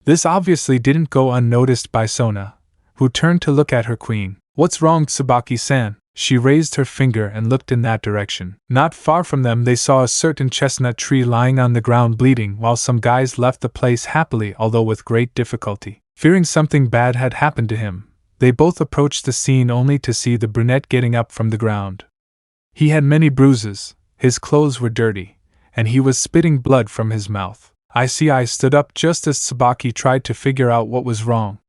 This obviously didn't go unnoticed by Sona, who turned to look at her queen. "What's wrong, Tsubaki-san?" She raised her finger and looked in that direction. Not far from them they saw a certain chestnut tree lying on the ground bleeding while some guys left the place happily although with great difficulty. Fearing something bad had happened to him, they both approached the scene only to see the brunette getting up from the ground. He had many bruises, his clothes were dirty, and he was spitting blood from his mouth. ISEEI stood up just as Tsubaki tried to figure out what was wrong.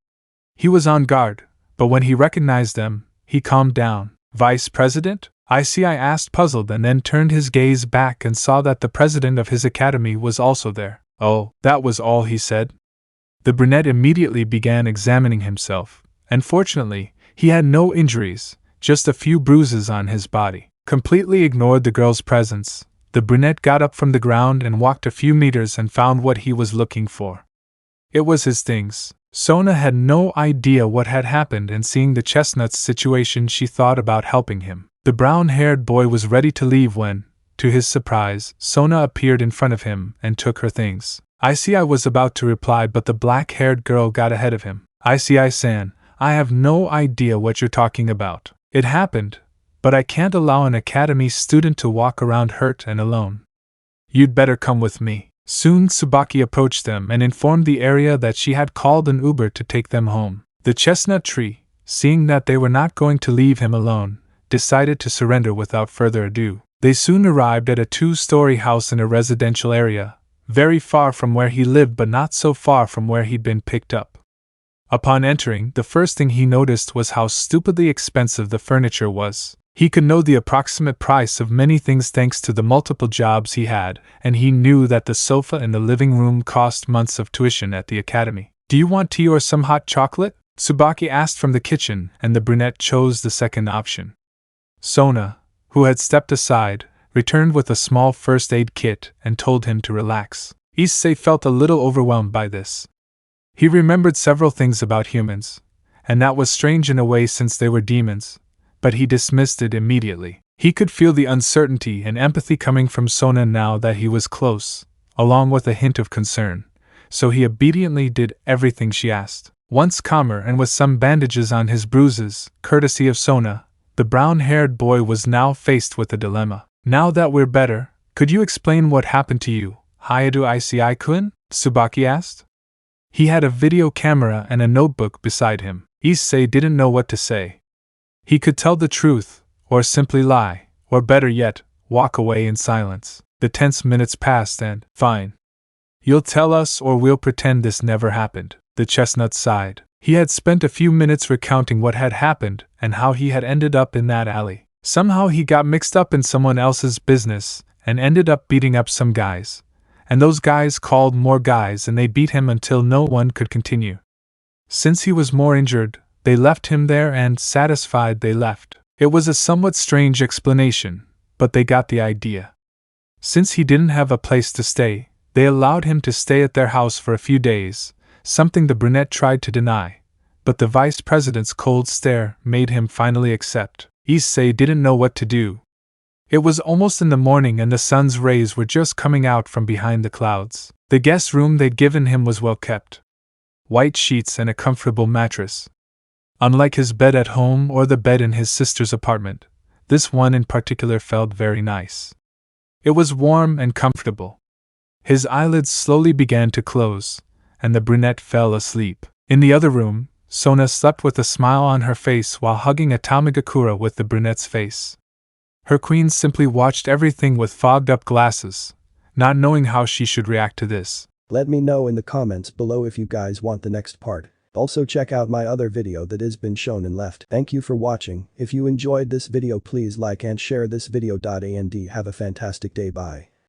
He was on guard, but when he recognized them, he calmed down. "Vice President?" ISEEI asked, puzzled, and then turned his gaze back and saw that the president of his academy was also there. "Oh, that was all," he said. The brunette immediately began examining himself, and fortunately, he had no injuries, just a few bruises on his body. Completely ignored the girl's presence, the brunette got up from the ground and walked a few meters and found what he was looking for. It was his things. Sona had no idea what had happened, and seeing the chestnut's situation she thought about helping him. The brown-haired boy was ready to leave when, to his surprise, Sona appeared in front of him and took her things. ISEEI was about to reply but the black-haired girl got ahead of him. "ISEEI-san, I have no idea what you're talking about. It happened, but I can't allow an academy student to walk around hurt and alone. You'd better come with me." Soon Tsubaki approached them and informed the area that she had called an Uber to take them home. The chestnut tree, seeing that they were not going to leave him alone, decided to surrender without further ado. They soon arrived at a 2-story house in a residential area, very far from where he lived but not so far from where he'd been picked up. Upon entering, the first thing he noticed was how stupidly expensive the furniture was. He could know the approximate price of many things thanks to the multiple jobs he had, and he knew that the sofa in the living room cost months of tuition at the academy. "Do you want tea or some hot chocolate?" Tsubaki asked from the kitchen, and the brunette chose the second option. Sona, who had stepped aside, returned with a small first aid kit and told him to relax. Issei felt a little overwhelmed by this. He remembered several things about humans, and that was strange in a way since they were demons, but he dismissed it immediately. He could feel the uncertainty and empathy coming from Sona now that he was close, along with a hint of concern, so he obediently did everything she asked. Once calmer and with some bandages on his bruises, courtesy of Sona, the brown-haired boy was now faced with a dilemma. "Now that we're better, could you explain what happened to you, Hayadu ISEEI-kun?" Tsubaki asked. He had a video camera and a notebook beside him. Issei didn't know what to say. He could tell the truth, or simply lie, or better yet, walk away in silence. The tense minutes passed and, "Fine. You'll tell us or we'll pretend this never happened." The chestnut sighed. He had spent a few minutes recounting what had happened and how he had ended up in that alley. Somehow he got mixed up in someone else's business and ended up beating up some guys. And those guys called more guys and they beat him until no one could continue. Since he was more injured, they left him there and, satisfied, they left. It was a somewhat strange explanation, but they got the idea. Since he didn't have a place to stay, they allowed him to stay at their house for a few days, something the brunette tried to deny, but the vice president's cold stare made him finally accept. Issei didn't know what to do. It was almost in the morning and the sun's rays were just coming out from behind the clouds. The guest room they'd given him was well kept. White sheets and a comfortable mattress. Unlike his bed at home or the bed in his sister's apartment, this one in particular felt very nice. It was warm and comfortable. His eyelids slowly began to close, and the brunette fell asleep. In the other room, Sona slept with a smile on her face while hugging a Tamagakura with the brunette's face. Her queen simply watched everything with fogged-up glasses, not knowing how she should react to this. Let me know in the comments below if you guys want the next part. Also check out my other video that has been shown and left. Thank you for watching. If you enjoyed this video please like and share this video. And have a fantastic day. Bye.